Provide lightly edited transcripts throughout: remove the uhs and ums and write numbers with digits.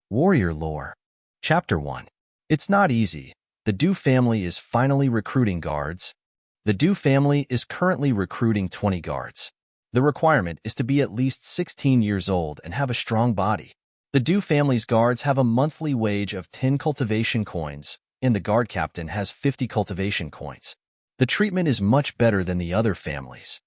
Warrior Lore. Chapter 1. It's not easy. The Du family is finally recruiting guards. The Du family is currently recruiting 20 guards. The requirement is to be at least 16 years old and have a strong body. The Du family's guards have a monthly wage of 10 cultivation coins, and the guard captain has 50 cultivation coins. The treatment is much better than the other families.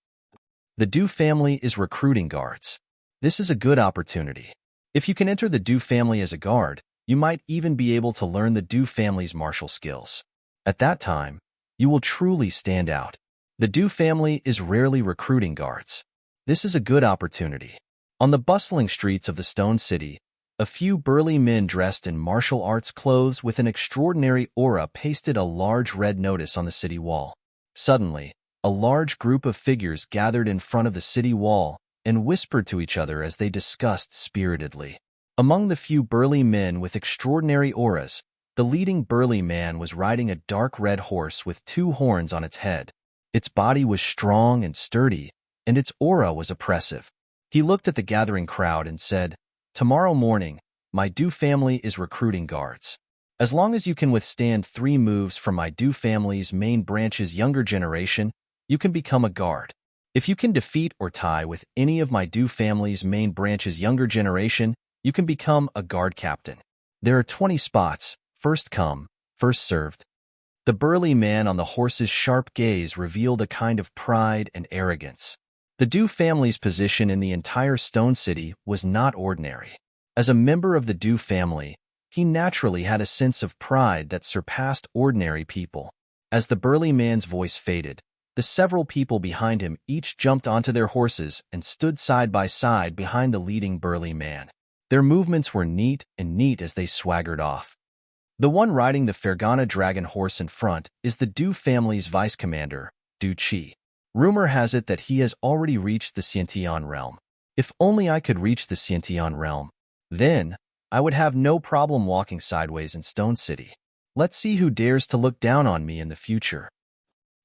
The Du family is recruiting guards. This is a good opportunity. If you can enter the Du family as a guard, you might even be able to learn the Du family's martial skills. At that time, you will truly stand out. The Du family is rarely recruiting guards. This is a good opportunity. On the bustling streets of the Stone City, a few burly men dressed in martial arts clothes with an extraordinary aura pasted a large red notice on the city wall. Suddenly, a large group of figures gathered in front of the city wall and whispered to each other as they discussed spiritedly. Among the few burly men with extraordinary auras, the leading burly man was riding a dark red horse with 2 horns on its head. Its body was strong and sturdy, and its aura was oppressive. He looked at the gathering crowd and said, "Tomorrow morning, my Du family is recruiting guards. As long as you can withstand 3 moves from my Du family's main branch's younger generation, you can become a guard. If you can defeat or tie with any of my Du family's main branch's younger generation, you can become a guard captain. There are 20 spots, first come, first served." The burly man on the horse's sharp gaze revealed a kind of pride and arrogance. The Du family's position in the entire Stone City was not ordinary. As a member of the Du family, he naturally had a sense of pride that surpassed ordinary people. As the burly man's voice faded, the several people behind him each jumped onto their horses and stood side by side behind the leading burly man. Their movements were neat as they swaggered off. The one riding the Fergana dragon horse in front is the Du family's vice commander, Du Qi. Rumor has it that he has already reached the Xiantian realm. If only I could reach the Xiantian realm. Then, I would have no problem walking sideways in Stone City. Let's see who dares to look down on me in the future.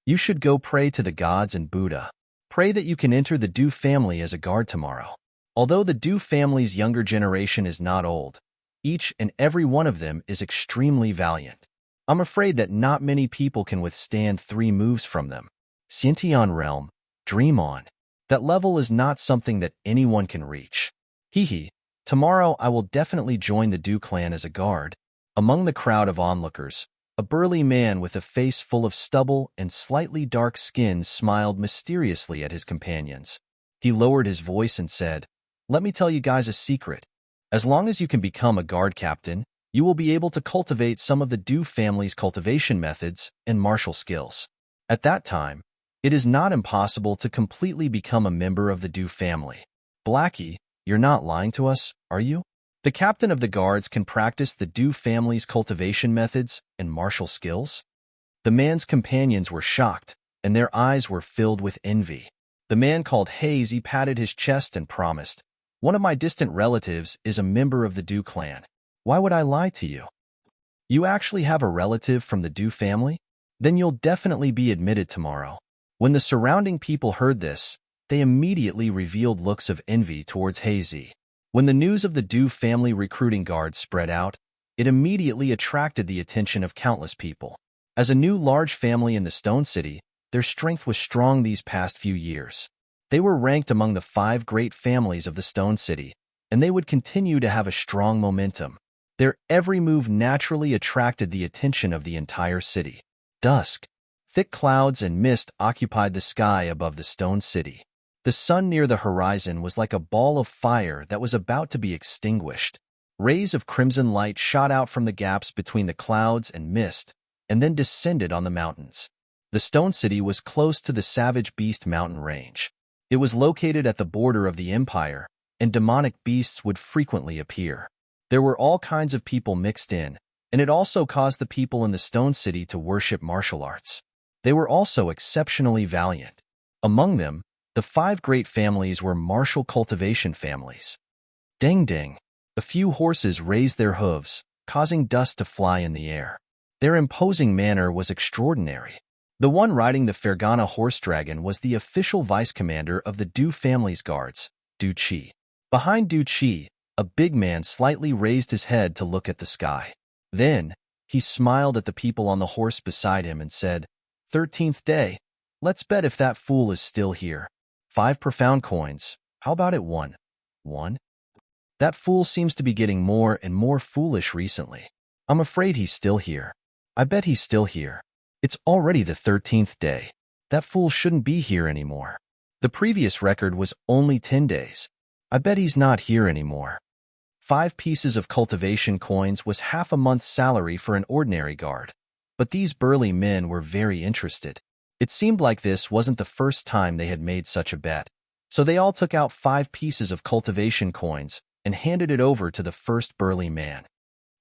You should go pray to the gods and Buddha. Pray that you can enter the Du family as a guard tomorrow. Although the Du family's younger generation is not old, each and every one of them is extremely valiant. I'm afraid that not many people can withstand 3 moves from them. Xiantian realm, dream on. That level is not something that anyone can reach. Hee. Tomorrow I will definitely join the Du clan as a guard. Among the crowd of onlookers, a burly man with a face full of stubble and slightly dark skin smiled mysteriously at his companions. He lowered his voice and said, "Let me tell you guys a secret. As long as you can become a guard captain, you will be able to cultivate some of the Du family's cultivation methods and martial skills. At that time, it is not impossible to completely become a member of the Du family." "Blackie, you're not lying to us, are you? The captain of the guards can practice the Du family's cultivation methods and martial skills?" The man's companions were shocked, and their eyes were filled with envy. The man called Hazy patted his chest and promised, "One of my distant relatives is a member of the Du clan. Why would I lie to you? You actually have a relative from the Du family? Then you'll definitely be admitted tomorrow." When the surrounding people heard this, they immediately revealed looks of envy towards Hazy. When the news of the Du family recruiting guards spread out, it immediately attracted the attention of countless people. As a new large family in the Stone City, their strength was strong these past few years. They were ranked among the 5 great families of the Stone City, and they would continue to have a strong momentum. Their every move naturally attracted the attention of the entire city. Dusk. Thick clouds and mist occupied the sky above the Stone City. The sun near the horizon was like a ball of fire that was about to be extinguished. Rays of crimson light shot out from the gaps between the clouds and mist, and then descended on the mountains. The Stone City was close to the Savage Beast mountain range. It was located at the border of the empire, and demonic beasts would frequently appear. There were all kinds of people mixed in, and it also caused the people in the Stone City to worship martial arts. They were also exceptionally valiant. Among them, the 5 great families were martial cultivation families. Ding ding. A few horses raised their hooves, causing dust to fly in the air. Their imposing manner was extraordinary. The one riding the Fergana horse dragon was the official vice commander of the Du family's guards, Du Qi. Behind Du Qi, A big man slightly raised his head to look at the sky. Then, he smiled at the people on the horse beside him and said, 13th day. Let's bet if that fool is still here. 5 profound coins. How about it 1? 1? That fool seems to be getting more and more foolish recently. I'm afraid he's still here. I bet he's still here. It's already the 13th day. That fool shouldn't be here anymore. The previous record was only 10 days. I bet he's not here anymore. 5 pieces of cultivation coins was half a month's salary for an ordinary guard. But these burly men were very interested. It seemed like this wasn't the first time they had made such a bet. So they all took out 5 pieces of cultivation coins and handed it over to the first burly man.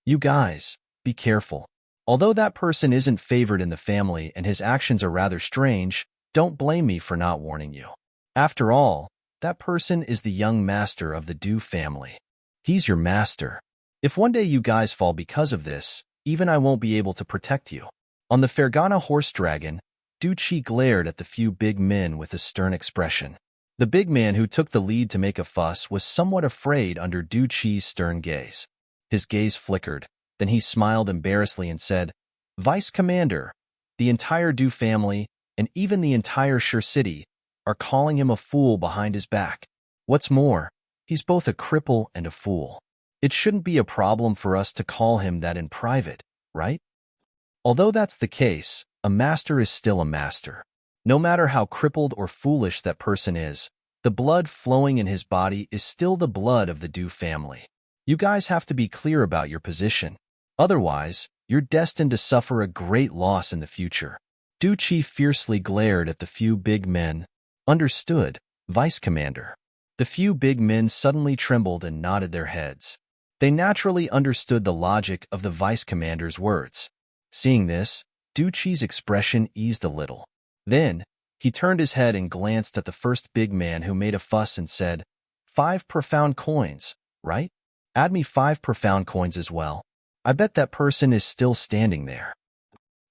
You guys, be careful. Although that person isn't favored in the family and his actions are rather strange, don't blame me for not warning you. After all, that person is the young master of the Du family. He's your master. If one day you guys fall because of this, even I won't be able to protect you. On the Fergana horse dragon, Du Chi glared at the few big men with a stern expression. The big man who took the lead to make a fuss was somewhat afraid under Du Chi's stern gaze. His gaze flickered, then he smiled embarrassedly and said, Vice Commander, the entire Du family, and even the entire Shur City, are calling him a fool behind his back. What's more, he's both a cripple and a fool. It shouldn't be a problem for us to call him that in private, right? Although that's the case, a master is still a master. No matter how crippled or foolish that person is, the blood flowing in his body is still the blood of the Du family. You guys have to be clear about your position. Otherwise, you're destined to suffer a great loss in the future. Du Chi fiercely glared at the few big men. Understood, Vice Commander. The few big men suddenly trembled and nodded their heads. They naturally understood the logic of the Vice Commander's words. Seeing this, Du Chi's expression eased a little. Then, he turned his head and glanced at the first big man who made a fuss and said, 5 profound coins, right? Add me 5 profound coins as well. I bet that person is still standing there.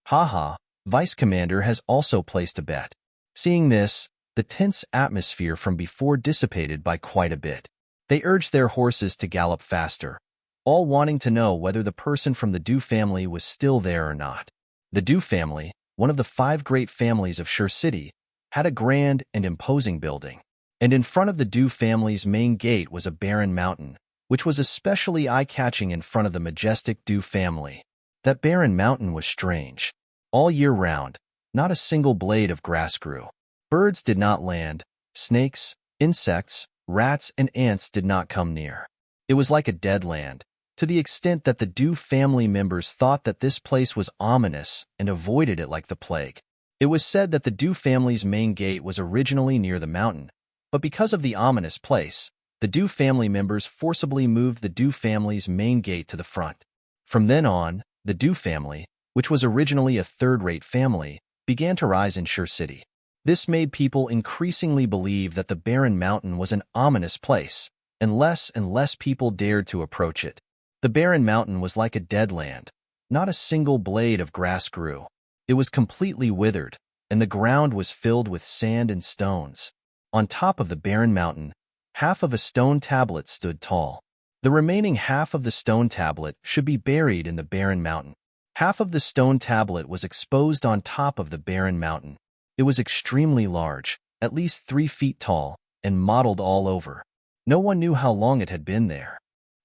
Haha, Vice Commander has also placed a bet. Seeing this, the tense atmosphere from before dissipated by quite a bit. They urged their horses to gallop faster, all wanting to know whether the person from the Du family was still there or not. The Du family, one of the 5 great families of Shur City, had a grand and imposing building. And in front of the Du family's main gate was a barren mountain, which was especially eye-catching in front of the majestic Du family. That barren mountain was strange. All year round, not a single blade of grass grew. Birds did not land, snakes, insects, rats, and ants did not come near. It was like a dead land, to the extent that the Du family members thought that this place was ominous and avoided it like the plague. It was said that the Du family's main gate was originally near the mountain, but because of the ominous place, the Du family members forcibly moved the Du family's main gate to the front. From then on, the Du family, which was originally a third-rate family, began to rise in Shur City. This made people increasingly believe that the barren mountain was an ominous place, and less people dared to approach it. The barren mountain was like a dead land. Not a single blade of grass grew. It was completely withered, and the ground was filled with sand and stones. On top of the barren mountain, half of a stone tablet stood tall. The remaining half of the stone tablet should be buried in the barren mountain. Half of the stone tablet was exposed on top of the barren mountain. It was extremely large, at least 3 feet tall, and mottled all over. No one knew how long it had been there.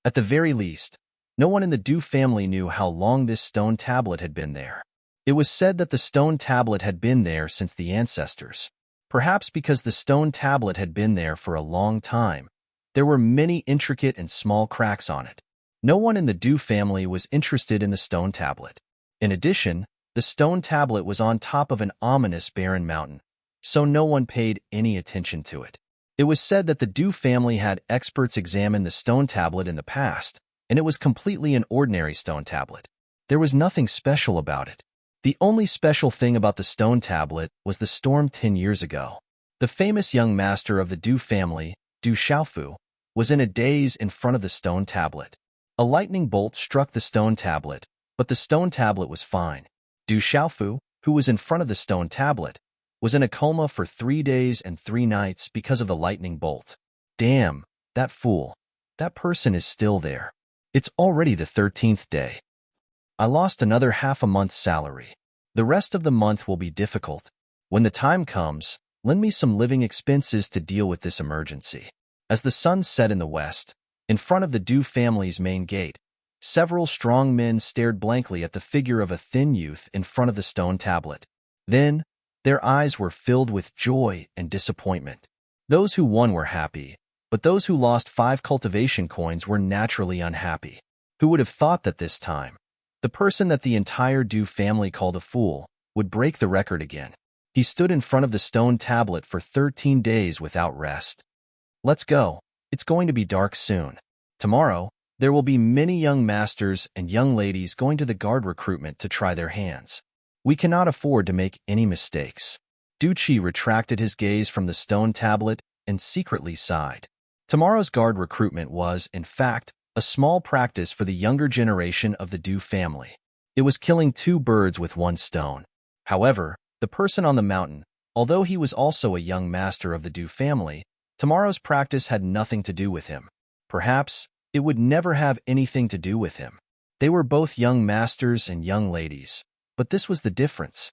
At the very least, no one in the Du family knew how long this stone tablet had been there. It was said that the stone tablet had been there since the ancestors. Perhaps because the stone tablet had been there for a long time, there were many intricate and small cracks on it. No one in the Du family was interested in the stone tablet. In addition, the stone tablet was on top of an ominous barren mountain, so no one paid any attention to it. It was said that the Du family had experts examine the stone tablet in the past, and it was completely an ordinary stone tablet. There was nothing special about it. The only special thing about the stone tablet was the storm 10 years ago. The famous young master of the Du family, Du Xiaofu, was in a daze in front of the stone tablet. A lightning bolt struck the stone tablet, but the stone tablet was fine. Du Xiaofu, who was in front of the stone tablet, was in a coma for 3 days and 3 nights because of the lightning bolt. Damn, that fool. that person is still there. It's already the 13th day. I lost another half a month's salary. The rest of the month will be difficult. When the time comes, lend me some living expenses to deal with this emergency. As the sun set in the west, in front of the Du family's main gate, several strong men stared blankly at the figure of a thin youth in front of the stone tablet. Then, their eyes were filled with joy and disappointment. Those who won were happy, but those who lost 5 cultivation coins were naturally unhappy. Who would have thought that this time, the person that the entire Du family called a fool would break the record again? He stood in front of the stone tablet for 13 days without rest. Let's go. It's going to be dark soon. Tomorrow, there will be many young masters and young ladies going to the guard recruitment to try their hands. We cannot afford to make any mistakes. Ducci retracted his gaze from the stone tablet and secretly sighed. Tomorrow's guard recruitment was, in fact, a small practice for the younger generation of the Du family. It was killing 2 birds with 1 stone. However, the person on the mountain, although he was also a young master of the Du family, tomorrow's practice had nothing to do with him. Perhaps it would never have anything to do with him. They were both young masters and young ladies, but this was the difference.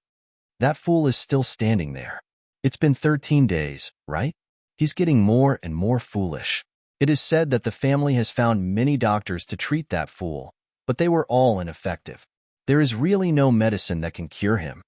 That fool is still standing there. It's been 13 days, right? He's getting more and more foolish. It is said that the family has found many doctors to treat that fool, but they were all ineffective. There is really no medicine that can cure him.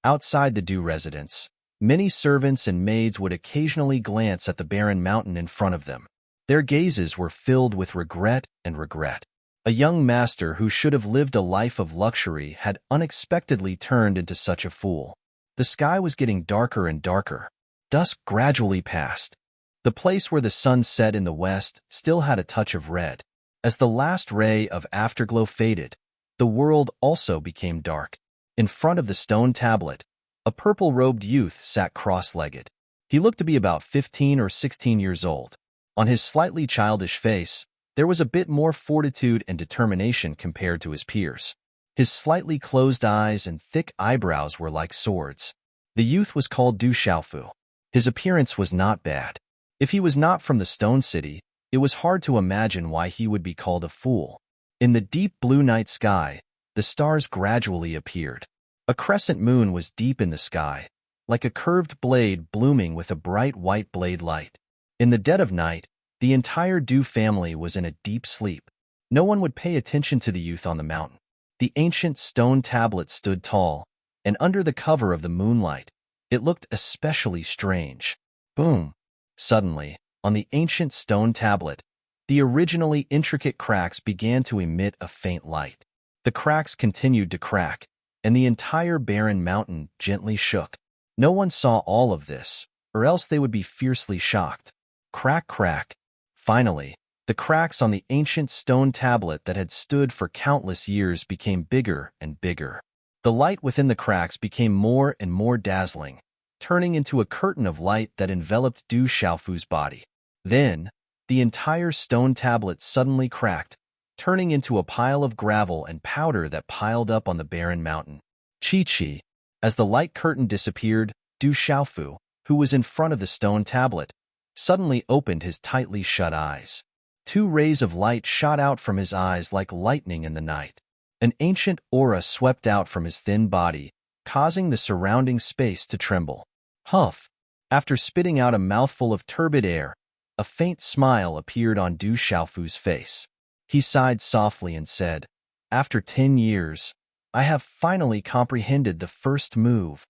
Outside the Du residence, many servants and maids would occasionally glance at the barren mountain in front of them. Their gazes were filled with regret and regret. A young master who should have lived a life of luxury had unexpectedly turned into such a fool. The sky was getting darker and darker. Dusk gradually passed. The place where the sun set in the west still had a touch of red. As the last ray of afterglow faded, the world also became dark. In front of the stone tablet, a purple-robed youth sat cross-legged. He looked to be about 15 or 16 years old. On his slightly childish face, there was a bit more fortitude and determination compared to his peers. His slightly closed eyes and thick eyebrows were like swords. The youth was called Du Xiaofu. His appearance was not bad. If he was not from the Stone City, it was hard to imagine why he would be called a fool. In the deep blue night sky, the stars gradually appeared. A crescent moon was deep in the sky, like a curved blade blooming with a bright white blade light. In the dead of night, the entire Du family was in a deep sleep. No one would pay attention to the youth on the mountain. The ancient stone tablet stood tall, and under the cover of the moonlight, it looked especially strange. Boom! Suddenly, on the ancient stone tablet, the originally intricate cracks began to emit a faint light. The cracks continued to crack, and the entire barren mountain gently shook. No one saw all of this, or else they would be fiercely shocked. Crack, crack. Finally, the cracks on the ancient stone tablet that had stood for countless years became bigger and bigger. The light within the cracks became more and more dazzling, turning into a curtain of light that enveloped Du Xiaofu's body. Then, the entire stone tablet suddenly cracked, turning into a pile of gravel and powder that piled up on the barren mountain. Chi-chi. As the light curtain disappeared, Du Xiaofu, who was in front of the stone tablet, suddenly opened his tightly shut eyes. 2 rays of light shot out from his eyes like lightning in the night. An ancient aura swept out from his thin body, causing the surrounding space to tremble. Huff! After spitting out a mouthful of turbid air, a faint smile appeared on Du Xiaofu's face. He sighed softly and said, "After 10 years, I have finally comprehended the first move.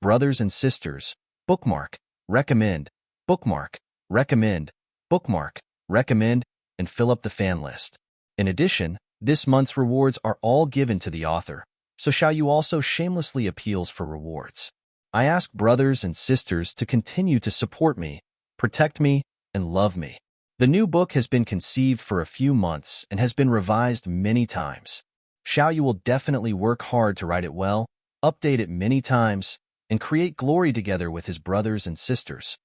Brothers and sisters, bookmark, recommend, bookmark, recommend, bookmark, recommend, and fill up the fan list. In addition, this month's rewards are all given to the author, so shall you also shamelessly appeals for rewards. I ask brothers and sisters to continue to support me, protect me, and love me. The new book has been conceived for a few months and has been revised many times. Xiao Yu will definitely work hard to write it well, update it many times, and create glory together with his brothers and sisters."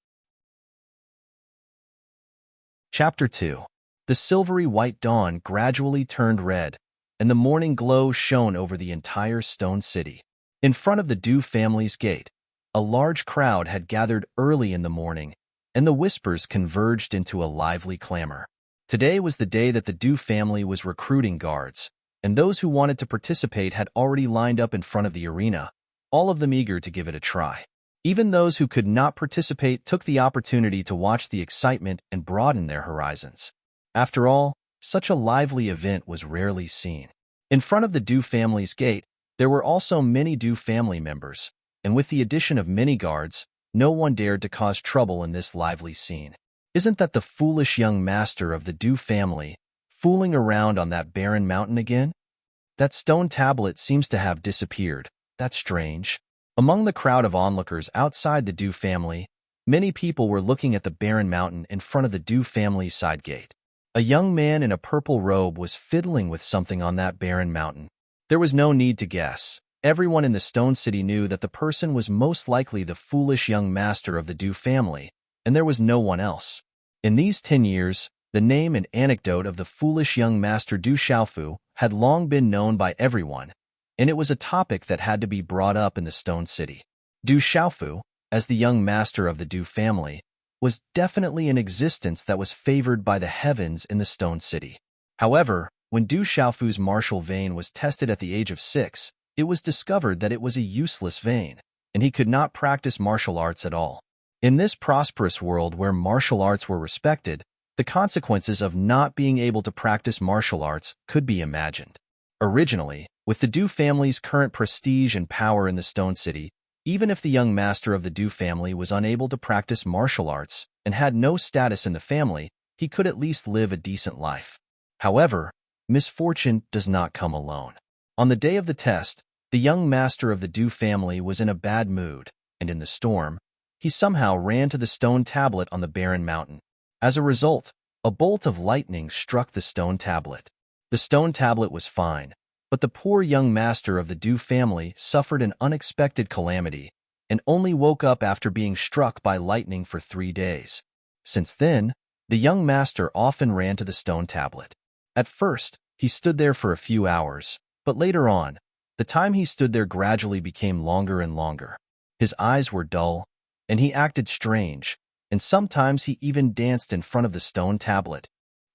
Chapter 2. The silvery white dawn gradually turned red, and the morning glow shone over the entire stone city. In front of the Du family's gate, a large crowd had gathered early in the morning, and the whispers converged into a lively clamor. Today was the day that the Du family was recruiting guards, and those who wanted to participate had already lined up in front of the arena, all of them eager to give it a try. Even those who could not participate took the opportunity to watch the excitement and broaden their horizons. After all, such a lively event was rarely seen. In front of the Du family's gate, there were also many Du family members, and with the addition of many guards, no one dared to cause trouble in this lively scene. Isn't that the foolish young master of the Du family, fooling around on that barren mountain again? That stone tablet seems to have disappeared. That's strange. Among the crowd of onlookers outside the Du family, many people were looking at the barren mountain in front of the Du family's side gate. A young man in a purple robe was fiddling with something on that barren mountain. There was no need to guess. Everyone in the Stone City knew that the person was most likely the foolish young master of the Du family, and there was no one else. In these 10 years, the name and anecdote of the foolish young master Du Xiaofu had long been known by everyone, and it was a topic that had to be brought up in the Stone City. Du Xiaofu, as the young master of the Du family, was definitely an existence that was favored by the heavens in the Stone City. However, when Du Xiaofu's martial vein was tested at the age of 6, it was discovered that it was a useless vein, and he could not practice martial arts at all. In this prosperous world where martial arts were respected, the consequences of not being able to practice martial arts could be imagined. Originally, with the Du family's current prestige and power in the Stone City, even if the young master of the Du family was unable to practice martial arts and had no status in the family, he could at least live a decent life. However, misfortune does not come alone. On the day of the test, the young master of the Du family was in a bad mood, and in the storm, he somehow ran to the stone tablet on the barren mountain. As a result, a bolt of lightning struck the stone tablet. The stone tablet was fine, but the poor young master of the Du family suffered an unexpected calamity and only woke up after being struck by lightning for 3 days. Since then, the young master often ran to the stone tablet. At first, he stood there for a few hours, but later on, the time he stood there gradually became longer and longer. His eyes were dull, and he acted strange, and sometimes he even danced in front of the stone tablet.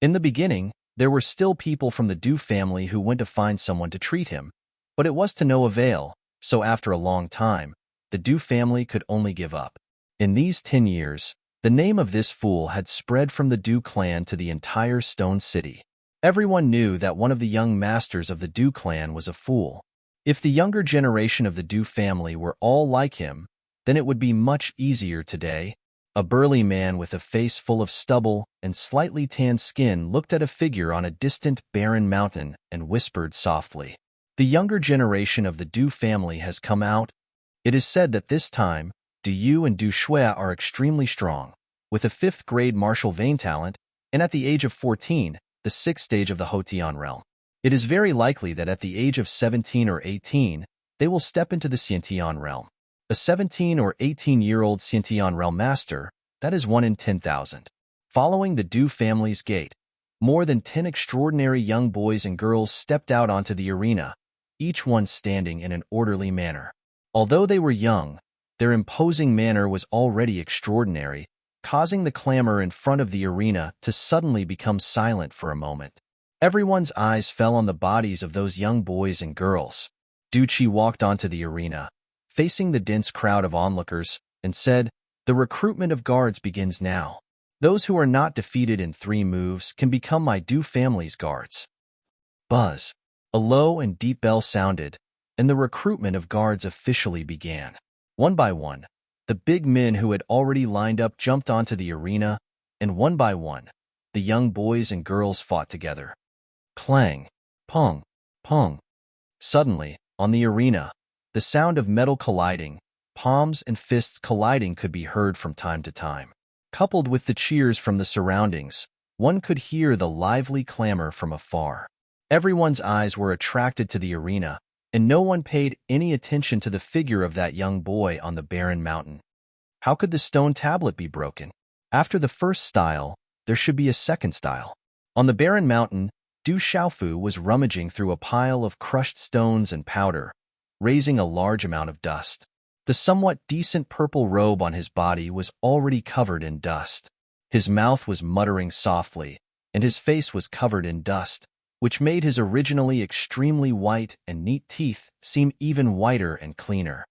In the beginning, there were still people from the Du family who went to find someone to treat him, but it was to no avail, so after a long time, the Du family could only give up. In these 10 years, the name of this fool had spread from the Du clan to the entire Stone City. Everyone knew that one of the young masters of the Du clan was a fool. If the younger generation of the Du family were all like him, then it would be much easier today. A burly man with a face full of stubble and slightly tanned skin looked at a figure on a distant, barren mountain and whispered softly, "The younger generation of the Du family has come out. It is said that this time, Du Yu and Du Shui are extremely strong, with a 5th grade martial vein talent, and at the age of 14, the 6th stage of the Hotian realm. It is very likely that at the age of 17 or 18, they will step into the Xiantian realm. A 17 or 18-year-old Xiantian realm master, that is 1 in 10,000. Following the Du family's gate, more than 10 extraordinary young boys and girls stepped out onto the arena, each one standing in an orderly manner. Although they were young, their imposing manner was already extraordinary, causing the clamor in front of the arena to suddenly become silent for a moment. Everyone's eyes fell on the bodies of those young boys and girls. Du Qi walked onto the arena, facing the dense crowd of onlookers, and said, "The recruitment of guards begins now. Those who are not defeated in 3 moves can become my Du family's guards." Buzz. A low and deep bell sounded, and the recruitment of guards officially began. One by one, the big men who had already lined up jumped onto the arena, and one by one, the young boys and girls fought together. Clang, pong, pong. Suddenly, on the arena, the sound of metal colliding, palms and fists colliding could be heard from time to time. Coupled with the cheers from the surroundings, one could hear the lively clamor from afar. Everyone's eyes were attracted to the arena, and no one paid any attention to the figure of that young boy on the barren mountain. How could the stone tablet be broken? After the first style, there should be a second style. On the barren mountain, Du Xiaofu was rummaging through a pile of crushed stones and powder, raising a large amount of dust. The somewhat decent purple robe on his body was already covered in dust. His mouth was muttering softly, and his face was covered in dust, which made his originally extremely white and neat teeth seem even whiter and cleaner.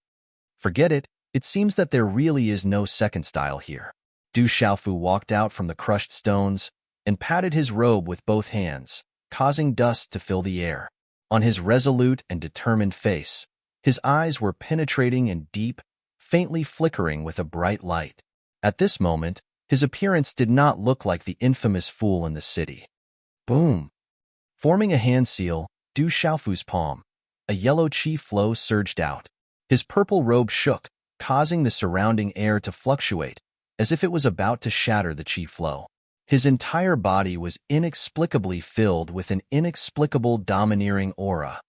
Forget it, it seems that there really is no second style here. Du Xiaofu walked out from the crushed stones and patted his robe with both hands, causing dust to fill the air. On his resolute and determined face, his eyes were penetrating and deep, faintly flickering with a bright light. At this moment, his appearance did not look like the infamous fool in the city. Boom! Forming a hand seal, Du Xiaofu's palm, a yellow qi flow surged out. His purple robe shook, causing the surrounding air to fluctuate, as if it was about to shatter the qi flow. His entire body was inexplicably filled with an inexplicable domineering aura.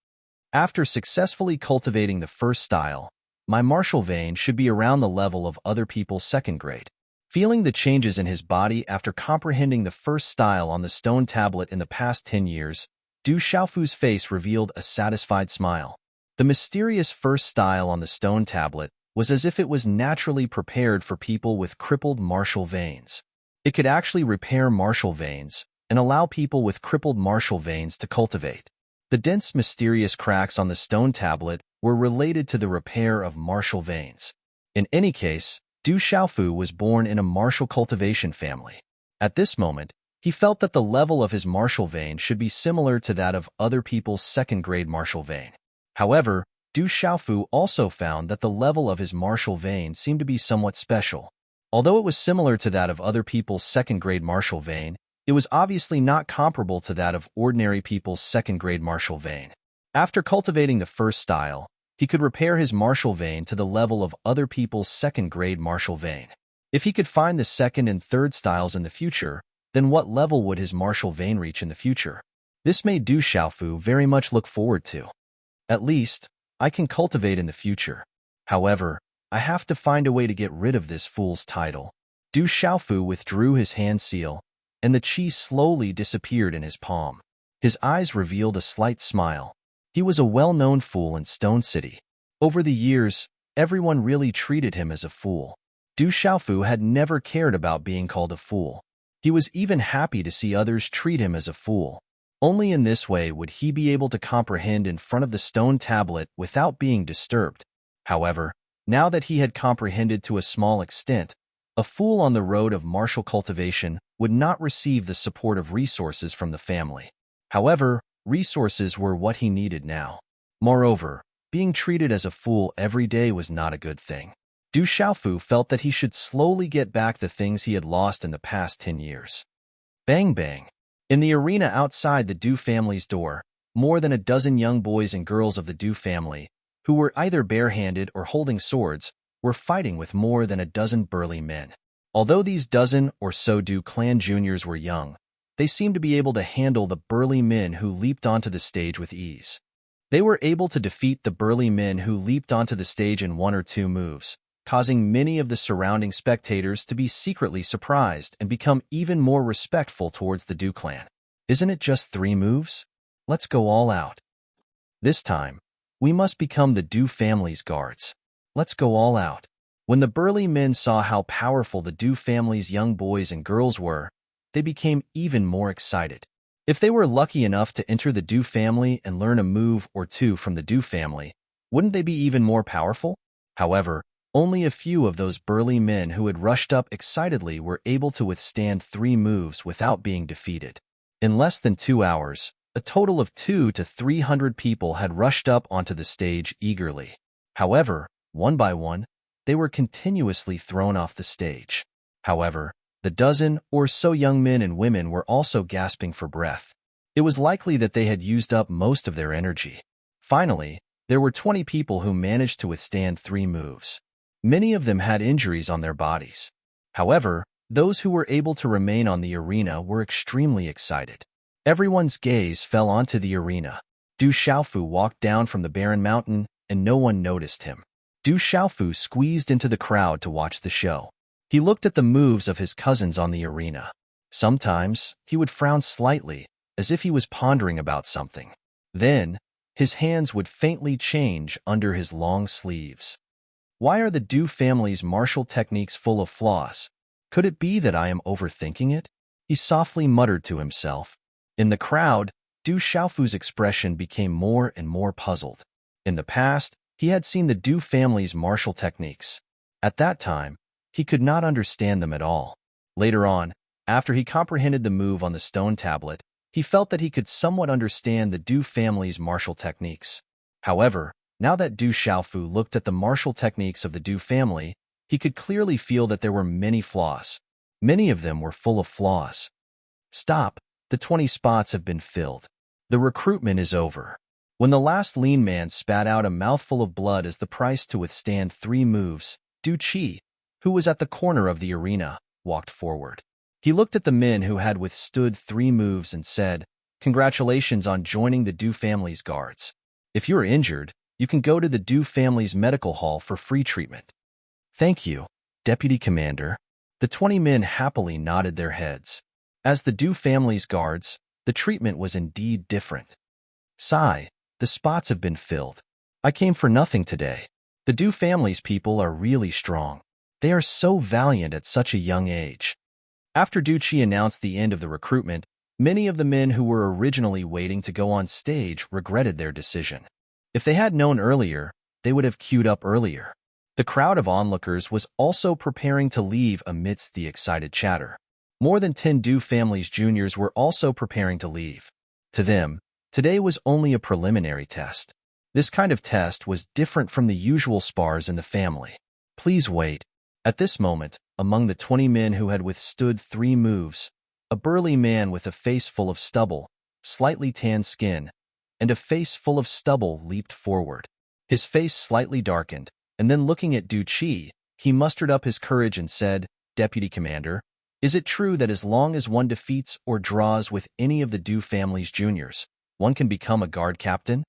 After successfully cultivating the first style, my martial vein should be around the level of other people's second grade. Feeling the changes in his body after comprehending the first style on the stone tablet in the past 10 years, Du Xiaofu's face revealed a satisfied smile. The mysterious first style on the stone tablet was as if it was naturally prepared for people with crippled martial veins. It could actually repair martial veins and allow people with crippled martial veins to cultivate. The dense, mysterious cracks on the stone tablet were related to the repair of martial veins. In any case, Du Xiaofu was born in a martial cultivation family. At this moment, he felt that the level of his martial vein should be similar to that of other people's second-grade martial vein. However, Du Xiaofu also found that the level of his martial vein seemed to be somewhat special. Although it was similar to that of other people's second-grade martial vein, it was obviously not comparable to that of ordinary people's second-grade martial vein. After cultivating the first style, he could repair his martial vein to the level of other people's second-grade martial vein. If he could find the second and third styles in the future, then what level would his martial vein reach in the future? This made Du Xiaofu very much look forward to. At least, I can cultivate in the future. However, I have to find a way to get rid of this fool's title. Du Xiaofu withdrew his hand seal, and the qi slowly disappeared in his palm. His eyes revealed a slight smile. He was a well-known fool in Stone City. Over the years, everyone really treated him as a fool. Du Xiaofu had never cared about being called a fool. He was even happy to see others treat him as a fool. Only in this way would he be able to comprehend in front of the stone tablet without being disturbed. However, now that he had comprehended to a small extent, a fool on the road of martial cultivation would not receive the support of resources from the family. However, resources were what he needed now. Moreover, being treated as a fool every day was not a good thing. Du Xiaofu felt that he should slowly get back the things he had lost in the past 10 years. Bang bang. In the arena outside the Du family's door, more than a dozen young boys and girls of the Du family, who were either barehanded or holding swords, were fighting with more than a dozen burly men. Although these dozen or so Du clan juniors were young, they seemed to be able to handle the burly men who leaped onto the stage with ease. They were able to defeat the burly men who leaped onto the stage in one or two moves, causing many of the surrounding spectators to be secretly surprised and become even more respectful towards the Du clan. Isn't it just 3 moves? Let's go all out. This time, we must become the Du family's guards. Let's go all out. When the burly men saw how powerful the Du family's young boys and girls were, they became even more excited. If they were lucky enough to enter the Du family and learn a move or two from the Du family, wouldn't they be even more powerful? However, only a few of those burly men who had rushed up excitedly were able to withstand 3 moves without being defeated. In less than 2 hours, a total of 200 to 300 people had rushed up onto the stage eagerly. However, one by one, they were continuously thrown off the stage. However, the dozen or so young men and women were also gasping for breath. It was likely that they had used up most of their energy. Finally, there were 20 people who managed to withstand 3 moves. Many of them had injuries on their bodies. However, those who were able to remain on the arena were extremely excited. Everyone's gaze fell onto the arena. Du Xiaofu walked down from the barren mountain, and no one noticed him. Du Xiaofu squeezed into the crowd to watch the show. He looked at the moves of his cousins on the arena. Sometimes, he would frown slightly, as if he was pondering about something. Then, his hands would faintly change under his long sleeves. Why are the Du family's martial techniques full of flaws? Could it be that I am overthinking it? He softly muttered to himself. In the crowd, Du Xiaofu's expression became more and more puzzled. In the past, he had seen the Du family's martial techniques. At that time, he could not understand them at all. Later on, after he comprehended the move on the stone tablet, he felt that he could somewhat understand the Du family's martial techniques. However, now that Du Xiaofu looked at the martial techniques of the Du family, he could clearly feel that there were many flaws. Many of them were full of flaws. Stop, the 20 spots have been filled. The recruitment is over. When the last lean man spat out a mouthful of blood as the price to withstand 3 moves, Du Qi, who was at the corner of the arena, walked forward. He looked at the men who had withstood 3 moves and said, "Congratulations on joining the Du family's guards. If you are injured, you can go to the Du family's medical hall for free treatment." "Thank you, Deputy Commander." The 20 men happily nodded their heads. As the Du family's guards, the treatment was indeed different. "Sigh, the spots have been filled. I came for nothing today. The Du family's people are really strong. They are so valiant at such a young age." After Du Qi announced the end of the recruitment, many of the men who were originally waiting to go on stage regretted their decision. If they had known earlier, they would have queued up earlier. The crowd of onlookers was also preparing to leave amidst the excited chatter. More than 10 Du family's juniors were also preparing to leave. To them, today was only a preliminary test. This kind of test was different from the usual spars in the family. "Please wait." At this moment, among the 20 men who had withstood 3 moves, a burly man with a face full of stubble, slightly tanned skin, and a face full of stubble leaped forward. His face slightly darkened, and then looking at Du Qi, he mustered up his courage and said, "Deputy Commander, is it true that as long as one defeats or draws with any of the Du family's juniors, one can become a guard captain?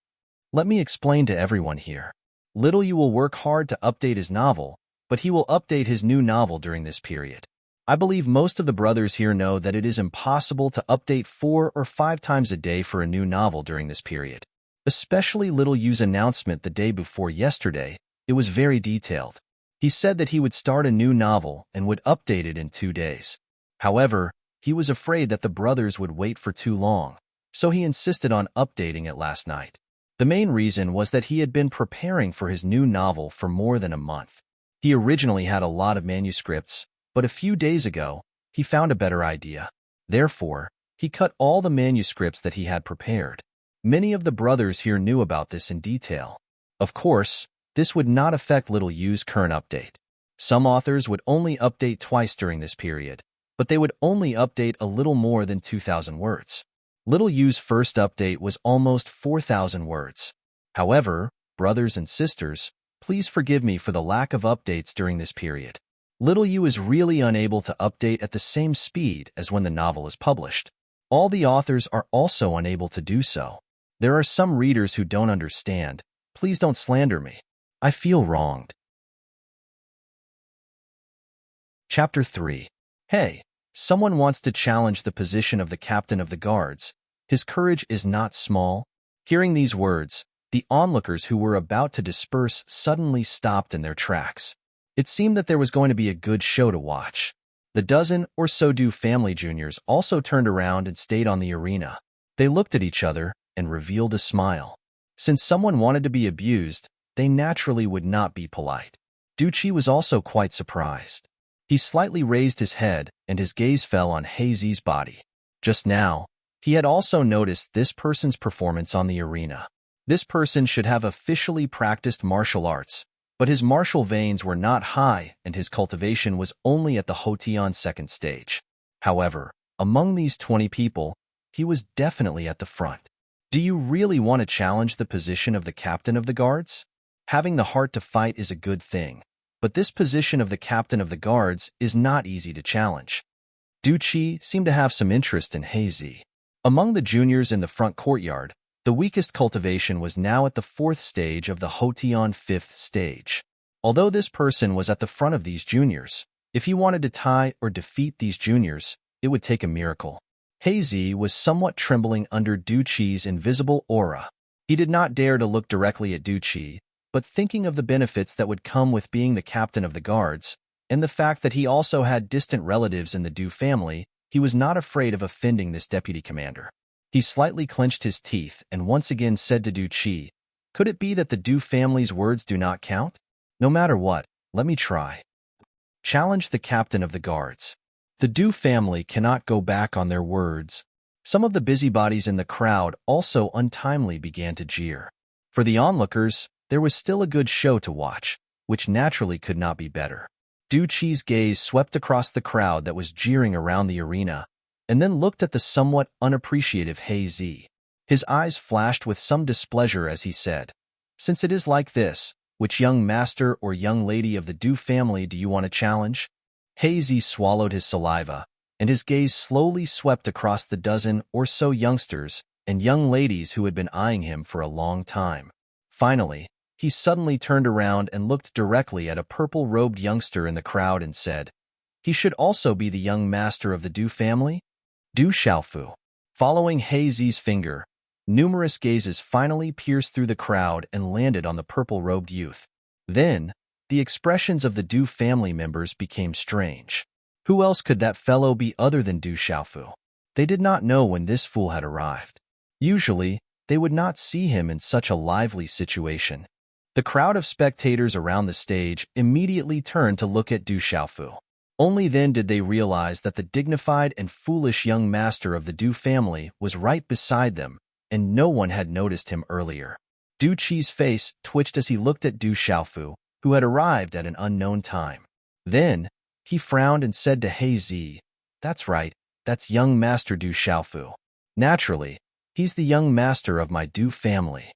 Let me explain to everyone here. Little Yu will work hard to update his novel, but he will update his new novel during this period. I believe most of the brothers here know that it is impossible to update 4 or 5 times a day for a new novel during this period. Especially Little Yu's announcement the day before yesterday, it was very detailed. He said that he would start a new novel and would update it in 2 days. However, he was afraid that the brothers would wait for too long, so he insisted on updating it last night. The main reason was that he had been preparing for his new novel for more than a month. He originally had a lot of manuscripts, but a few days ago, he found a better idea. Therefore, he cut all the manuscripts that he had prepared. Many of the brothers here knew about this in detail. Of course, this would not affect Little Yu's current update. Some authors would only update twice during this period, but they would only update a little more than 2,000 words. Little Yu's first update was almost 4,000 words. However, brothers and sisters, please forgive me for the lack of updates during this period. Little Yu is really unable to update at the same speed as when the novel is published. All the authors are also unable to do so. There are some readers who don't understand. Please don't slander me. I feel wronged. Chapter 3. Hey, someone wants to challenge the position of the captain of the guards. His courage is not small. Hearing these words, the onlookers who were about to disperse suddenly stopped in their tracks. It seemed that there was going to be a good show to watch. The dozen or so Du family juniors also turned around and stayed on the arena. They looked at each other and revealed a smile. Since someone wanted to be abused, they naturally would not be polite. Du Qi was also quite surprised. He slightly raised his head and his gaze fell on Heizi's body. Just now, he had also noticed this person's performance on the arena. This person should have officially practiced martial arts, but his martial veins were not high and his cultivation was only at the Hotian second stage. However, among these 20 people, he was definitely at the front. Do you really want to challenge the position of the captain of the guards? Having the heart to fight is a good thing, but this position of the captain of the guards is not easy to challenge. Du Qi seemed to have some interest in Heizi. Among the juniors in the front courtyard, the weakest cultivation was now at the 4th stage of the Hotian 5th stage. Although this person was at the front of these juniors, if he wanted to tie or defeat these juniors, it would take a miracle. Heizi was somewhat trembling under Du Qi's invisible aura. He did not dare to look directly at Du Qi, but thinking of the benefits that would come with being the captain of the guards, and the fact that he also had distant relatives in the Du family, He was not afraid of offending this deputy commander. He slightly clenched his teeth and once again said to Du Qi, "Could it be that the Du family's words do not count? No matter what, let me try." Challenge the captain of the guards. The Du family cannot go back on their words. Some of the busybodies in the crowd also untimely began to jeer. For the onlookers, there was still a good show to watch, which naturally could not be better. Du Qi's gaze swept across the crowd that was jeering around the arena, and then looked at the somewhat unappreciative He Zi. His eyes flashed with some displeasure as he said, "Since it is like this, which young master or young lady of the Du family do you want to challenge?" He Zi swallowed his saliva, and his gaze slowly swept across the dozen or so youngsters and young ladies who had been eyeing him for a long time. Finally, he suddenly turned around and looked directly at a purple-robed youngster in the crowd and said, "He should also be the young master of the Du family?" Du Xiaofu. Following He Zi's finger, numerous gazes finally pierced through the crowd and landed on the purple-robed youth. Then, the expressions of the Du family members became strange. Who else could that fellow be other than Du Xiaofu? They did not know when this fool had arrived. Usually, they would not see him in such a lively situation. The crowd of spectators around the stage immediately turned to look at Du Xiaofu. Only then did they realize that the dignified and foolish young master of the Du family was right beside them, and no one had noticed him earlier. Du Qi's face twitched as he looked at Du Xiaofu, who had arrived at an unknown time. Then, he frowned and said to He Zi, "That's right, that's young master Du Xiaofu. Naturally, he's the young master of my Du family."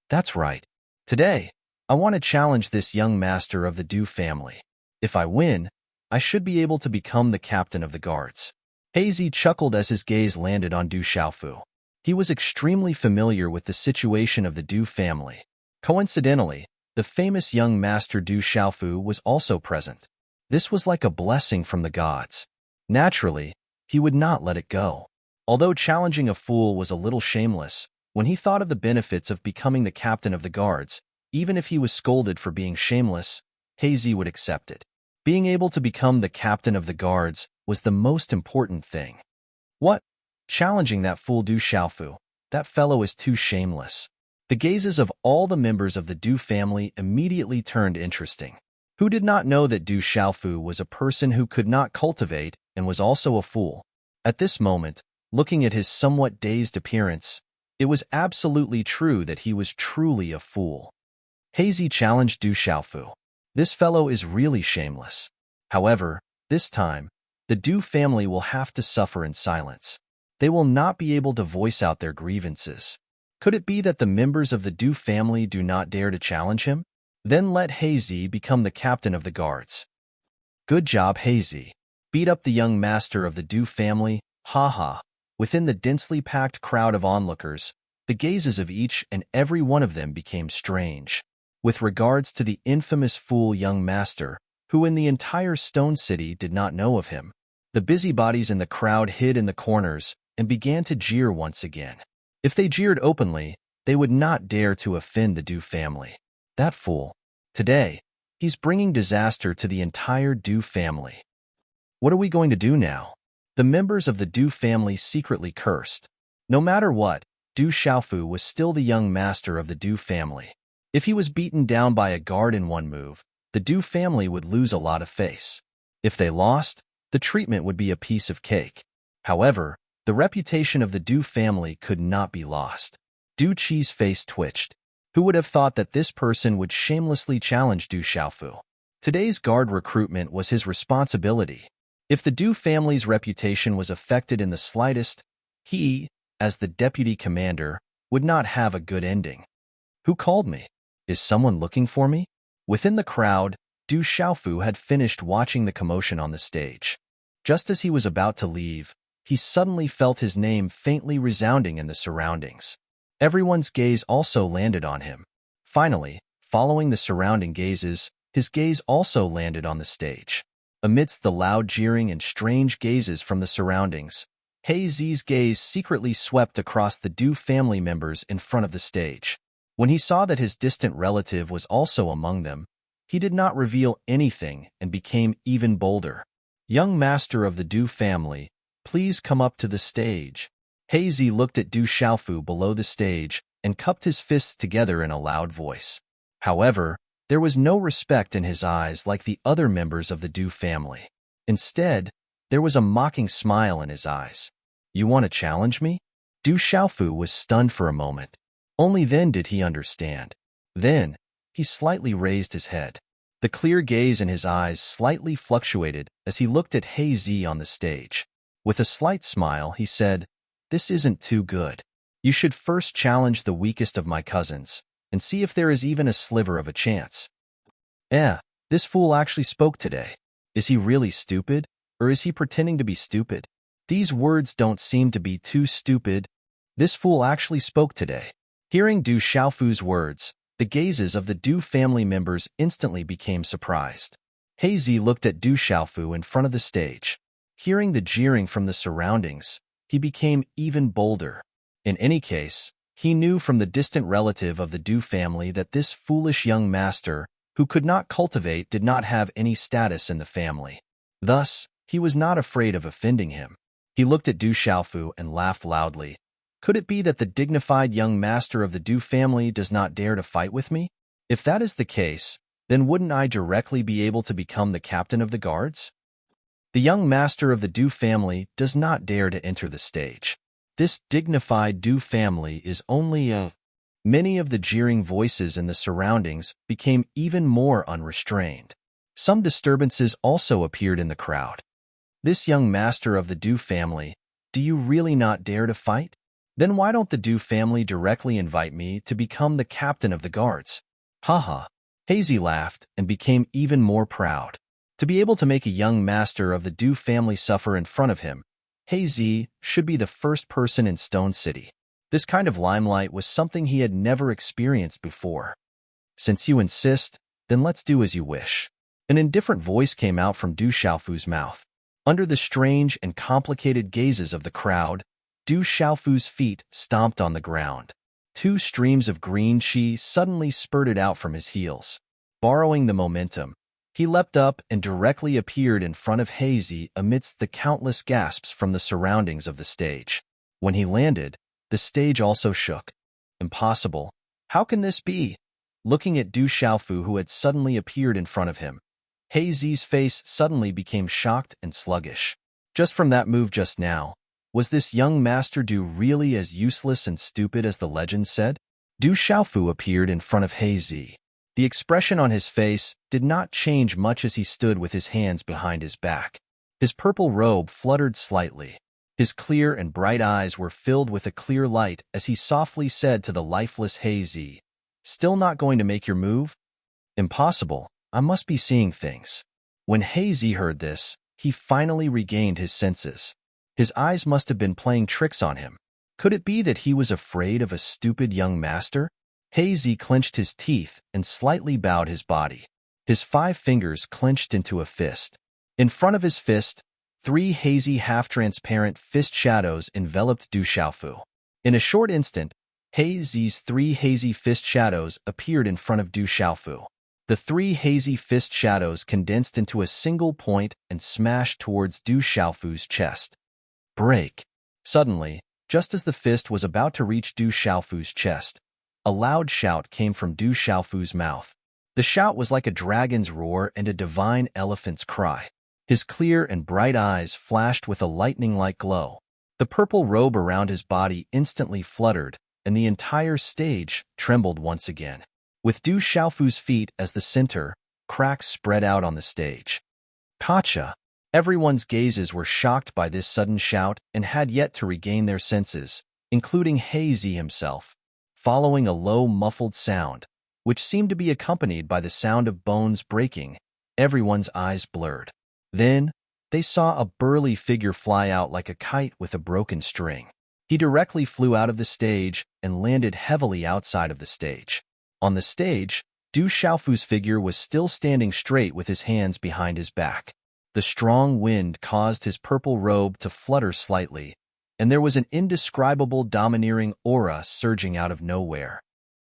"That's right. Today, I want to challenge this young master of the Du family. If I win, I should be able to become the captain of the guards." He Zi chuckled as his gaze landed on Du Xiaofu. He was extremely familiar with the situation of the Du family. Coincidentally, the famous young master Du Xiaofu was also present. This was like a blessing from the gods. Naturally, he would not let it go. Although challenging a fool was a little shameless, when he thought of the benefits of becoming the captain of the guards, even if he was scolded for being shameless, He Zi would accept it. Being able to become the captain of the guards was the most important thing. What? Challenging that fool Du Xiaofu? That fellow is too shameless. The gazes of all the members of the Du family immediately turned interesting. Who did not know that Du Xiaofu was a person who could not cultivate and was also a fool? At this moment, looking at his somewhat dazed appearance, it was absolutely true that he was truly a fool. He Zi challenged Du Xiaofu. This fellow is really shameless. However, this time, the Du family will have to suffer in silence. They will not be able to voice out their grievances. Could it be that the members of the Du family do not dare to challenge him? Then let He Zi become the captain of the guards. Good job, He Zi. Beat up the young master of the Du family, ha. Within the densely packed crowd of onlookers, the gazes of each and every one of them became strange. With regards to the infamous fool young master, who in the entire Stone City did not know of him, the busybodies in the crowd hid in the corners and began to jeer once again. If they jeered openly, they would not dare to offend the Du family. That fool. Today, he's bringing disaster to the entire Du family. What are we going to do now? The members of the Du family secretly cursed. No matter what, Du Xiaofu was still the young master of the Du family. If he was beaten down by a guard in one move, the Du family would lose a lot of face. If they lost, the treatment would be a piece of cake. However, the reputation of the Du family could not be lost. Du Qi's face twitched. Who would have thought that this person would shamelessly challenge Du Xiaofu? Today's guard recruitment was his responsibility. If the Du family's reputation was affected in the slightest, he, as the deputy commander, would not have a good ending. Who called me? Is someone looking for me? Within the crowd, Du Xiaofu had finished watching the commotion on the stage. Just as he was about to leave, he suddenly felt his name faintly resounding in the surroundings. Everyone's gaze also landed on him. Finally, following the surrounding gazes, his gaze also landed on the stage. Amidst the loud jeering and strange gazes from the surroundings, He Zi's gaze secretly swept across the Du family members in front of the stage. When he saw that his distant relative was also among them, he did not reveal anything and became even bolder. Young master of the Du family, please come up to the stage. Hazy looked at Du Xiaofu below the stage and cupped his fists together in a loud voice. However, there was no respect in his eyes like the other members of the Du family. Instead, there was a mocking smile in his eyes. You want to challenge me? Du Xiaofu was stunned for a moment. Only then did he understand. Then, he slightly raised his head. The clear gaze in his eyes slightly fluctuated as he looked at Hazy on the stage. With a slight smile, he said, "This isn't too good. You should first challenge the weakest of my cousins and see if there is even a sliver of a chance." This fool actually spoke today. Is he really stupid, or is he pretending to be stupid? These words don't seem to be too stupid. This fool actually spoke today. Hearing Du Xiaofu's words, the gazes of the Du family members instantly became surprised. Hazy looked at Du Xiaofu in front of the stage. Hearing the jeering from the surroundings, he became even bolder. In any case, he knew from the distant relative of the Du family that this foolish young master, who could not cultivate, did not have any status in the family. Thus, he was not afraid of offending him. He looked at Du Xiaofu and laughed loudly. Could it be that the dignified young master of the Du family does not dare to fight with me? If that is the case, then wouldn't I directly be able to become the captain of the guards? The young master of the Du family does not dare to enter the stage. This dignified Du family is only a... Many of the jeering voices in the surroundings became even more unrestrained. Some disturbances also appeared in the crowd. This young master of the Du family, do you really not dare to fight? Then why don't the Du family directly invite me to become the captain of the guards? Haha. Hazy laughed and became even more proud. To be able to make a young master of the Du family suffer in front of him, Hazy should be the first person in Stone City. This kind of limelight was something he had never experienced before. Since you insist, then let's do as you wish. An indifferent voice came out from Du Xiaofu's mouth. Under the strange and complicated gazes of the crowd, Du Xiaofu's feet stomped on the ground. 2 streams of green qi suddenly spurted out from his heels. Borrowing the momentum, he leapt up and directly appeared in front of Hazy amidst the countless gasps from the surroundings of the stage. When he landed, the stage also shook. Impossible. How can this be? Looking at Du Xiaofu, who had suddenly appeared in front of him, Hazy's face suddenly became shocked and sluggish. Just from that move just now, was this young master Du really as useless and stupid as the legend said? Du Xiaofu appeared in front of Hazy. The expression on his face did not change much as he stood with his hands behind his back. His purple robe fluttered slightly. His clear and bright eyes were filled with a clear light as he softly said to the lifeless Hazy, "Still not going to make your move? Impossible. I must be seeing things." When Hazy heard this, he finally regained his senses. His eyes must have been playing tricks on him. Could it be that he was afraid of a stupid young master? Hazy clenched his teeth and slightly bowed his body. His 5 fingers clenched into a fist. In front of his fist, 3 hazy half-transparent fist shadows enveloped Du Xiaofu. In a short instant, Hazy's 3 hazy fist shadows appeared in front of Du Xiaofu. The 3 hazy fist shadows condensed into a single point and smashed towards Du Xiaofu's chest. Break! Suddenly, just as the fist was about to reach Du Xiaofu's chest, a loud shout came from Du Xiaofu's mouth. The shout was like a dragon's roar and a divine elephant's cry. His clear and bright eyes flashed with a lightning-like glow. The purple robe around his body instantly fluttered, and the entire stage trembled once again. With Du Xiaofu's feet as the center, cracks spread out on the stage. Gotcha! Everyone's gazes were shocked by this sudden shout and had yet to regain their senses, including Hazy himself. Following a low, muffled sound, which seemed to be accompanied by the sound of bones breaking, everyone's eyes blurred. Then, they saw a burly figure fly out like a kite with a broken string. He directly flew out of the stage and landed heavily outside of the stage. On the stage, Du Xiaofu's figure was still standing straight with his hands behind his back. The strong wind caused his purple robe to flutter slightly, and there was an indescribable domineering aura surging out of nowhere.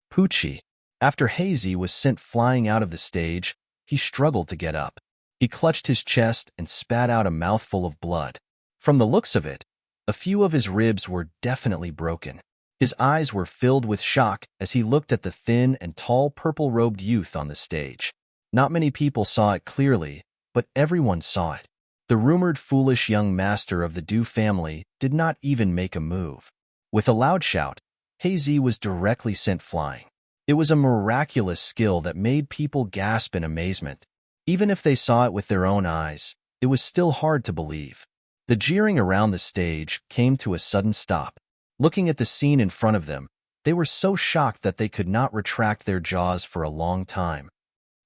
Poochie. After Hazy was sent flying out of the stage, he struggled to get up. He clutched his chest and spat out a mouthful of blood. From the looks of it, a few of his ribs were definitely broken. His eyes were filled with shock as he looked at the thin and tall purple-robed youth on the stage. Not many people saw it clearly, but everyone saw it. The rumored foolish young master of the Du family did not even make a move. With a loud shout, Hazy was directly sent flying. It was a miraculous skill that made people gasp in amazement. Even if they saw it with their own eyes, it was still hard to believe. The jeering around the stage came to a sudden stop. Looking at the scene in front of them, they were so shocked that they could not retract their jaws for a long time.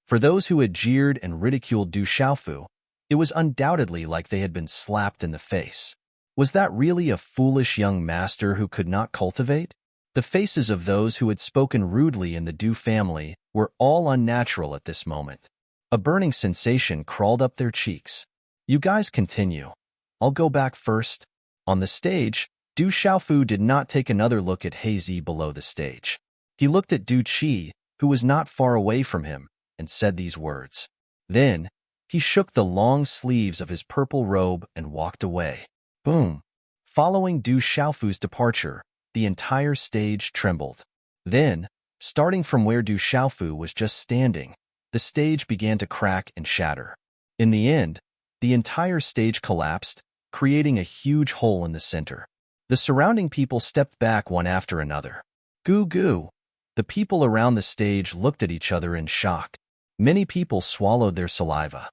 For those who had jeered and ridiculed Du Xiaofu, it was undoubtedly like they had been slapped in the face. Was that really a foolish young master who could not cultivate? The faces of those who had spoken rudely in the Du family were all unnatural at this moment. A burning sensation crawled up their cheeks. You guys continue. I'll go back first. On the stage, Du Xiaofu did not take another look at Hazy below the stage. He looked at Du Qi, who was not far away from him, and said these words. Then, he shook the long sleeves of his purple robe and walked away. Boom! Following Du Xiaofu's departure, the entire stage trembled. Then, starting from where Du Xiaofu was just standing, the stage began to crack and shatter. In the end, the entire stage collapsed, creating a huge hole in the center. The surrounding people stepped back one after another. Goo goo! The people around the stage looked at each other in shock. Many people swallowed their saliva.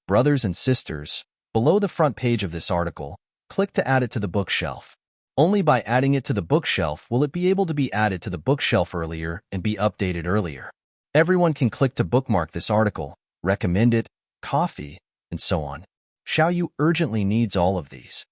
Brothers and sisters, below the front page of this article, click to add it to the bookshelf. Only by adding it to the bookshelf will it be able to be added to the bookshelf earlier and be updated earlier. Everyone can click to bookmark this article, recommend it, coffee, and so on. Xiaoyu urgently needs all of these.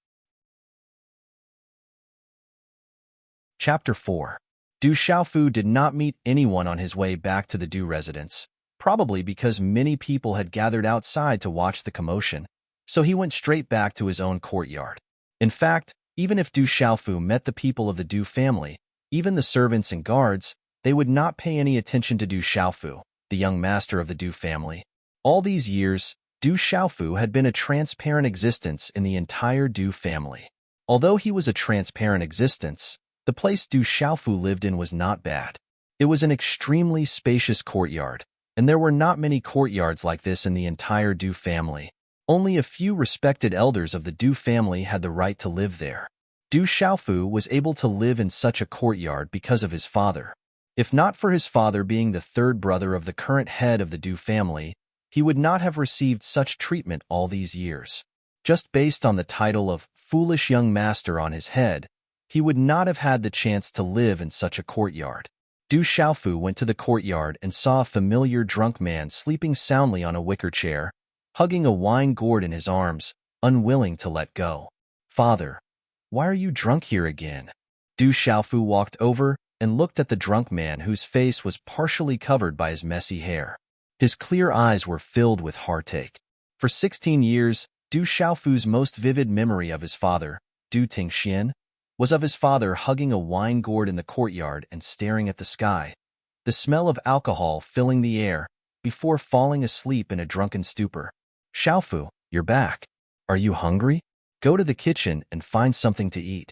Chapter 4. Du Xiaofu did not meet anyone on his way back to the Du residence, probably because many people had gathered outside to watch the commotion, so he went straight back to his own courtyard. In fact, even if Du Xiaofu met the people of the Du family, even the servants and guards, they would not pay any attention to Du Xiaofu, the young master of the Du family. All these years, Du Xiaofu had been a transparent existence in the entire Du family. Although he was a transparent existence, the place Du Xiaofu lived in was not bad. It was an extremely spacious courtyard, and there were not many courtyards like this in the entire Du family. Only a few respected elders of the Du family had the right to live there. Du Xiaofu was able to live in such a courtyard because of his father. If not for his father being the third brother of the current head of the Du family, he would not have received such treatment all these years. Just based on the title of foolish young master on his head, he would not have had the chance to live in such a courtyard. Du Xiaofu went to the courtyard and saw a familiar drunk man sleeping soundly on a wicker chair, hugging a wine gourd in his arms, unwilling to let go. Father, why are you drunk here again? Du Xiaofu walked over and looked at the drunk man whose face was partially covered by his messy hair. His clear eyes were filled with heartache. For 16 years, Du Xiaofu's most vivid memory of his father, Du Tingxian, was of his father hugging a wine gourd in the courtyard and staring at the sky, the smell of alcohol filling the air, before falling asleep in a drunken stupor. Xiaofu, you're back. Are you hungry? Go to the kitchen and find something to eat.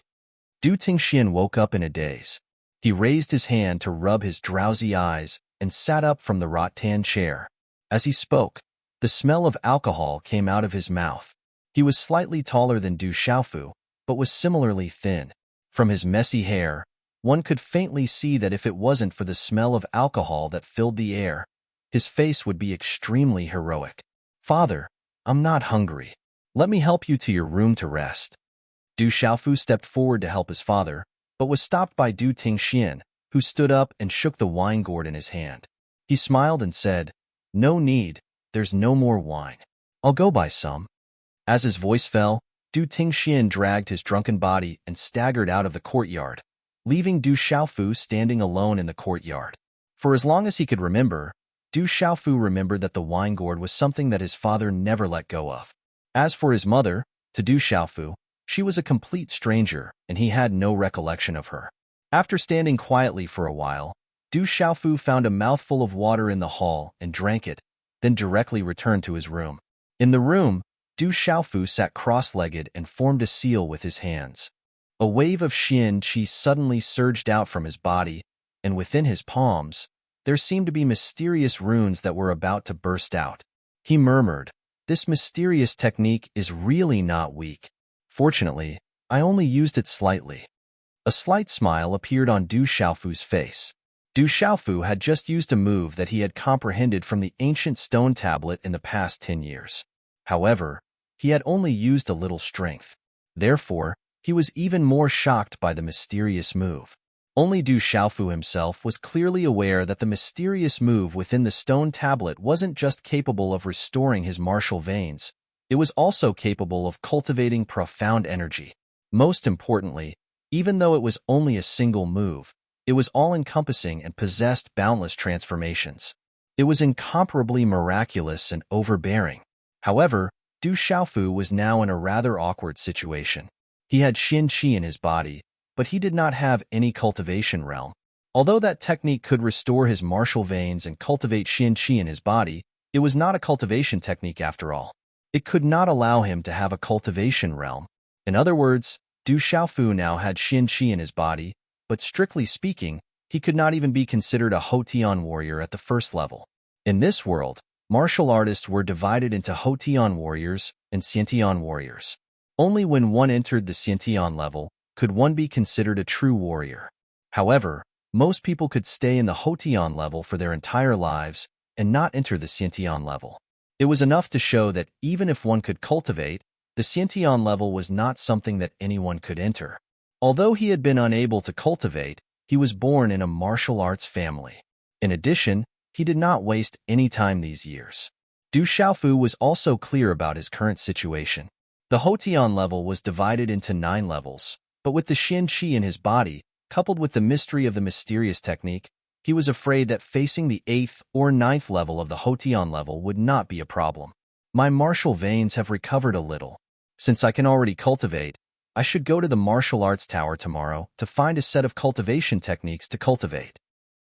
Du Tingxian woke up in a daze. He raised his hand to rub his drowsy eyes and sat up from the rattan chair. As he spoke, the smell of alcohol came out of his mouth. He was slightly taller than Du Xiaofu, but was similarly thin. From his messy hair, one could faintly see that if it wasn't for the smell of alcohol that filled the air, his face would be extremely heroic. Father, I'm not hungry. Let me help you to your room to rest. Du Xiaofu stepped forward to help his father, but was stopped by Du Tingxian, who stood up and shook the wine gourd in his hand. He smiled and said, No need, there's no more wine. I'll go buy some. As his voice fell, Du Tingxian dragged his drunken body and staggered out of the courtyard, leaving Du Xiaofu standing alone in the courtyard. For as long as he could remember, Du Xiaofu remembered that the wine gourd was something that his father never let go of. As for his mother, to Du Xiaofu, she was a complete stranger, and he had no recollection of her. After standing quietly for a while, Du Xiaofu found a mouthful of water in the hall and drank it, then directly returned to his room. In the room, Du Xiaofu sat cross-legged and formed a seal with his hands. A wave of Xian Qi suddenly surged out from his body, and within his palms, there seemed to be mysterious runes that were about to burst out. He murmured, "This mysterious technique is really not weak. Fortunately, I only used it slightly." A slight smile appeared on Du Xiaofu's face. Du Xiaofu had just used a move that he had comprehended from the ancient stone tablet in the past 10 years. However, he had only used a little strength. Therefore, he was even more shocked by the mysterious move. Only Du Xiaofu himself was clearly aware that the mysterious move within the stone tablet wasn't just capable of restoring his martial veins, it was also capable of cultivating profound energy. Most importantly, even though it was only a single move, it was all-encompassing and possessed boundless transformations. It was incomparably miraculous and overbearing. However, Du Xiaofu was now in a rather awkward situation. He had Xin Qi in his body, but he did not have any cultivation realm. Although that technique could restore his martial veins and cultivate Xin Qi in his body, it was not a cultivation technique after all. It could not allow him to have a cultivation realm. In other words, Du Xiaofu now had Xin Qi in his body, but strictly speaking, he could not even be considered a Hotian warrior at the first level. In this world, martial artists were divided into Hotian warriors and Xiantian warriors. Only when one entered the Xiantian level could one be considered a true warrior. However, most people could stay in the Hotian level for their entire lives and not enter the Xiantian level. It was enough to show that even if one could cultivate, the Xiantian level was not something that anyone could enter. Although he had been unable to cultivate, he was born in a martial arts family. In addition, he did not waste any time these years. Du Xiaofu was also clear about his current situation. The Hotian level was divided into 9 levels, but with the Xin Qi in his body, coupled with the mystery of the mysterious technique, he was afraid that facing the 8th or 9th level of the Hotian level would not be a problem. My martial veins have recovered a little. Since I can already cultivate, I should go to the martial arts tower tomorrow to find a set of cultivation techniques to cultivate.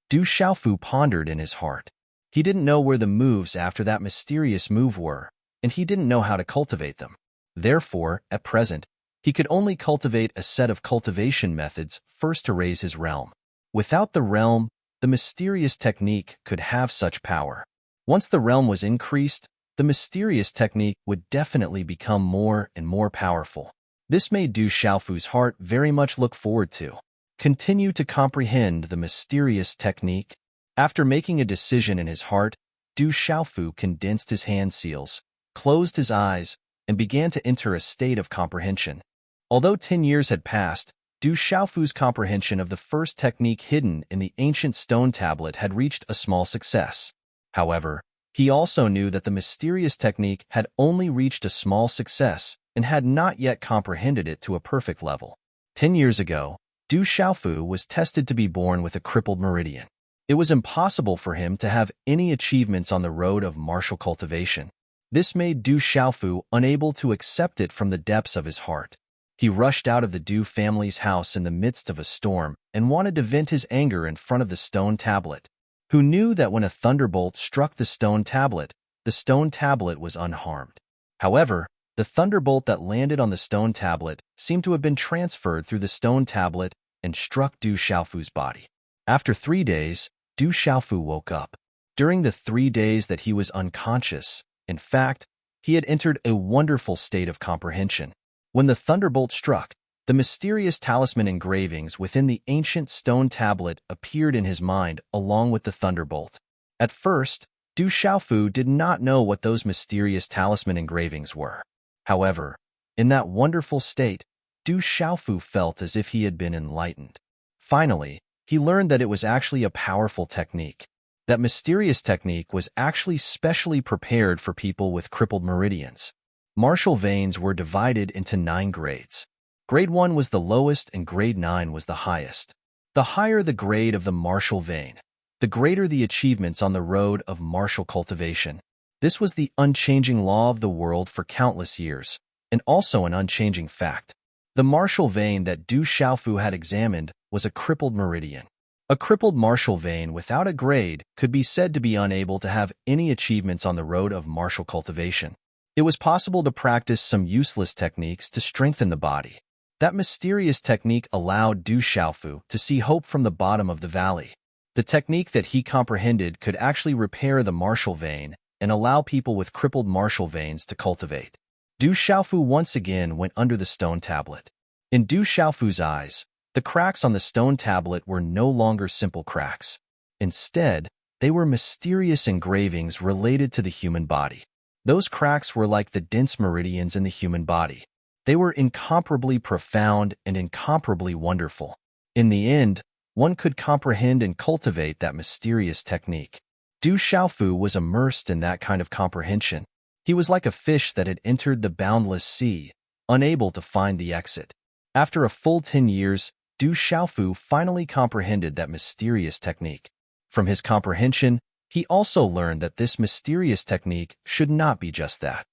Du Xiaofu pondered in his heart. He didn't know where the moves after that mysterious move were, and he didn't know how to cultivate them. Therefore, at present, he could only cultivate a set of cultivation methods first to raise his realm. Without the realm, the mysterious technique could have such power. Once the realm was increased, the mysterious technique would definitely become more and more powerful. This made Du Xiaofu's heart very much look forward to. Continue to comprehend the mysterious technique. After making a decision in his heart, Du Xiaofu condensed his hand seals, closed his eyes, and began to enter a state of comprehension. Although 10 years had passed, Du Xiaofu's comprehension of the first technique hidden in the ancient stone tablet had reached a small success. However, he also knew that the mysterious technique had only reached a small success and had not yet comprehended it to a perfect level. 10 years ago, Du Xiaofu was tested to be born with a crippled meridian. It was impossible for him to have any achievements on the road of martial cultivation. This made Du Xiaofu unable to accept it from the depths of his heart. He rushed out of the Du family's house in the midst of a storm and wanted to vent his anger in front of the stone tablet. Who knew that when a thunderbolt struck the stone tablet was unharmed. However, the thunderbolt that landed on the stone tablet seemed to have been transferred through the stone tablet and struck Du Xiaofu's body. After 3 days, Du Xiaofu woke up. During the 3 days that he was unconscious, in fact, he had entered a wonderful state of comprehension. When the thunderbolt struck, the mysterious talisman engravings within the ancient stone tablet appeared in his mind along with the thunderbolt. At first, Du Xiaofu did not know what those mysterious talisman engravings were. However, in that wonderful state, Du Xiaofu felt as if he had been enlightened. Finally, he learned that it was actually a powerful technique. That mysterious technique was actually specially prepared for people with crippled meridians. Martial veins were divided into 9 grades. Grade 1 was the lowest and grade 9 was the highest. The higher the grade of the martial vein, the greater the achievements on the road of martial cultivation. This was the unchanging law of the world for countless years, and also an unchanging fact. The martial vein that Du Xiaofu had examined was a crippled meridian. A crippled martial vein without a grade could be said to be unable to have any achievements on the road of martial cultivation. It was possible to practice some useless techniques to strengthen the body. That mysterious technique allowed Du Xiaofu to see hope from the bottom of the valley. The technique that he comprehended could actually repair the martial vein and allow people with crippled martial veins to cultivate. Du Xiaofu once again went under the stone tablet. In Du Xiaofu's eyes, the cracks on the stone tablet were no longer simple cracks. Instead, they were mysterious engravings related to the human body. Those cracks were like the dense meridians in the human body. They were incomparably profound and incomparably wonderful. In the end, one could comprehend and cultivate that mysterious technique. Du Xiaofu was immersed in that kind of comprehension. He was like a fish that had entered the boundless sea, unable to find the exit. After a full 10 years, Du Xiaofu finally comprehended that mysterious technique. From his comprehension, he also learned that this mysterious technique should not be just that.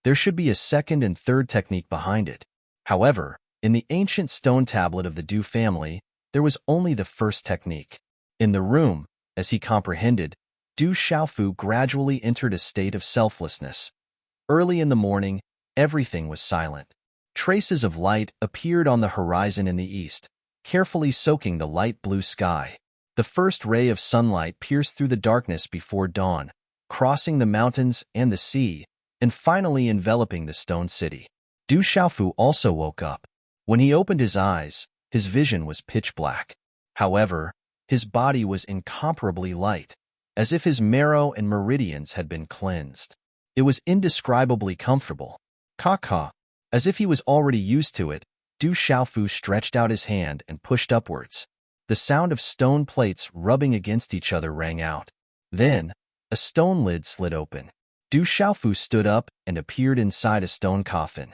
There should be a second and third technique behind it. However, in the ancient stone tablet of the Du family, there was only the first technique. In the room, as he comprehended, Du Xiaofu gradually entered a state of selflessness. Early in the morning, everything was silent. Traces of light appeared on the horizon in the east, carefully soaking the light blue sky. The first ray of sunlight pierced through the darkness before dawn, crossing the mountains and the sea, and finally enveloping the stone city. Du Xiaofu also woke up. When he opened his eyes, his vision was pitch black. However, his body was incomparably light, as if his marrow and meridians had been cleansed. It was indescribably comfortable. Caw-caw. As if he was already used to it, Du Xiaofu stretched out his hand and pushed upwards. The sound of stone plates rubbing against each other rang out. Then, a stone lid slid open. Du Xiaofu stood up and appeared inside a stone coffin.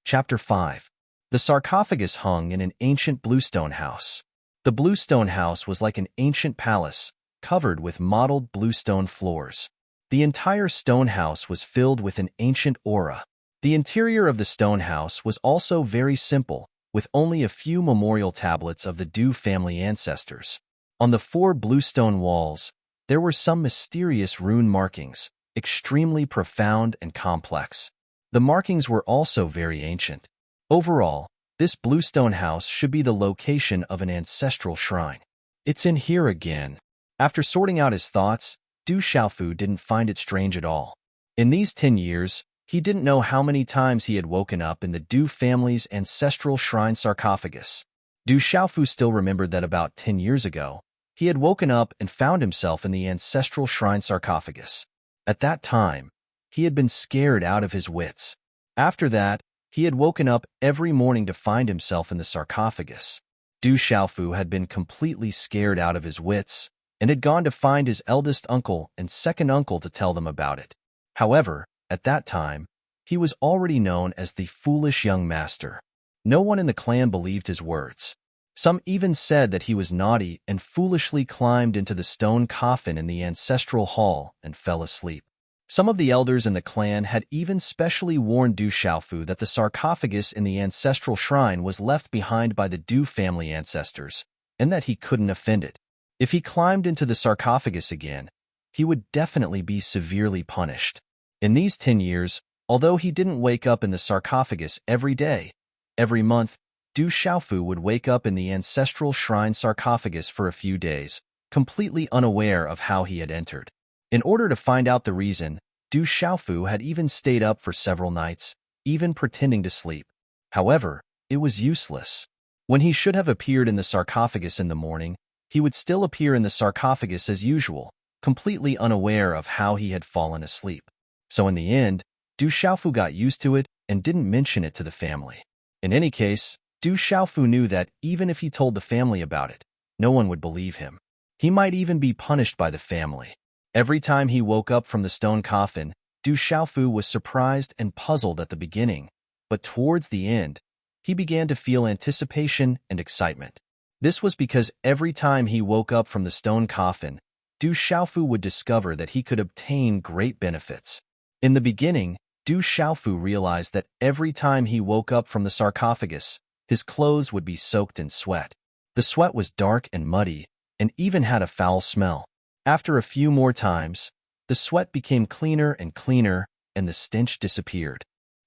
Chapter 5. The sarcophagus hung in an ancient bluestone house. The bluestone house was like an ancient palace, covered with mottled bluestone floors. The entire stone house was filled with an ancient aura. The interior of the stone house was also very simple, with only a few memorial tablets of the Du family ancestors. On the 4 bluestone walls, there were some mysterious rune markings, extremely profound and complex. The markings were also very ancient. Overall, this bluestone house should be the location of an ancestral shrine. It's in here again. After sorting out his thoughts, Du Xiaofu didn't find it strange at all. In these 10 years, he didn't know how many times he had woken up in the Du family's ancestral shrine sarcophagus. Du Xiaofu still remembered that about 10 years ago, he had woken up and found himself in the ancestral shrine sarcophagus. At that time, he had been scared out of his wits. After that, he had woken up every morning to find himself in the sarcophagus. Du Xiaofu had been completely scared out of his wits and had gone to find his eldest uncle and second uncle to tell them about it. However, at that time, he was already known as the foolish young master. No one in the clan believed his words. Some even said that he was naughty and foolishly climbed into the stone coffin in the ancestral hall and fell asleep. Some of the elders in the clan had even specially warned Du Xiaofu that the sarcophagus in the ancestral shrine was left behind by the Du family ancestors, and that he couldn't offend it. If he climbed into the sarcophagus again, he would definitely be severely punished. In these 10 years, although he didn't wake up in the sarcophagus every day, every month, Du Xiaofu would wake up in the ancestral shrine sarcophagus for a few days, completely unaware of how he had entered. In order to find out the reason, Du Xiaofu had even stayed up for several nights, even pretending to sleep. However, it was useless. When he should have appeared in the sarcophagus in the morning, he would still appear in the sarcophagus as usual, completely unaware of how he had fallen asleep. So in the end, Du Xiaofu got used to it and didn't mention it to the family. In any case, Du Xiaofu knew that even if he told the family about it, no one would believe him. He might even be punished by the family. Every time he woke up from the stone coffin, Du Xiaofu was surprised and puzzled at the beginning, but towards the end, he began to feel anticipation and excitement. This was because every time he woke up from the stone coffin, Du Xiaofu would discover that he could obtain great benefits. In the beginning, Du Xiaofu realized that every time he woke up from the sarcophagus, his clothes would be soaked in sweat. The sweat was dark and muddy, and even had a foul smell. After a few more times, The sweat became cleaner and cleaner, and the stench disappeared.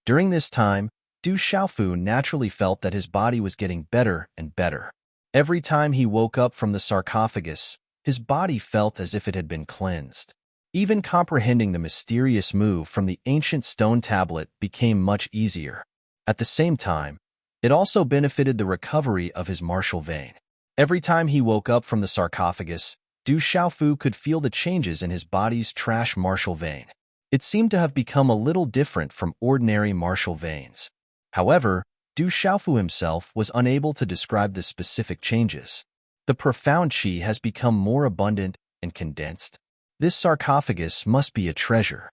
During this time, Du Xiaofu naturally felt that his body was getting better and better. Every time he woke up from the sarcophagus, his body felt as if it had been cleansed. Even comprehending the mysterious move from the ancient stone tablet became much easier. At the same time, it also benefited the recovery of his martial vein. Every time he woke up from the sarcophagus, Du Xiaofu could feel the changes in his body's trash martial vein. It seemed to have become a little different from ordinary martial veins. However, Du Xiaofu himself was unable to describe the specific changes. The profound qi has become more abundant and condensed. This sarcophagus must be a treasure.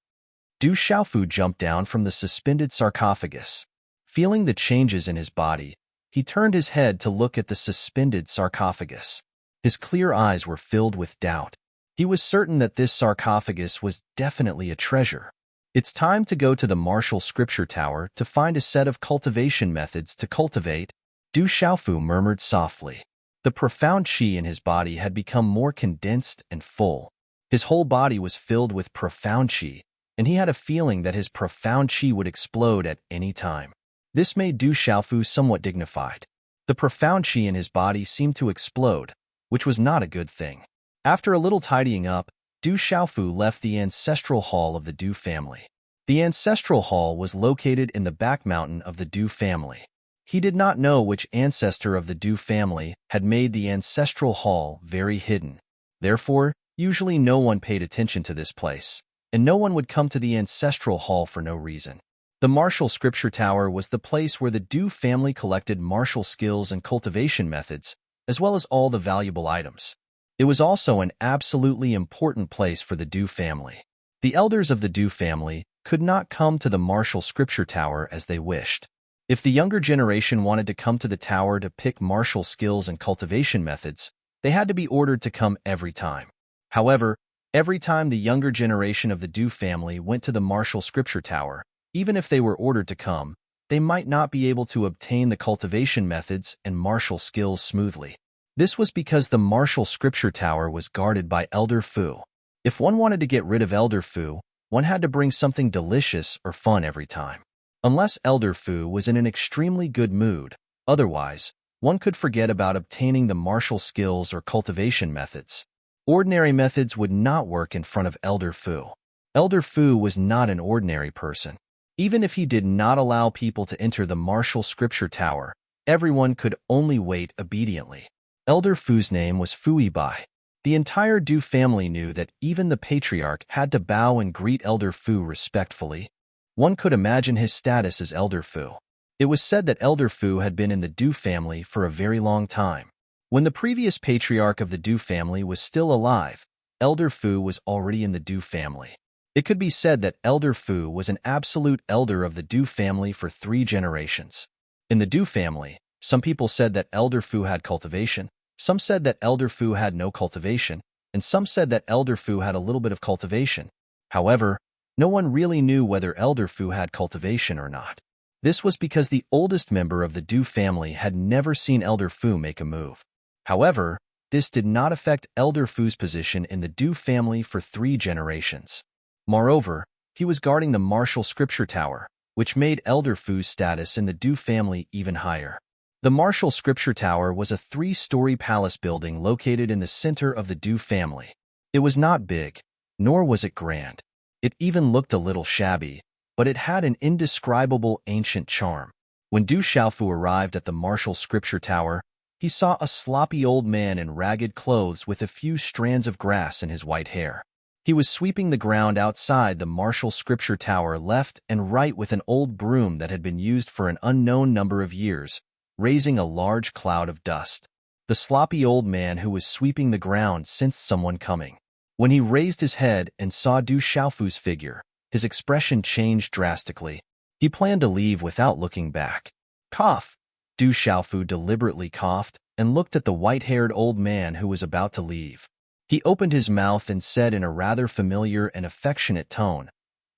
Du Xiaofu jumped down from the suspended sarcophagus. Feeling the changes in his body, he turned his head to look at the suspended sarcophagus. His clear eyes were filled with doubt. He was certain that this sarcophagus was definitely a treasure. It's time to go to the martial scripture tower to find a set of cultivation methods to cultivate, Du Xiaofu murmured softly. The profound qi in his body had become more condensed and full. His whole body was filled with profound qi, and he had a feeling that his profound qi would explode at any time. This made Du Xiaofu somewhat dignified. The profound qi in his body seemed to explode, which was not a good thing. After a little tidying up, Du Xiaofu left the ancestral hall of the Du family. The ancestral hall was located in the back mountain of the Du family. He did not know which ancestor of the Du family had made the ancestral hall very hidden. Therefore, usually no one paid attention to this place, and no one would come to the ancestral hall for no reason. The martial scripture tower was the place where the Du family collected martial skills and cultivation methods, as well as all the valuable items. It was also an absolutely important place for the Du family. The elders of the Du family could not come to the martial scripture tower as they wished. If the younger generation wanted to come to the tower to pick martial skills and cultivation methods, they had to be ordered to come every time. However, every time the younger generation of the Du family went to the martial scripture tower, even if they were ordered to come, they might not be able to obtain the cultivation methods and martial skills smoothly. This was because the martial scripture tower was guarded by Elder Fu. If one wanted to get rid of Elder Fu, one had to bring something delicious or fun every time. Unless Elder Fu was in an extremely good mood, otherwise, one could forget about obtaining the martial skills or cultivation methods. Ordinary methods would not work in front of Elder Fu. Elder Fu was not an ordinary person. Even if he did not allow people to enter the martial scripture tower, everyone could only wait obediently. Elder Fu's name was Fui Bai. The entire Du family knew that even the patriarch had to bow and greet Elder Fu respectfully. One could imagine his status as Elder Fu. It was said that Elder Fu had been in the Du family for a very long time. When the previous patriarch of the Du family was still alive, Elder Fu was already in the Du family. It could be said that Elder Fu was an absolute elder of the Du family for 3 generations. In the Du family, some people said that Elder Fu had cultivation, some said that Elder Fu had no cultivation, and some said that Elder Fu had a little bit of cultivation. However, no one really knew whether Elder Fu had cultivation or not. This was because the oldest member of the Du family had never seen Elder Fu make a move. However, this did not affect Elder Fu's position in the Du family for 3 generations. Moreover, he was guarding the martial scripture tower, which made Elder Fu's status in the Du family even higher. The martial scripture tower was a 3-story palace building located in the center of the Du family. It was not big, nor was it grand. It even looked a little shabby, but it had an indescribable ancient charm. When Du Xiaofu arrived at the martial scripture tower, he saw a sloppy old man in ragged clothes with a few strands of grass in his white hair. He was sweeping the ground outside the martial scripture tower left and right with an old broom that had been used for an unknown number of years, raising a large cloud of dust. The sloppy old man who was sweeping the ground sensed someone coming. When he raised his head and saw Du Xiaofu's figure, his expression changed drastically. He planned to leave without looking back. Cough! Du Xiaofu deliberately coughed and looked at the white-haired old man who was about to leave. He opened his mouth and said in a rather familiar and affectionate tone,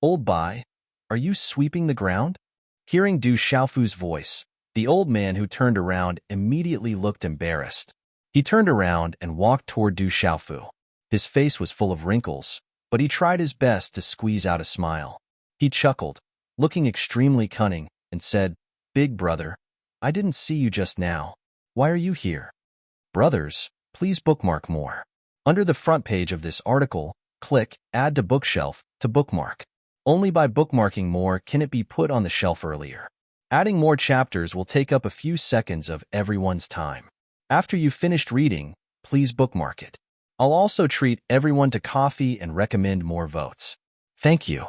"Old Bai, are you sweeping the ground?" Hearing Du Xiaofu's voice, the old man who turned around immediately looked embarrassed. He turned around and walked toward Du Xiaofu. His face was full of wrinkles, but he tried his best to squeeze out a smile. He chuckled, looking extremely cunning, and said, "Big brother, I didn't see you just now. Why are you here?" Brothers, please bookmark more. Under the front page of this article, click Add to Bookshelf to bookmark. Only by bookmarking more can it be put on the shelf earlier. Adding more chapters will take up a few seconds of everyone's time. After you've finished reading, please bookmark it. I'll also treat everyone to coffee and recommend more votes. Thank you.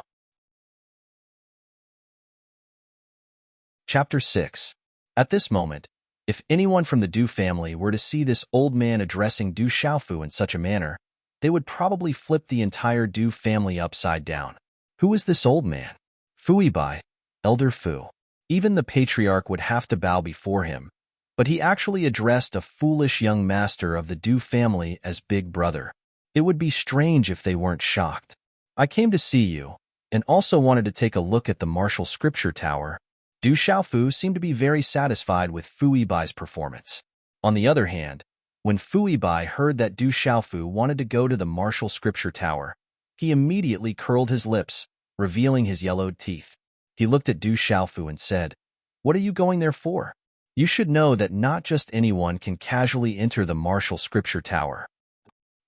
Chapter 6. At this moment, if anyone from the Du family were to see this old man addressing Du Xiaofu in such a manner, they would probably flip the entire Du family upside down. Who is this old man? Fu Bai, Elder Fu. Even the patriarch would have to bow before him, but he actually addressed a foolish young master of the Du family as Big Brother. It would be strange if they weren't shocked. I came to see you, and also wanted to take a look at the martial scripture tower. Du Xiaofu seemed to be very satisfied with Fu Bai's performance. On the other hand, when Fu Bai heard that Du Xiaofu wanted to go to the martial scripture tower, he immediately curled his lips, revealing his yellowed teeth. He looked at Du Xiaofu and said, "What are you going there for? You should know that not just anyone can casually enter the martial scripture tower.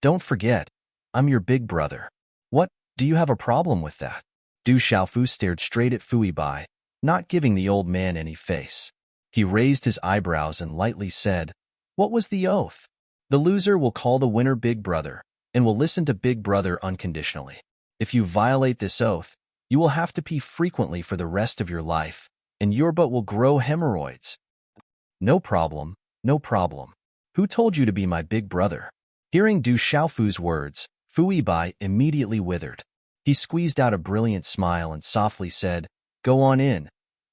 Don't forget, I'm your big brother. What, do you have a problem with that?" Du Xiaofu stared straight at Fu Bai, not giving the old man any face. He raised his eyebrows and lightly said, "What was the oath?" "The loser will call the winner Big Brother, and will listen to Big Brother unconditionally. If you violate this oath, you will have to pee frequently for the rest of your life, and your butt will grow hemorrhoids." No problem, no problem. Who told you to be my big brother?" Hearing Du Xiaofu's words, Fu Bai immediately withered. He squeezed out a brilliant smile and softly said, "Go on in.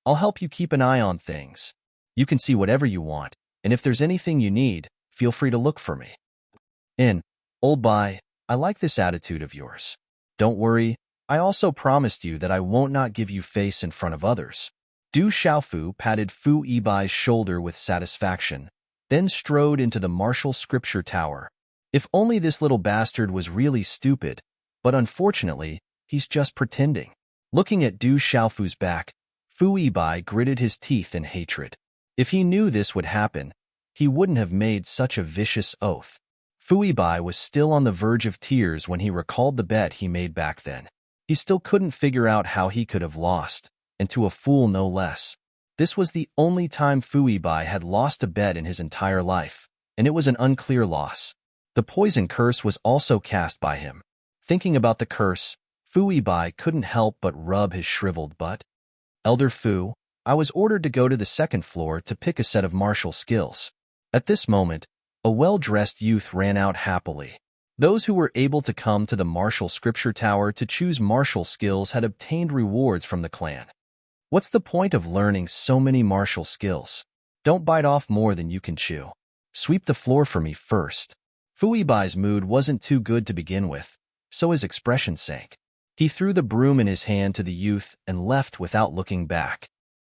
I'll help you keep an eye on things. You can see whatever you want, and if there's anything you need, feel free to look for me." Old Bai, I like this attitude of yours. Don't worry, I also promised you that I won't not give you face in front of others. Du Xiaofu patted Fu Bai's shoulder with satisfaction, then strode into the martial scripture tower. If only this little bastard was really stupid, but unfortunately, he's just pretending. Looking at Du Xiaofu's back, Fu Bai gritted his teeth in hatred. If he knew this would happen, he wouldn't have made such a vicious oath. Fu Bai was still on the verge of tears when he recalled the bet he made back then. He still couldn't figure out how he could have lost, and to a fool no less. This was the only time Fu Bai had lost a bet in his entire life, and it was an unclear loss. The poison curse was also cast by him. Thinking about the curse, Fu Bai couldn't help but rub his shriveled butt. "Elder Fu, I was ordered to go to the second floor to pick a set of martial skills." At this moment, a well-dressed youth ran out happily. Those who were able to come to the martial scripture tower to choose martial skills had obtained rewards from the clan. What's the point of learning so many martial skills? Don't bite off more than you can chew. Sweep the floor for me first. Fu Bai's mood wasn't too good to begin with, so his expression sank. He threw the broom in his hand to the youth and left without looking back.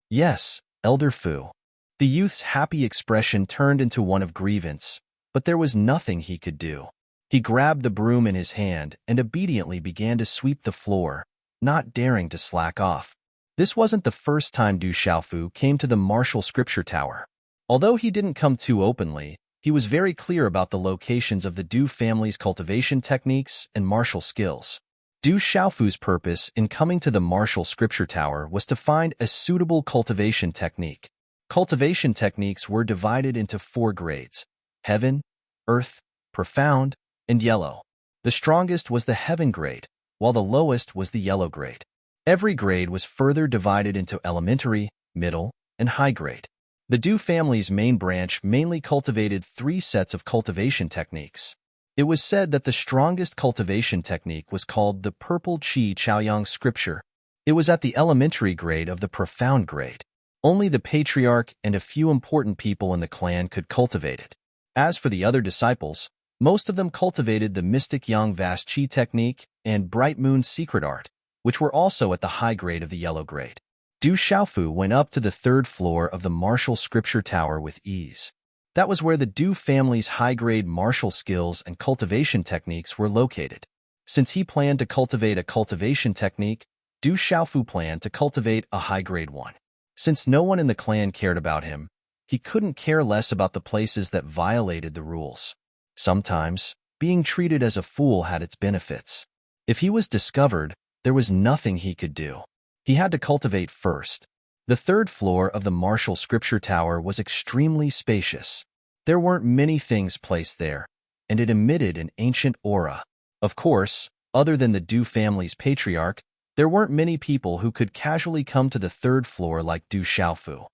"Yes, Elder Fu." The youth's happy expression turned into one of grievance, but there was nothing he could do. He grabbed the broom in his hand and obediently began to sweep the floor, not daring to slack off. This wasn't the first time Du Xiaofu came to the martial scripture tower. Although he didn't come too openly, he was very clear about the locations of the Du family's cultivation techniques and martial skills. Du Xiaofu's purpose in coming to the martial scripture tower was to find a suitable cultivation technique. Cultivation techniques were divided into 4 grades: Heaven, Earth, Profound, and Yellow. The strongest was the Heaven grade, while the lowest was the Yellow grade. Every grade was further divided into Elementary, Middle, and High grade. The Du family's main branch mainly cultivated 3 sets of cultivation techniques. It was said that the strongest cultivation technique was called the Purple Qi Chaoyang Scripture. It was at the elementary grade of the Profound grade. Only the patriarch and a few important people in the clan could cultivate it. As for the other disciples, most of them cultivated the Mystic Yang Vast Qi technique and Bright Moon's Secret Art, which were also at the high grade of the Yellow grade. Du Xiaofu went up to the 3rd floor of the martial scripture tower with ease. That was where the Du family's high-grade martial skills and cultivation techniques were located. Since he planned to cultivate a cultivation technique, Du Xiaofu planned to cultivate a high-grade one. Since no one in the clan cared about him, he couldn't care less about the places that violated the rules. Sometimes, being treated as a fool had its benefits. If he was discovered, there was nothing he could do. He had to cultivate first. The third floor of the martial scripture tower was extremely spacious. There weren't many things placed there, and it emitted an ancient aura. Of course, other than the Du family's patriarch, there weren't many people who could casually come to the third floor like Du Xiaofu.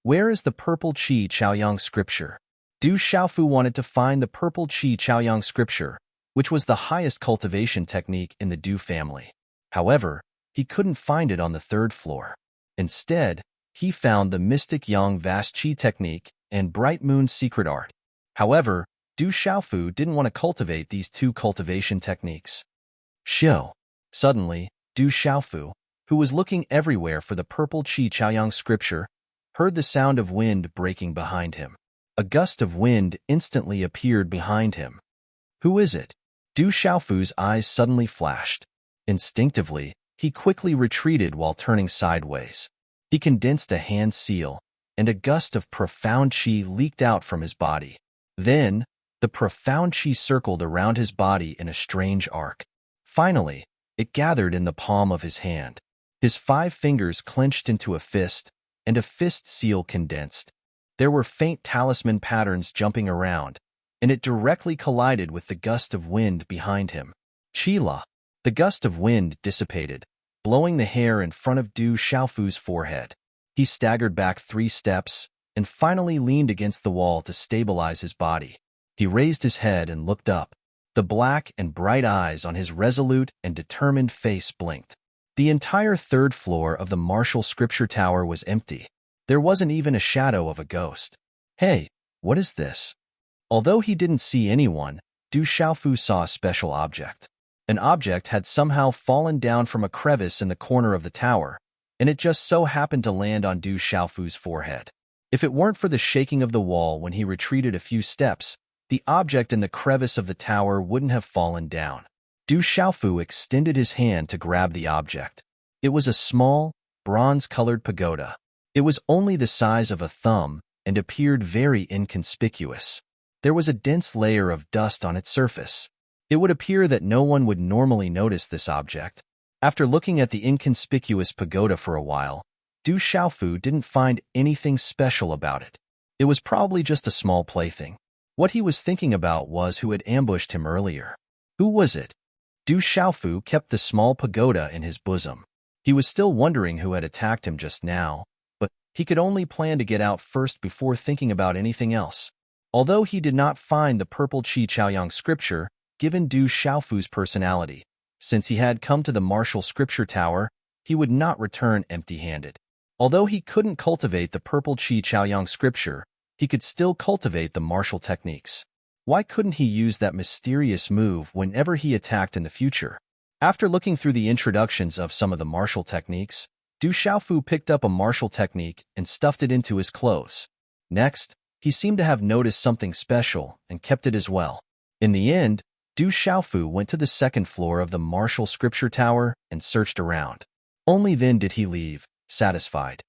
Where is the purple Qi Chaoyang scripture? Du Xiaofu wanted to find the purple Qi Chaoyang scripture, which was the highest cultivation technique in the Du family. However, he couldn't find it on the third floor. Instead, he found the mystic yang vast Qi technique and bright moon secret art. However, Du Xiaofu didn't want to cultivate these two cultivation techniques. Shio. Suddenly, Du Xiaofu, who was looking everywhere for the purple Qi Chaoyang scripture, heard the sound of wind breaking behind him. A gust of wind instantly appeared behind him. Who is it? Du Xiaofu's eyes suddenly flashed. Instinctively, he quickly retreated while turning sideways. He condensed a hand seal, and a gust of profound qi leaked out from his body. Then, the profound qi circled around his body in a strange arc. Finally, it gathered in the palm of his hand. His 5 fingers clenched into a fist, and a fist seal condensed. There were faint talisman patterns jumping around, and it directly collided with the gust of wind behind him. Qila. The gust of wind dissipated, blowing the hair in front of Du Xiaofu's forehead. He staggered back 3 steps, and finally leaned against the wall to stabilize his body. He raised his head and looked up. The black and bright eyes on his resolute and determined face blinked. The entire third floor of the martial scripture tower was empty. There wasn't even a shadow of a ghost. Hey, what is this? Although he didn't see anyone, Du Xiaofu saw a special object. An object had somehow fallen down from a crevice in the corner of the tower, and it just so happened to land on Du Xiaofu's forehead. If it weren't for the shaking of the wall when he retreated a few steps, the object in the crevice of the tower wouldn't have fallen down. Du Xiaofu extended his hand to grab the object. It was a small, bronze-colored pagoda. It was only the size of a thumb and appeared very inconspicuous. There was a dense layer of dust on its surface. It would appear that no one would normally notice this object. After looking at the inconspicuous pagoda for a while, Du Xiaofu didn't find anything special about it. It was probably just a small plaything. What he was thinking about was who had ambushed him earlier. Who was it? Du Xiaofu kept the small pagoda in his bosom. He was still wondering who had attacked him just now, but he could only plan to get out first before thinking about anything else. Although he did not find the purple Qi Chaoyang scripture, given Du Xiaofu's personality, since he had come to the martial scripture tower, he would not return empty-handed. Although he couldn't cultivate the purple Qi Chaoyang scripture, he could still cultivate the martial techniques. Why couldn't he use that mysterious move whenever he attacked in the future? After looking through the introductions of some of the martial techniques, Du Xiaofu picked up a martial technique and stuffed it into his clothes. Next, he seemed to have noticed something special and kept it as well. In the end, Du Xiaofu went to the second floor of the martial scripture tower and searched around. Only then did he leave, satisfied.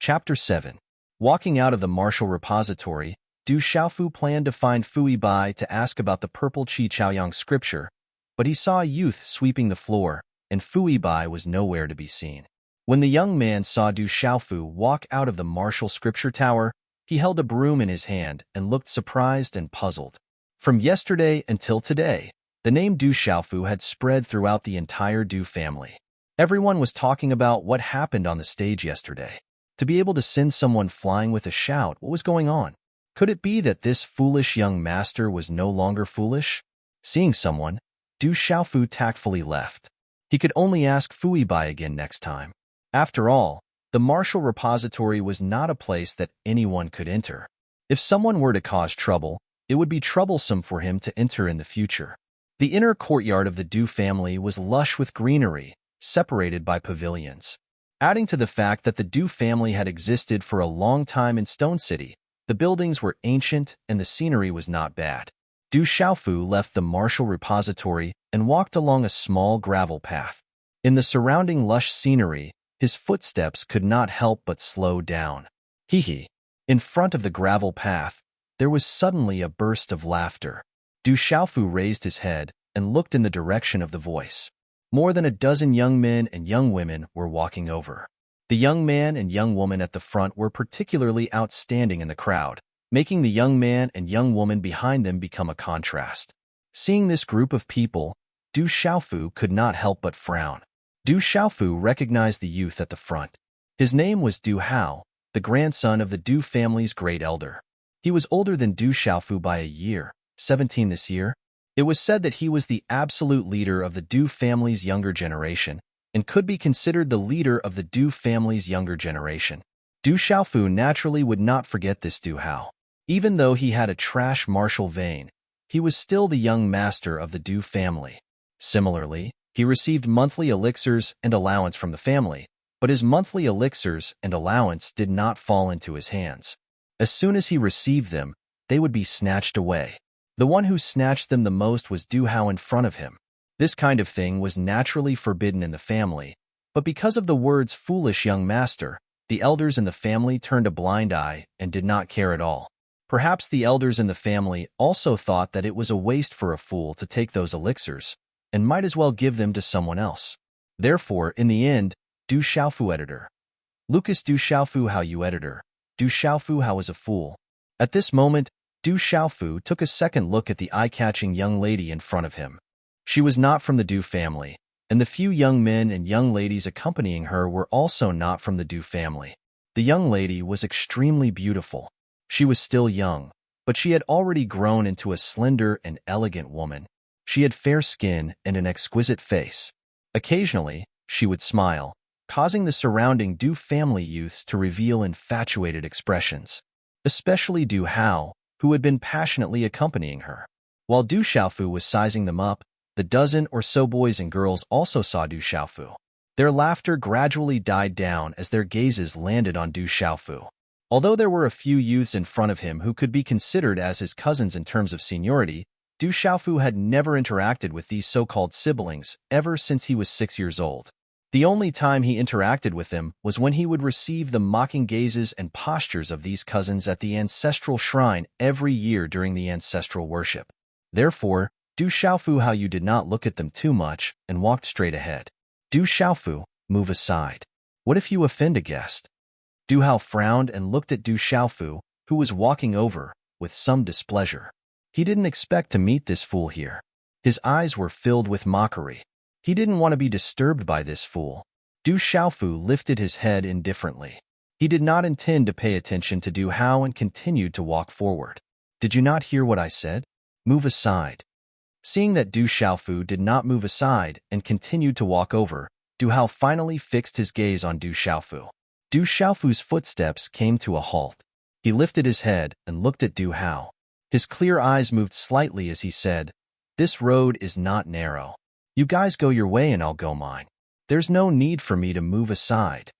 Chapter 7. Walking out of the martial repository, Du Xiaofu planned to find Fui Bai to ask about the purple Qi Chaoyang scripture, but he saw a youth sweeping the floor, and Fui Bai was nowhere to be seen. When the young man saw Du Xiaofu walk out of the martial scripture tower, he held a broom in his hand and looked surprised and puzzled. From yesterday until today, the name Du Xiaofu had spread throughout the entire Du family. Everyone was talking about what happened on the stage yesterday. To be able to send someone flying with a shout, what was going on? Could it be that this foolish young master was no longer foolish? Seeing someone, Du Xiaofu tactfully left. He could only ask Fui Bai again next time. After all, the martial repository was not a place that anyone could enter. If someone were to cause trouble, it would be troublesome for him to enter in the future. The inner courtyard of the Du family was lush with greenery, separated by pavilions. Adding to the fact that the Du family had existed for a long time in Stone City, the buildings were ancient and the scenery was not bad. Du Xiaofu left the martial repository and walked along a small gravel path. In the surrounding lush scenery, his footsteps could not help but slow down. Hee. In front of the gravel path, there was suddenly a burst of laughter. Du Xiaofu raised his head and looked in the direction of the voice. More than a dozen young men and young women were walking over. The young man and young woman at the front were particularly outstanding in the crowd, making the young man and young woman behind them become a contrast. Seeing this group of people, Du Xiaofu could not help but frown. Du Xiaofu recognized the youth at the front. His name was Du Hao, the grandson of the Du family's great elder. He was older than Du Xiaofu by a year, 17 this year. It was said that he was the absolute leader of the Du family's younger generation and could be considered the leader of the Du family's younger generation. Du Xiaofu naturally would not forget this Du Hao. Even though he had a trash martial vein, he was still the young master of the Du family. Similarly, he received monthly elixirs and allowance from the family, but his monthly elixirs and allowance did not fall into his hands. As soon as he received them, they would be snatched away. The one who snatched them the most was Du Hao in front of him. This kind of thing was naturally forbidden in the family, but because of the words "foolish young master," the elders in the family turned a blind eye and did not care at all. Perhaps the elders in the family also thought that it was a waste for a fool to take those elixirs, and might as well give them to someone else. Therefore, in the end, Du Xiaofu editor. Lucas Du Xiaofu How you editor. Du Xiaofu How is a fool. At this moment, Du Xiaofu took a second look at the eye-catching young lady in front of him. She was not from the Du family, and the few young men and young ladies accompanying her were also not from the Du family. The young lady was extremely beautiful. She was still young, but she had already grown into a slender and elegant woman. She had fair skin and an exquisite face. Occasionally, she would smile, causing the surrounding Du family youths to reveal infatuated expressions, especially Du Hao, who had been passionately accompanying her. While Du Xiaofu was sizing them up, the dozen or so boys and girls also saw Du Xiaofu. Their laughter gradually died down as their gazes landed on Du Xiaofu. Although there were a few youths in front of him who could be considered as his cousins in terms of seniority, Du Xiaofu had never interacted with these so-called siblings ever since he was 6 years old. The only time he interacted with them was when he would receive the mocking gazes and postures of these cousins at the ancestral shrine every year during the ancestral worship. Therefore, Du Xiaofu How you did not look at them too much and walked straight ahead. Du Xiaofu, move aside. What if you offend a guest? Du Hao frowned and looked at Du Xiaofu, who was walking over, with some displeasure. He didn't expect to meet this fool here. His eyes were filled with mockery. He didn't want to be disturbed by this fool. Du Xiaofu lifted his head indifferently. He did not intend to pay attention to Du Hao and continued to walk forward. Did you not hear what I said? Move aside. Seeing that Du Xiaofu did not move aside and continued to walk over, Du Hao finally fixed his gaze on Du Xiaofu. Du Xiaofu's footsteps came to a halt. He lifted his head and looked at Du Hao. His clear eyes moved slightly as he said, "This road is not narrow. You guys go your way and I'll go mine. There's no need for me to move aside."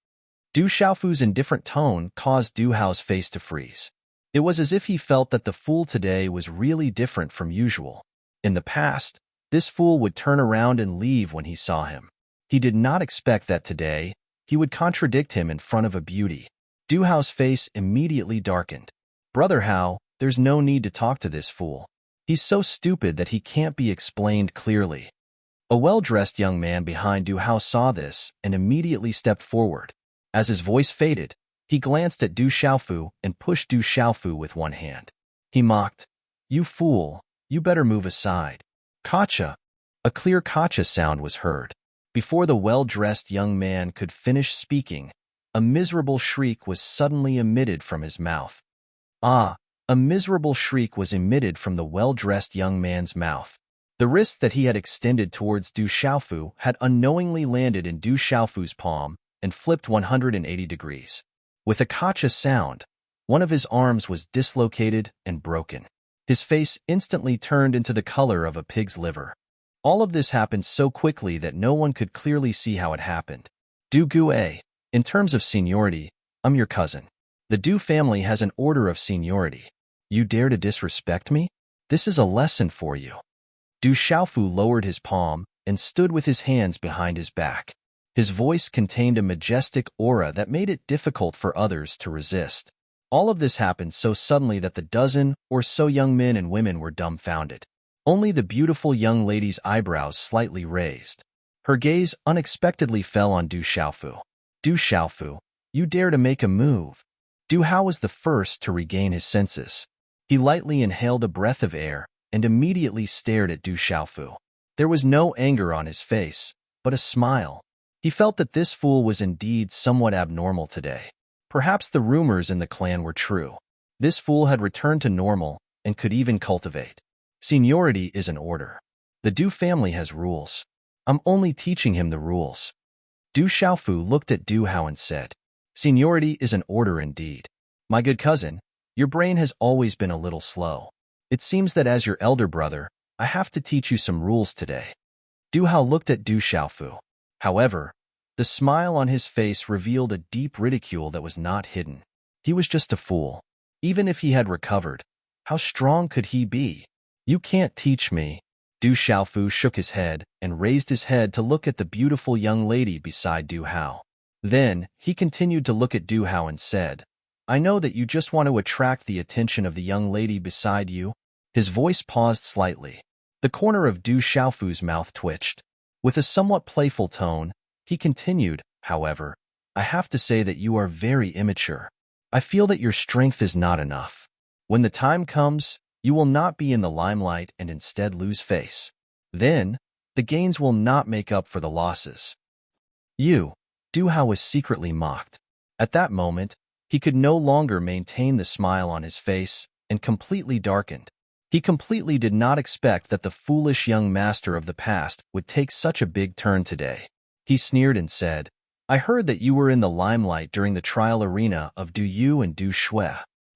Du Xiaofu's indifferent tone caused Du Hao's face to freeze. It was as if he felt that the fool today was really different from usual. In the past, this fool would turn around and leave when he saw him. He did not expect that today he would contradict him in front of a beauty. Du Hao's face immediately darkened. "Brother Hao, there's no need to talk to this fool. He's so stupid that he can't be explained clearly." A well-dressed young man behind Du Hao saw this and immediately stepped forward. As his voice faded, he glanced at Du Xiaofu and pushed Du Xiaofu with one hand. He mocked, "You fool, you better move aside." "Gotcha!" A clear gotcha sound was heard. Before the well-dressed young man could finish speaking, a miserable shriek was suddenly emitted from his mouth. Ah! A miserable shriek was emitted from the well-dressed young man's mouth. The wrist that he had extended towards Du Xiaofu had unknowingly landed in Du Xiaofu's palm and flipped 180 degrees. With a gotcha sound, one of his arms was dislocated and broken. His face instantly turned into the color of a pig's liver. All of this happened so quickly that no one could clearly see how it happened. Du Gue, in terms of seniority, I'm your cousin. The Du family has an order of seniority. You dare to disrespect me? This is a lesson for you. Du Xiaofu lowered his palm and stood with his hands behind his back. His voice contained a majestic aura that made it difficult for others to resist. All of this happened so suddenly that the dozen or so young men and women were dumbfounded. Only the beautiful young lady's eyebrows slightly raised. Her gaze unexpectedly fell on Du Xiaofu. Du Xiaofu, you dare to make a move. Du Hao was the first to regain his senses. He lightly inhaled a breath of air and immediately stared at Du Xiaofu. There was no anger on his face, but a smile. He felt that this fool was indeed somewhat abnormal today. Perhaps the rumors in the clan were true. This fool had returned to normal and could even cultivate. Seniority is an order. The Du family has rules. I'm only teaching him the rules. Du Xiaofu looked at Du Hao and said, Seniority is an order indeed. My good cousin, your brain has always been a little slow. It seems that as your elder brother, I have to teach you some rules today. Du Hao looked at Du Xiaofu. However, the smile on his face revealed a deep ridicule that was not hidden. He was just a fool. Even if he had recovered, how strong could he be? You can't teach me. Du Xiaofu shook his head and raised his head to look at the beautiful young lady beside Du Hao. Then, he continued to look at Du Hao and said, I know that you just want to attract the attention of the young lady beside you. His voice paused slightly. The corner of Du Xiaofu's mouth twitched. With a somewhat playful tone, he continued, however, I have to say that you are very immature. I feel that your strength is not enough. When the time comes, you will not be in the limelight and instead lose face. Then, the gains will not make up for the losses. Du Hao was secretly mocked. At that moment, he could no longer maintain the smile on his face and completely darkened. He completely did not expect that the foolish young master of the past would take such a big turn today. He sneered and said, I heard that you were in the limelight during the trial arena of Du Yu and Du Shui.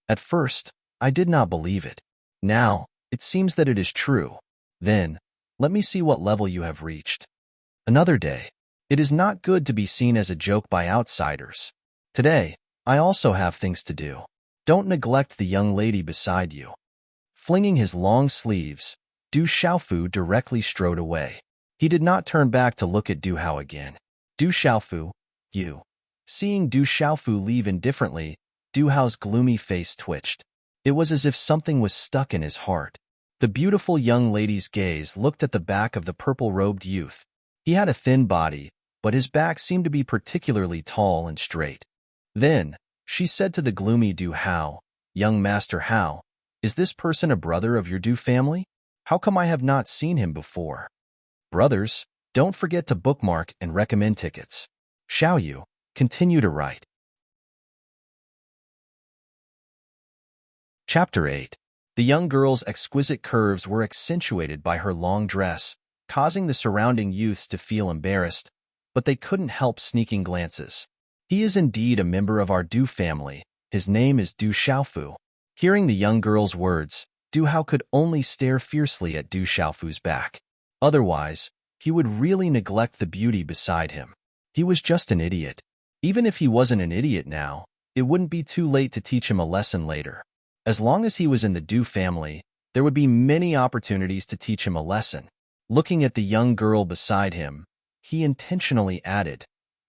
At first, I did not believe it. Now, it seems that it is true. Then, let me see what level you have reached. Another day. It is not good to be seen as a joke by outsiders. Today, I also have things to do. Don't neglect the young lady beside you. Flinging his long sleeves, Du Xiaofu directly strode away. He did not turn back to look at Du Hao again. Du Xiaofu, you. Seeing Du Xiaofu leave indifferently, Du Hao's gloomy face twitched. It was as if something was stuck in his heart. The beautiful young lady's gaze looked at the back of the purple-robed youth. He had a thin body, but his back seemed to be particularly tall and straight. Then, she said to the gloomy Du Hao, Young Master Hao, is this person a brother of your Du family? How come I have not seen him before? Brothers, don't forget to bookmark and recommend tickets. Xiaoyu, continue to write. Chapter 8. The young girl's exquisite curves were accentuated by her long dress, causing the surrounding youths to feel embarrassed, but they couldn't help sneaking glances. He is indeed a member of our Du family. His name is Du Xiaofu. Hearing the young girl's words, Du Hao could only stare fiercely at Du Xiaofu's back. Otherwise, he would really neglect the beauty beside him. He was just an idiot. Even if he wasn't an idiot now, it wouldn't be too late to teach him a lesson later. As long as he was in the Du family, there would be many opportunities to teach him a lesson. Looking at the young girl beside him, he intentionally added,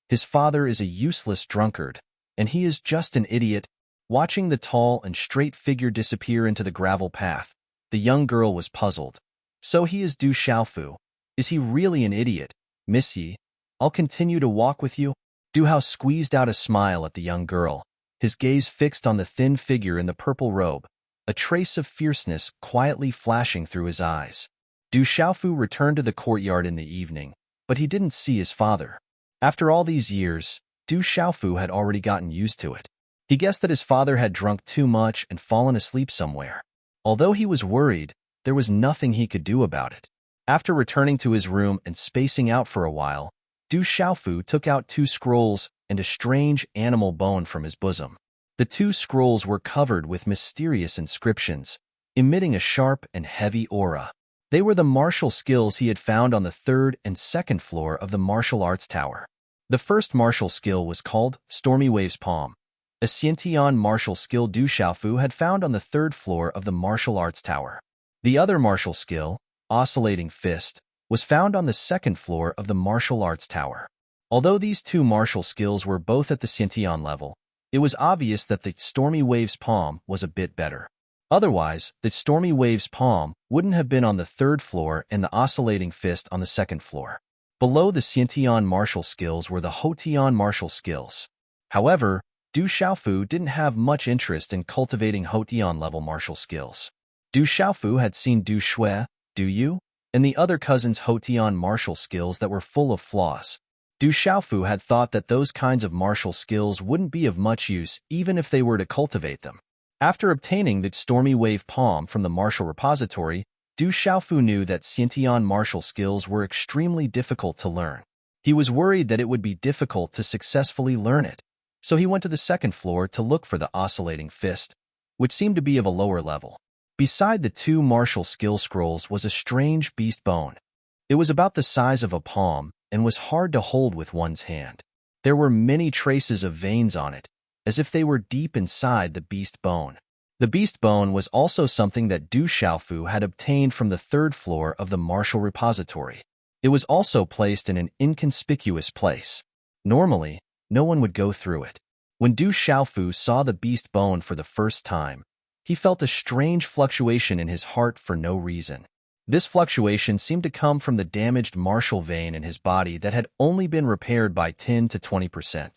His father is a useless drunkard, and he is just an idiot. Watching the tall and straight figure disappear into the gravel path, the young girl was puzzled. So he is Du Xiaofu. Is he really an idiot? Misty, I'll continue to walk with you. Du Hao squeezed out a smile at the young girl, his gaze fixed on the thin figure in the purple robe, a trace of fierceness quietly flashing through his eyes. Du Xiaofu returned to the courtyard in the evening, but he didn't see his father. After all these years, Du Xiaofu had already gotten used to it. He guessed that his father had drunk too much and fallen asleep somewhere. Although he was worried, there was nothing he could do about it. After returning to his room and spacing out for a while, Du Xiaofu took out 2 scrolls and a strange animal bone from his bosom. The 2 scrolls were covered with mysterious inscriptions, emitting a sharp and heavy aura. They were the martial skills he had found on the 3rd and 2nd floor of the martial arts tower. The first martial skill was called Stormy Wave's Palm, a Xiantian martial skill Du Xiaofu had found on the 3rd floor of the martial arts tower. The other martial skill, oscillating fist, was found on the second floor of the martial arts tower. Although these two martial skills were both at the Xiantian level, it was obvious that the Stormy Wave's palm was a bit better. Otherwise, the Stormy Wave's palm wouldn't have been on the third floor and the oscillating fist on the second floor. Below the Xiantian martial skills were the Houtian martial skills. However, Du Xiaofu didn't have much interest in cultivating Houtian-level martial skills. Du Xiaofu had seen Du Shui, Du Yu, and the other cousin's Houtian martial skills that were full of flaws. Du Xiaofu had thought that those kinds of martial skills wouldn't be of much use even if they were to cultivate them. After obtaining the Stormy Wave palm from the martial repository, Du Xiaofu knew that Xiantian martial skills were extremely difficult to learn. He was worried that it would be difficult to successfully learn it, so he went to the second floor to look for the oscillating fist, which seemed to be of a lower level. Beside the two martial skill scrolls was a strange beast bone. It was about the size of a palm and was hard to hold with one's hand. There were many traces of veins on it, as if they were deep inside the beast bone. The beast bone was also something that Du Xiaofu had obtained from the third floor of the martial repository. It was also placed in an inconspicuous place. Normally, no one would go through it. When Du Xiaofu saw the beast bone for the first time, he felt a strange fluctuation in his heart for no reason. This fluctuation seemed to come from the damaged martial vein in his body that had only been repaired by 10 to 20%.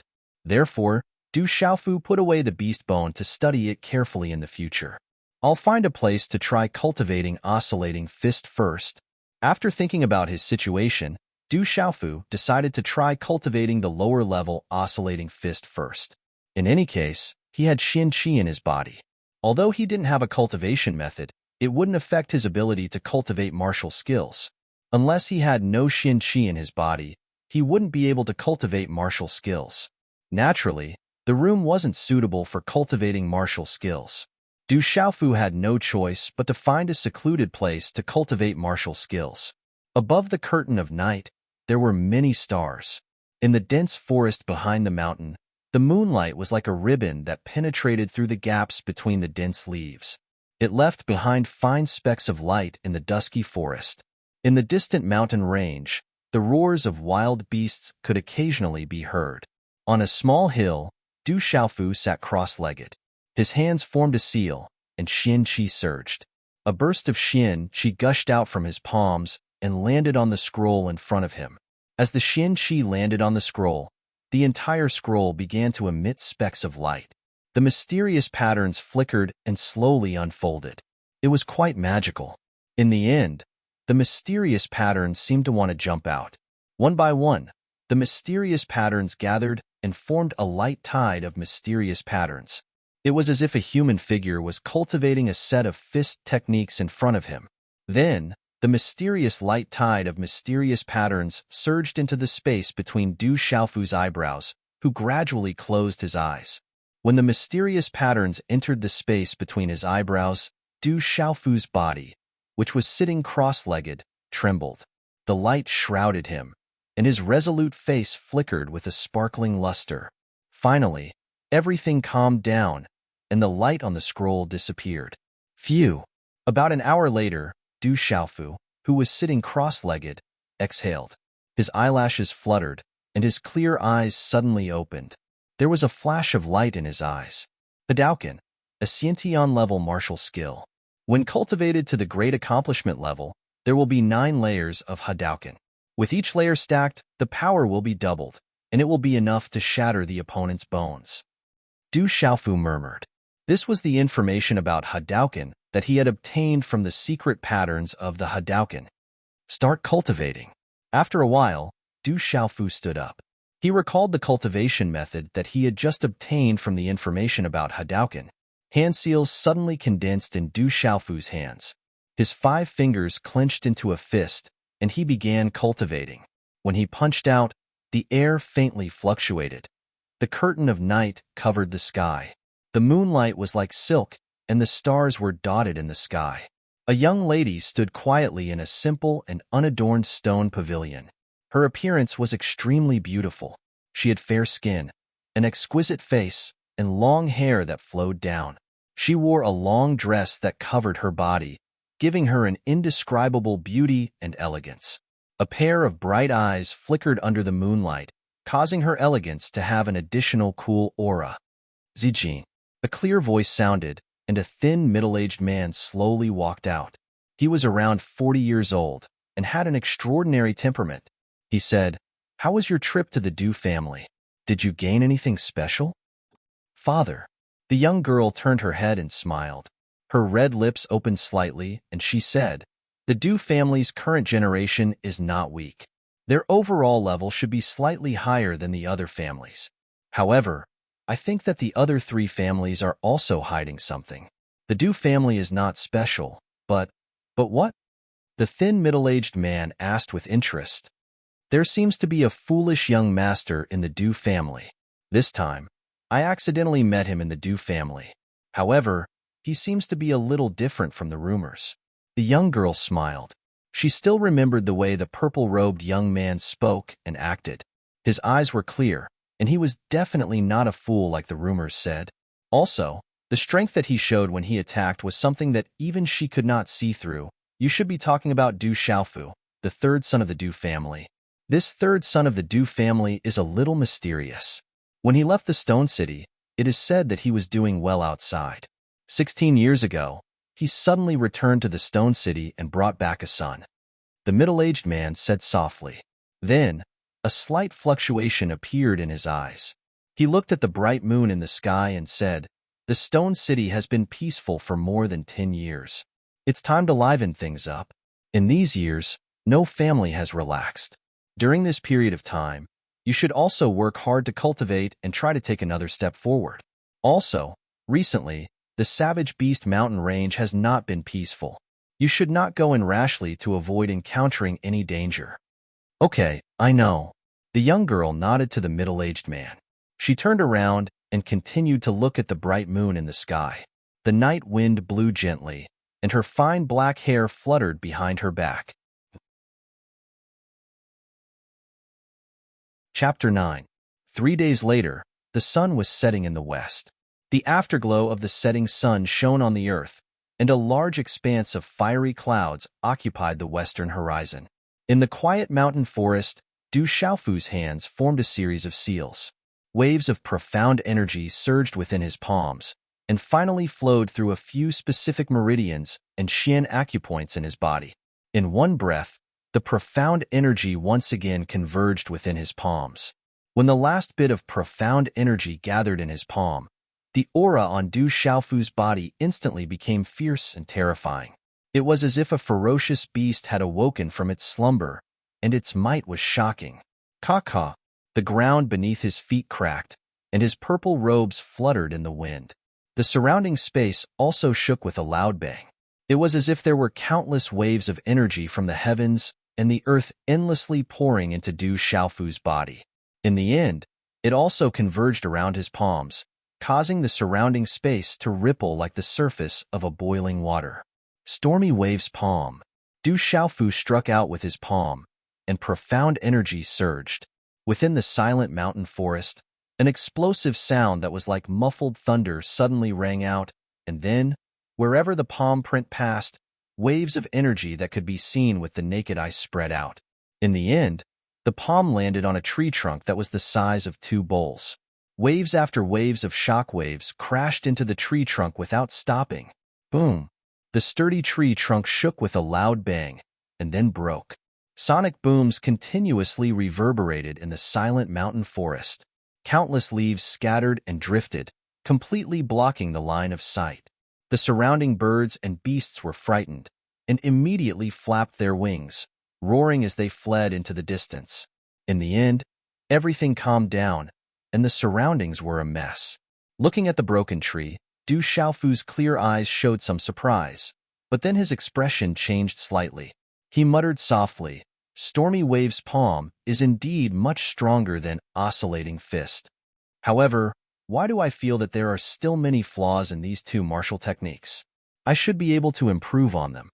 Therefore, Du Xiaofu put away the beast bone to study it carefully in the future. I'll find a place to try cultivating oscillating fist first. After thinking about his situation, Du Xiaofu decided to try cultivating the lower-level oscillating fist first. In any case, he had Xin Qi in his body. Although he didn't have a cultivation method, it wouldn't affect his ability to cultivate martial skills. Unless he had no Xin Qi in his body, he wouldn't be able to cultivate martial skills. Naturally, the room wasn't suitable for cultivating martial skills. Du Xiaofu had no choice but to find a secluded place to cultivate martial skills. Above the curtain of night, there were many stars. In the dense forest behind the mountain, the moonlight was like a ribbon that penetrated through the gaps between the dense leaves. It left behind fine specks of light in the dusky forest. In the distant mountain range, the roars of wild beasts could occasionally be heard. On a small hill, Du Xiaofu sat cross-legged. His hands formed a seal, and Xin Qi surged. A burst of Xin Qi gushed out from his palms and landed on the scroll in front of him. As the Xin Qi landed on the scroll, the entire scroll began to emit specks of light. The mysterious patterns flickered and slowly unfolded. It was quite magical. In the end, the mysterious patterns seemed to want to jump out. One by one, the mysterious patterns gathered and formed a light tide of mysterious patterns. It was as if a human figure was cultivating a set of fist techniques in front of him. Then, the mysterious light tide of mysterious patterns surged into the space between Du Xiaofu's eyebrows, who gradually closed his eyes. When the mysterious patterns entered the space between his eyebrows, Du Xiaofu's body, which was sitting cross-legged, trembled. The light shrouded him, and his resolute face flickered with a sparkling luster. Finally, everything calmed down, and the light on the scroll disappeared. Phew! About an hour later, Du Xiaofu, who was sitting cross-legged, exhaled. His eyelashes fluttered, and his clear eyes suddenly opened. There was a flash of light in his eyes. Hadouken, a Xiantian-level martial skill. When cultivated to the great accomplishment level, there will be 9 layers of Hadouken. With each layer stacked, the power will be doubled, and it will be enough to shatter the opponent's bones. Du Xiaofu murmured. This was the information about Hadouken that he had obtained from the secret patterns of the Hadouken. Start cultivating. After a while, Du Xiaofu stood up. He recalled the cultivation method that he had just obtained from the information about Hadouken. Hand seals suddenly condensed in Du Xiaofu's hands. His 5 fingers clenched into a fist, and he began cultivating. When he punched out, the air faintly fluctuated. The curtain of night covered the sky. The moonlight was like silk, and the stars were dotted in the sky. A young lady stood quietly in a simple and unadorned stone pavilion. Her appearance was extremely beautiful. She had fair skin, an exquisite face, and long hair that flowed down. She wore a long dress that covered her body, giving her an indescribable beauty and elegance. A pair of bright eyes flickered under the moonlight, causing her elegance to have an additional cool aura. Zijin. A clear voice sounded, and a thin, middle-aged man slowly walked out. He was around 40 years old and had an extraordinary temperament. He said, "How was your trip to the Du family? Did you gain anything special?" "Father." The young girl turned her head and smiled. Her red lips opened slightly, and she said, "The Du family's current generation is not weak. Their overall level should be slightly higher than the other families. However, I think that the other three families are also hiding something. The Du family is not special, but what?" The thin middle-aged man asked with interest. "There seems to be a foolish young master in the Du family. This time, I accidentally met him in the Du family. However, he seems to be a little different from the rumors." The young girl smiled. She still remembered the way the purple-robed young man spoke and acted. His eyes were clear, and he was definitely not a fool like the rumors said. Also, the strength that he showed when he attacked was something that even she could not see through. "You should be talking about Du Xiaofu, the third son of the Du family. This third son of the Du family is a little mysterious. When he left the Stone City, it is said that he was doing well outside. 16 years ago, he suddenly returned to the Stone City and brought back a son," the middle-aged man said softly. Then, a slight fluctuation appeared in his eyes. He looked at the bright moon in the sky and said, "The Stone City has been peaceful for more than 10 years. It's time to liven things up. In these years, no family has relaxed. During this period of time, you should also work hard to cultivate and try to take another step forward. Also, recently, the Savage Beast mountain range has not been peaceful. You should not go in rashly to avoid encountering any danger." "Okay, I know." The young girl nodded to the middle-aged man. She turned around and continued to look at the bright moon in the sky. The night wind blew gently, and her fine black hair fluttered behind her back. Chapter 9. 3 days later, the sun was setting in the west. The afterglow of the setting sun shone on the earth, and a large expanse of fiery clouds occupied the western horizon. In the quiet mountain forest, Du Xiaofu's hands formed a series of seals. Waves of profound energy surged within his palms, and finally flowed through a few specific meridians and Xian acupoints in his body. In one breath, the profound energy once again converged within his palms. When the last bit of profound energy gathered in his palm, the aura on Du Xiaofu's body instantly became fierce and terrifying. It was as if a ferocious beast had awoken from its slumber, and its might was shocking. Caw-caw! The ground beneath his feet cracked, and his purple robes fluttered in the wind. The surrounding space also shook with a loud bang. It was as if there were countless waves of energy from the heavens and the earth endlessly pouring into Du Xiaofu's body. In the end, it also converged around his palms, causing the surrounding space to ripple like the surface of a boiling water. Stormy Wave's palm. Du Xiaofu struck out with his palm, and profound energy surged. Within the silent mountain forest, an explosive sound that was like muffled thunder suddenly rang out, and then, wherever the palm print passed, waves of energy that could be seen with the naked eye spread out. In the end, the palm landed on a tree trunk that was the size of 2 bowls. Waves after waves of shock waves crashed into the tree trunk without stopping. Boom! The sturdy tree trunk shook with a loud bang, and then broke. Sonic booms continuously reverberated in the silent mountain forest. Countless leaves scattered and drifted, completely blocking the line of sight. The surrounding birds and beasts were frightened, and immediately flapped their wings, roaring as they fled into the distance. In the end, everything calmed down, and the surroundings were a mess. Looking at the broken tree, Du Xiaofu's clear eyes showed some surprise, but then his expression changed slightly. He muttered softly, "Stormy Wave's palm is indeed much stronger than Oscillating Fist. However, why do I feel that there are still many flaws in these 2 martial techniques? I should be able to improve on them."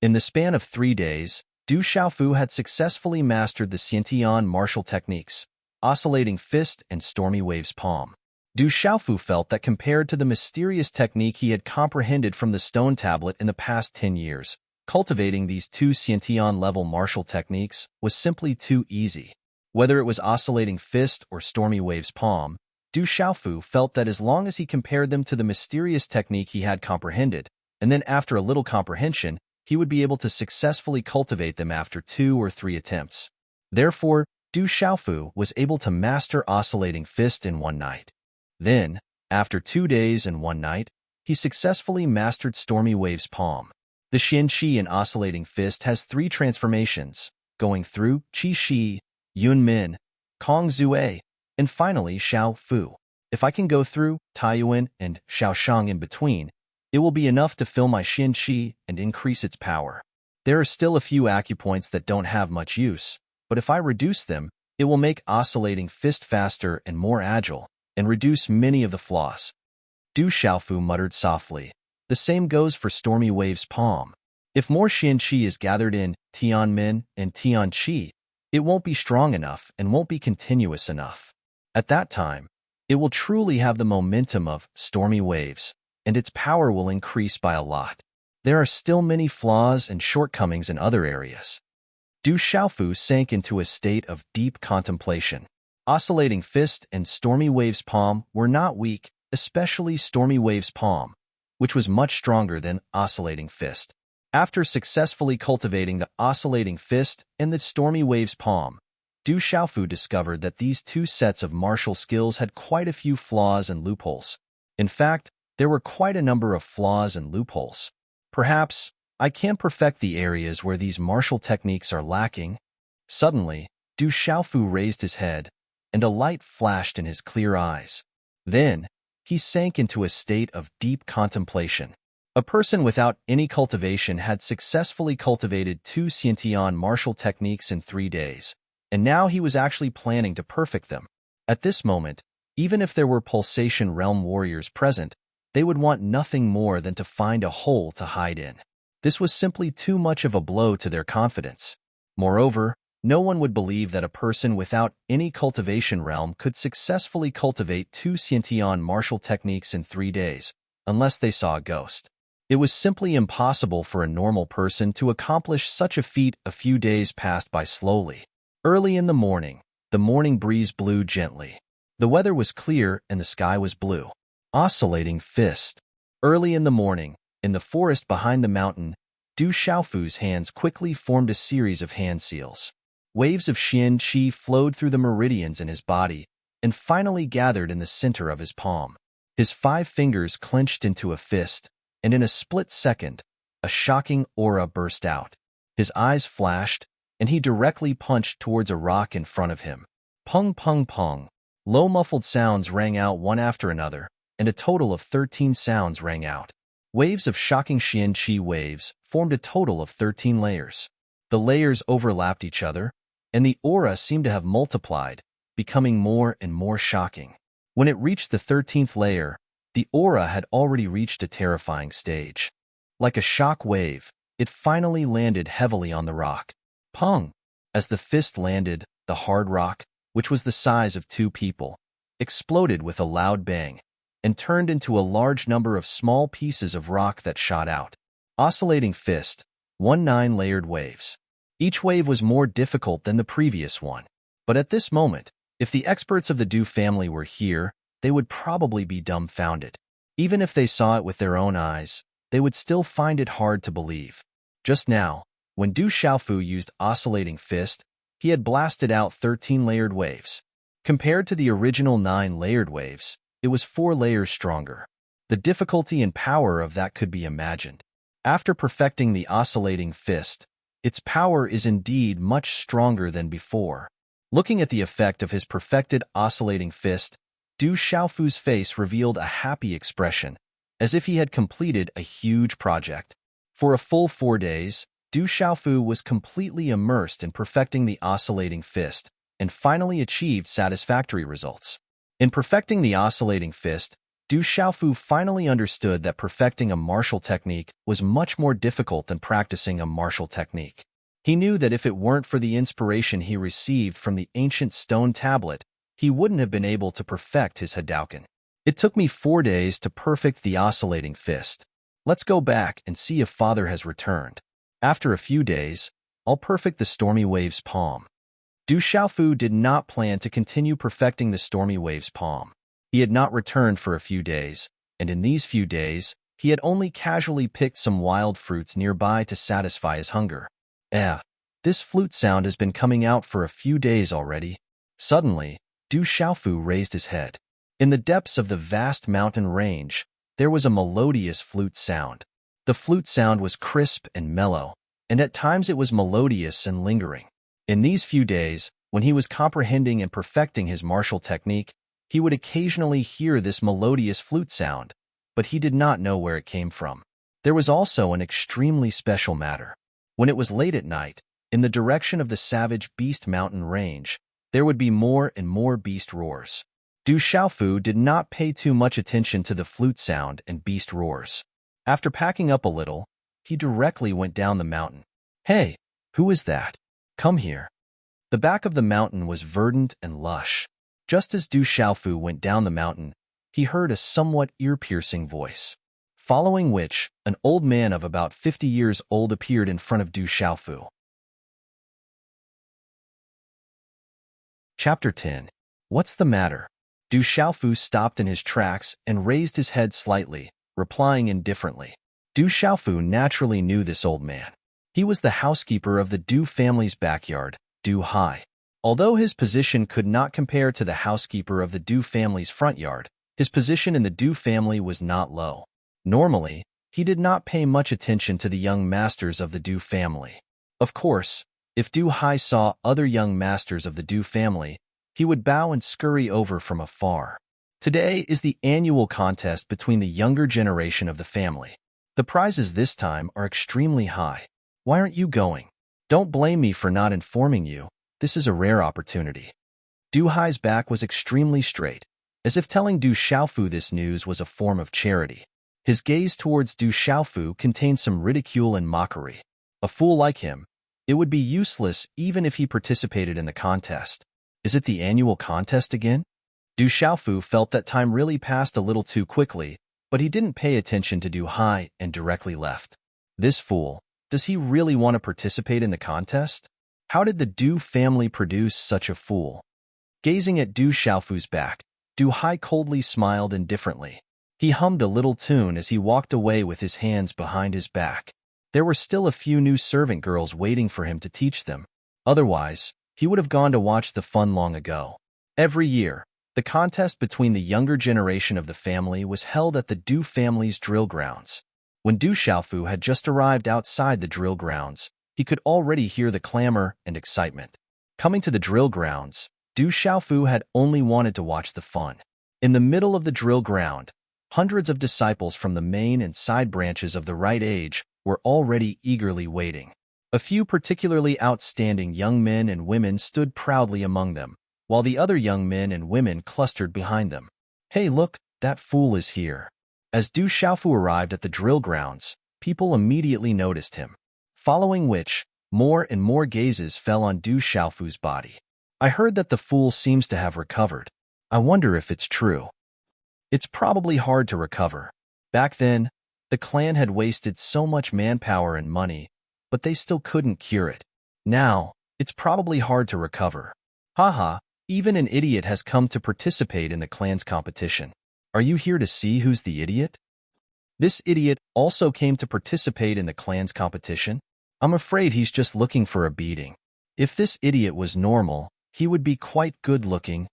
In the span of 3 days, Du Xiaofu had successfully mastered the Xiantian martial techniques, Oscillating Fist and Stormy Wave's palm. Du Xiaofu felt that compared to the mysterious technique he had comprehended from the stone tablet in the past 10 years, cultivating these two Xiantian-level martial techniques was simply too easy. Whether it was oscillating fist or stormy wave's palm, Du Xiaofu felt that as long as he compared them to the mysterious technique he had comprehended, and then after a little comprehension, he would be able to successfully cultivate them after 2 or 3 attempts. Therefore, Du Xiaofu was able to master oscillating fist in one night. Then, after 2 days and 1 night, he successfully mastered stormy wave's palm. The Xian Qi in oscillating fist has 3 transformations, going through Qi Shi, Yun Min, Kong Zue, and finally Xiao Fu. If I can go through Taiyuan and Xiaoshang in between, it will be enough to fill my Xian Qi and increase its power. There are still a few acupoints that don't have much use, but if I reduce them, it will make oscillating fist faster and more agile, and reduce many of the flaws. Du Xiaofu muttered softly. The same goes for stormy wave's palm. If more Xian Qi is gathered in Tianmin and Tian Qi, it won't be strong enough and won't be continuous enough. At that time, it will truly have the momentum of stormy waves, and its power will increase by a lot. There are still many flaws and shortcomings in other areas. Du Xiaofu sank into a state of deep contemplation. Oscillating fist and stormy wave's palm were not weak, especially stormy wave's palm, which was much stronger than oscillating fist. After successfully cultivating the oscillating fist and the stormy wave's palm, Du Xiaofu discovered that these 2 sets of martial skills had quite a few flaws and loopholes. In fact, there were quite a number of flaws and loopholes. Perhaps I can perfect the areas where these martial techniques are lacking. Suddenly, Du Xiaofu raised his head, and a light flashed in his clear eyes. Then, he sank into a state of deep contemplation. A person without any cultivation had successfully cultivated 2 Xiantian martial techniques in 3 days, and now he was actually planning to perfect them. At this moment, even if there were Pulsation Realm warriors present, they would want nothing more than to find a hole to hide in. This was simply too much of a blow to their confidence. Moreover, no one would believe that a person without any cultivation realm could successfully cultivate 2 Xiantian martial techniques in 3 days, unless they saw a ghost. It was simply impossible for a normal person to accomplish such a feat. A few days passed by slowly. Early in the morning breeze blew gently. The weather was clear and the sky was blue. Oscillating fist. Early in the morning, in the forest behind the mountain, Du Xiaofu's hands quickly formed a series of hand seals. Waves of Xian Qi flowed through the meridians in his body and finally gathered in the center of his palm. His 5 fingers clenched into a fist, and in a split second, a shocking aura burst out. His eyes flashed, and he directly punched towards a rock in front of him. Pung pung pung. Low muffled sounds rang out one after another, and a total of 13 sounds rang out. Waves of shocking Xian Qi waves formed a total of 13 layers. The layers overlapped each other, and the aura seemed to have multiplied, becoming more and more shocking. When it reached the 13th layer, the aura had already reached a terrifying stage. Like a shock wave, it finally landed heavily on the rock. Pung! As the fist landed, the hard rock, which was the size of 2 people, exploded with a loud bang, and turned into a large number of small pieces of rock that shot out. Oscillating fist, 9 layered waves. Each wave was more difficult than the previous one. But at this moment, if the experts of the Du family were here, they would probably be dumbfounded. Even if they saw it with their own eyes, they would still find it hard to believe. Just now, when Du Xiaofu used oscillating fist, he had blasted out 13 layered waves. Compared to the original 9 layered waves, it was 4 layers stronger. The difficulty and power of that could be imagined. After perfecting the oscillating fist, its power is indeed much stronger than before. Looking at the effect of his perfected oscillating fist, Du Xiaofu's face revealed a happy expression, as if he had completed a huge project. For a full 4 days, Du Xiaofu was completely immersed in perfecting the oscillating fist, and finally achieved satisfactory results. In perfecting the oscillating fist, Du Xiaofu finally understood that perfecting a martial technique was much more difficult than practicing a martial technique. He knew that if it weren't for the inspiration he received from the ancient stone tablet, he wouldn't have been able to perfect his Hadouken. It took me 4 days to perfect the oscillating fist. Let's go back and see if father has returned. After a few days, I'll perfect the stormy wave's palm. Du Xiaofu did not plan to continue perfecting the stormy wave's palm. He had not returned for a few days, and in these few days, he had only casually picked some wild fruits nearby to satisfy his hunger. This flute sound has been coming out for a few days already. Suddenly, Du Xiaofu raised his head. In the depths of the vast mountain range, there was a melodious flute sound. The flute sound was crisp and mellow, and at times it was melodious and lingering. In these few days, when he was comprehending and perfecting his martial technique, he would occasionally hear this melodious flute sound, but he did not know where it came from. There was also an extremely special matter. When it was late at night, in the direction of the savage beast mountain range, there would be more and more beast roars. Du Xiaofu did not pay too much attention to the flute sound and beast roars. After packing up a little, he directly went down the mountain. Hey, who is that? Come here. The back of the mountain was verdant and lush. Just as Du Xiaofu went down the mountain, he heard a somewhat ear-piercing voice, following which an old man of about 50 years old appeared in front of Du Xiaofu. Chapter 10. What's the matter? Du Xiaofu stopped in his tracks and raised his head slightly, replying indifferently. Du Xiaofu naturally knew this old man. He was the housekeeper of the Du family's backyard, Du Hai. Although his position could not compare to the housekeeper of the Du family's front yard, his position in the Du family was not low. Normally, he did not pay much attention to the young masters of the Du family. Of course, if Du Hai saw other young masters of the Du family, he would bow and scurry over from afar. Today is the annual contest between the younger generation of the family. The prizes this time are extremely high. Why aren't you going? Don't blame me for not informing you. This is a rare opportunity. Du Hai's back was extremely straight, as if telling Du Xiaofu this news was a form of charity. His gaze towards Du Xiaofu contained some ridicule and mockery. A fool like him, it would be useless even if he participated in the contest. Is it the annual contest again? Du Xiaofu felt that time really passed a little too quickly, but he didn't pay attention to Du Hai and directly left. This fool, does he really want to participate in the contest? How did the Du family produce such a fool? Gazing at Du Xiaofu's back, Du Hai coldly smiled indifferently. He hummed a little tune as he walked away with his hands behind his back. There were still a few new servant girls waiting for him to teach them. Otherwise, he would have gone to watch the fun long ago. Every year, the contest between the younger generation of the family was held at the Du family's drill grounds. When Du Xiaofu had just arrived outside the drill grounds, he could already hear the clamor and excitement. Coming to the drill grounds, Du Xiaofu had only wanted to watch the fun. In the middle of the drill ground, hundreds of disciples from the main and side branches of the right age were already eagerly waiting. A few particularly outstanding young men and women stood proudly among them, while the other young men and women clustered behind them. Hey, look, that fool is here. As Du Xiaofu arrived at the drill grounds, people immediately noticed him, following which, more and more gazes fell on Du Xiaofu's body. I heard that the fool seems to have recovered. I wonder if it's true. It's probably hard to recover. Back then, the clan had wasted so much manpower and money, but they still couldn't cure it. Now, it's probably hard to recover. Haha, even an idiot has come to participate in the clan's competition. Are you here to see who's the idiot? This idiot also came to participate in the clan's competition? I'm afraid he's just looking for a beating. If this idiot was normal, he would be quite good-looking.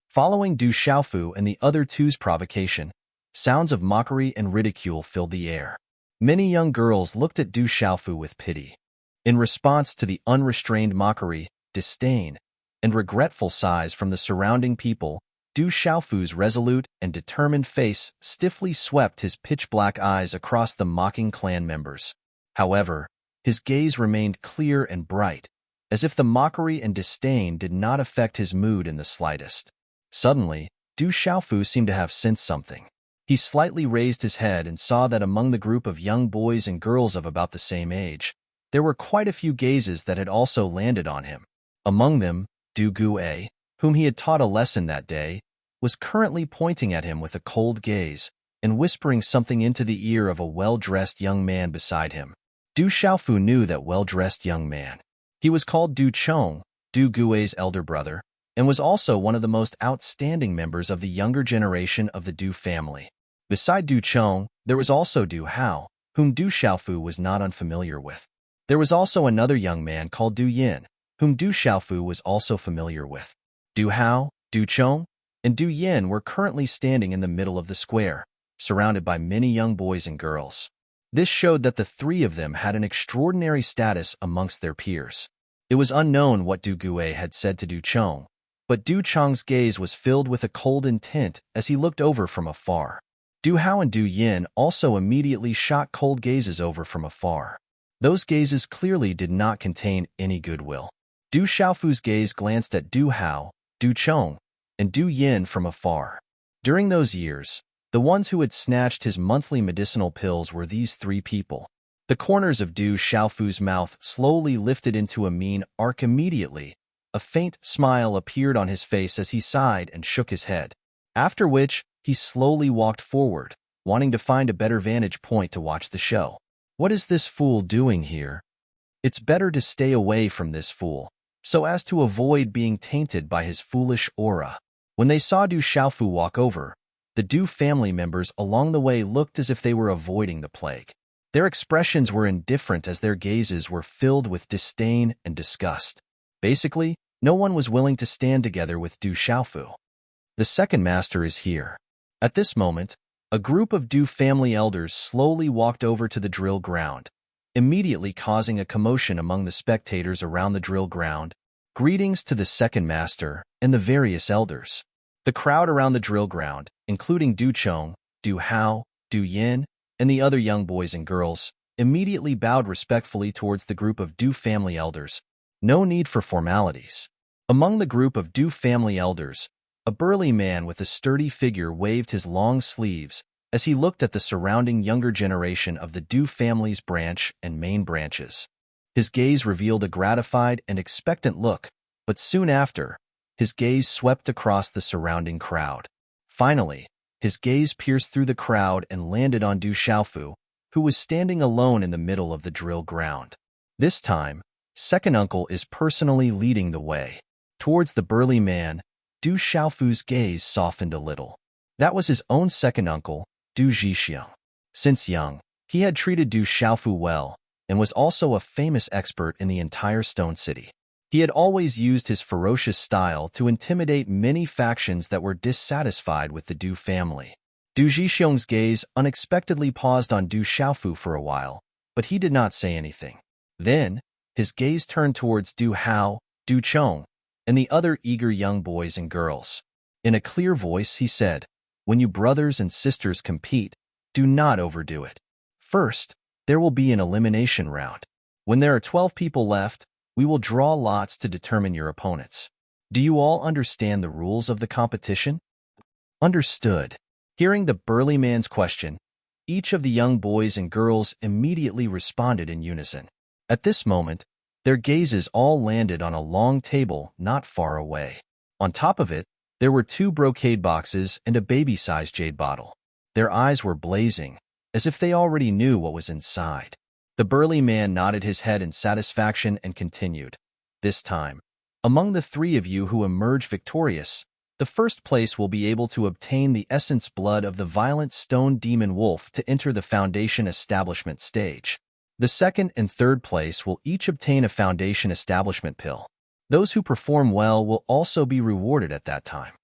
Following Du Xiaofu and the other two's provocation, sounds of mockery and ridicule filled the air. Many young girls looked at Du Xiaofu with pity. In response to the unrestrained mockery, disdain, and regretful sighs from the surrounding people, Du Xiaofu's resolute and determined face stiffly swept his pitch-black eyes across the mocking clan members. However, his gaze remained clear and bright, as if the mockery and disdain did not affect his mood in the slightest. Suddenly, Du Xiaofu seemed to have sensed something. He slightly raised his head and saw that among the group of young boys and girls of about the same age, there were quite a few gazes that had also landed on him. Among them, Du Gue, whom he had taught a lesson that day, was currently pointing at him with a cold gaze and whispering something into the ear of a well-dressed young man beside him. Du Xiaofu knew that well-dressed young man. He was called Du Chong, Du Gui's elder brother, and was also one of the most outstanding members of the younger generation of the Du family. Beside Du Chong, there was also Du Hao, whom Du Xiaofu was not unfamiliar with. There was also another young man called Du Yin, whom Du Xiaofu was also familiar with. Du Hao, Du Chong, and Du Yin were currently standing in the middle of the square, surrounded by many young boys and girls. This showed that the three of them had an extraordinary status amongst their peers. It was unknown what Du Gui had said to Du Chong, but Du Chong's gaze was filled with a cold intent as he looked over from afar. Du Hao and Du Yin also immediately shot cold gazes over from afar. Those gazes clearly did not contain any goodwill. Du Xiaofu's gaze glanced at Du Hao, Du Chong, and Du Yin from afar. During those years, the ones who had snatched his monthly medicinal pills were these three people. The corners of Du Xiaofu's mouth slowly lifted into a mean arc immediately. A faint smile appeared on his face as he sighed and shook his head. After which, he slowly walked forward, wanting to find a better vantage point to watch the show. What is this fool doing here? It's better to stay away from this fool, so as to avoid being tainted by his foolish aura. When they saw Du Xiaofu walk over, the Du family members along the way looked as if they were avoiding the plague. Their expressions were indifferent as their gazes were filled with disdain and disgust. Basically, no one was willing to stand together with Du Xiaofu. The second master is here. At this moment, a group of Du family elders slowly walked over to the drill ground, immediately causing a commotion among the spectators around the drill ground. Greetings to the second master and the various elders. The crowd around the drill ground, including Du Chong, Du Hao, Du Yin, and the other young boys and girls, immediately bowed respectfully towards the group of Du family elders. No need for formalities. Among the group of Du family elders, a burly man with a sturdy figure waved his long sleeves as he looked at the surrounding younger generation of the Du family's branch and main branches. His gaze revealed a gratified and expectant look, but soon after, his gaze swept across the surrounding crowd. Finally, his gaze pierced through the crowd and landed on Du Xiaofu, who was standing alone in the middle of the drill ground. This time, second uncle is personally leading the way. Towards the burly man, Du Xiaofu's gaze softened a little. That was his own second uncle, Du Zhixiang. Since young, he had treated Du Xiaofu well, and was also a famous expert in the entire Stone City. He had always used his ferocious style to intimidate many factions that were dissatisfied with the Du family. Du Zhixiang's gaze unexpectedly paused on Du Xiaofu for a while, but he did not say anything. Then, his gaze turned towards Du Hao, Du Chong, and the other eager young boys and girls. In a clear voice, he said, "When you brothers and sisters compete, do not overdo it. First, there will be an elimination round. When there are 12 people left, we will draw lots to determine your opponents. Do you all understand the rules of the competition?" Understood. Hearing the burly man's question, each of the young boys and girls immediately responded in unison. At this moment, their gazes all landed on a long table not far away. On top of it, there were 2 brocade boxes and a baby-sized jade bottle. Their eyes were blazing, as if they already knew what was inside. The burly man nodded his head in satisfaction and continued, "This time, among the 3 of you who emerge victorious, the first place will be able to obtain the essence blood of the violent stone demon wolf to enter the foundation establishment stage. The second and third place will each obtain a foundation establishment pill. Those who perform well will also be rewarded at that time.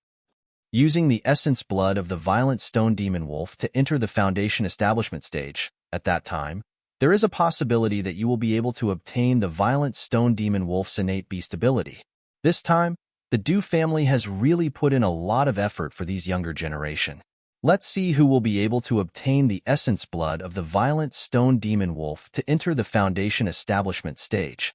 Using the essence blood of the violent stone demon wolf to enter the foundation establishment stage, at that time, there is a possibility that you will be able to obtain the violent stone demon wolf's innate beast ability. This time, the Du family has really put in a lot of effort for these younger generation. Let's see who will be able to obtain the essence blood of the violent stone demon wolf to enter the foundation establishment stage."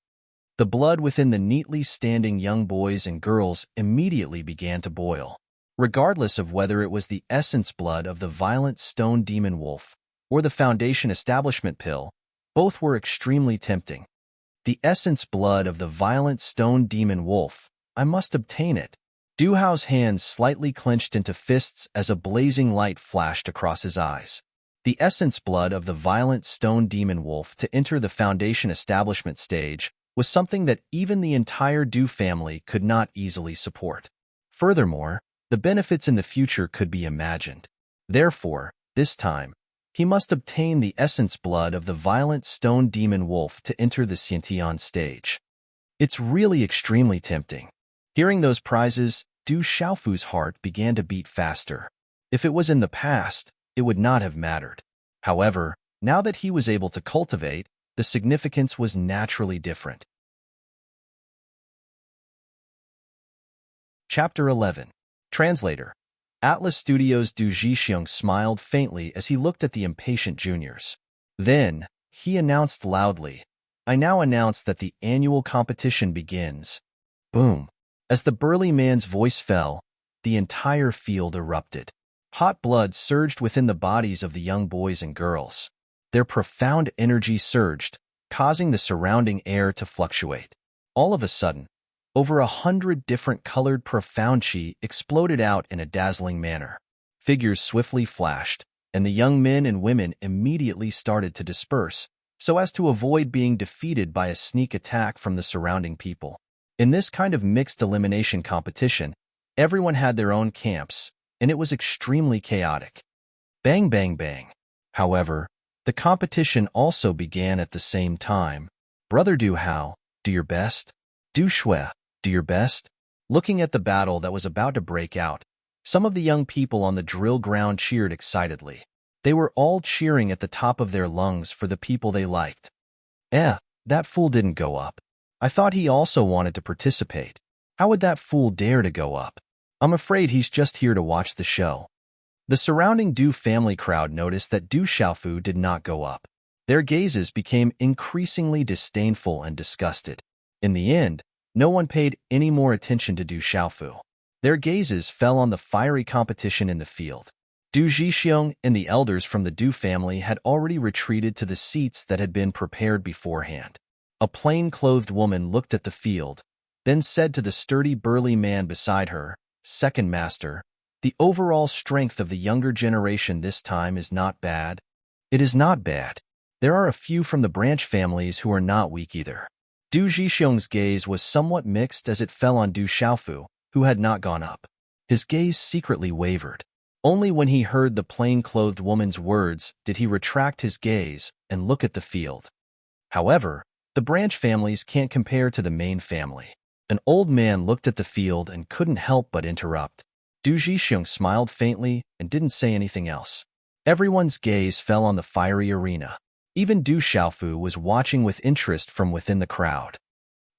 The blood within the neatly standing young boys and girls immediately began to boil. Regardless of whether it was the essence blood of the violent stone demon wolf or the foundation establishment pill, both were extremely tempting. The essence blood of the violent stone demon wolf, I must obtain it. Du Hao's hands slightly clenched into fists as a blazing light flashed across his eyes. The essence blood of the violent stone demon wolf to enter the Foundation establishment stage was something that even the entire Du family could not easily support. Furthermore, the benefits in the future could be imagined. Therefore, this time, he must obtain the essence blood of the violent stone demon wolf to enter the Xiantian stage. It's really extremely tempting. Hearing those prizes, Du Xiaofu's heart began to beat faster. If it was in the past, it would not have mattered. However, now that he was able to cultivate, the significance was naturally different. Chapter 11. Translator. Atlas Studios' Du Zhixiong smiled faintly as he looked at the impatient juniors. Then, he announced loudly, "I now announce that the annual competition begins." Boom. As the burly man's voice fell, the entire field erupted. Hot blood surged within the bodies of the young boys and girls. Their profound energy surged, causing the surrounding air to fluctuate. All of a sudden, over 100 different colored profound chi exploded out in a dazzling manner. Figures swiftly flashed, and the young men and women immediately started to disperse, so as to avoid being defeated by a sneak attack from the surrounding people. In this kind of mixed elimination competition, everyone had their own camps, and it was extremely chaotic. Bang, bang, bang. However, the competition also began at the same time. Brother Du Hao, do your best. Du Shui, do your best. Looking at the battle that was about to break out, some of the young people on the drill ground cheered excitedly. They were all cheering at the top of their lungs for the people they liked. That fool didn't go up. I thought he also wanted to participate. How would that fool dare to go up? I'm afraid he's just here to watch the show. The surrounding Du family crowd noticed that Du Xiaofu did not go up. Their gazes became increasingly disdainful and disgusted. In the end, no one paid any more attention to Du Xiaofu. Their gazes fell on the fiery competition in the field. Du Zhixiong and the elders from the Du family had already retreated to the seats that had been prepared beforehand. A plain-clothed woman looked at the field, then said to the sturdy burly man beside her, "Second master, the overall strength of the younger generation this time is not bad." "It is not bad. There are a few from the branch families who are not weak either." Du Zhixiong's gaze was somewhat mixed as it fell on Du Xiaofu, who had not gone up. His gaze secretly wavered. Only when he heard the plain-clothed woman's words did he retract his gaze and look at the field. However, the branch families can't compare to the main family. An old man looked at the field and couldn't help but interrupt. Du Zhixiong smiled faintly and didn't say anything else. Everyone's gaze fell on the fiery arena. Even Du Xiaofu was watching with interest from within the crowd.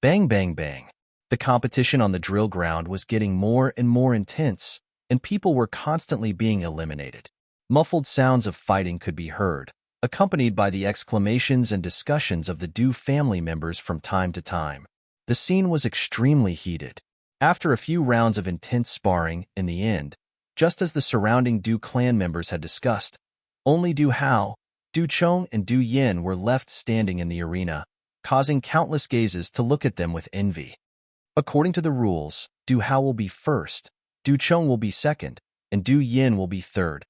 Bang, bang, bang. The competition on the drill ground was getting more and more intense, and people were constantly being eliminated. Muffled sounds of fighting could be heard, accompanied by the exclamations and discussions of the Du family members from time to time. The scene was extremely heated. After a few rounds of intense sparring, in the end, just as the surrounding Du clan members had discussed, only Du Hao, Du Chong, and Du Yin were left standing in the arena, causing countless gazes to look at them with envy. According to the rules, Du Hao will be first, Du Chong will be second, and Du Yin will be third.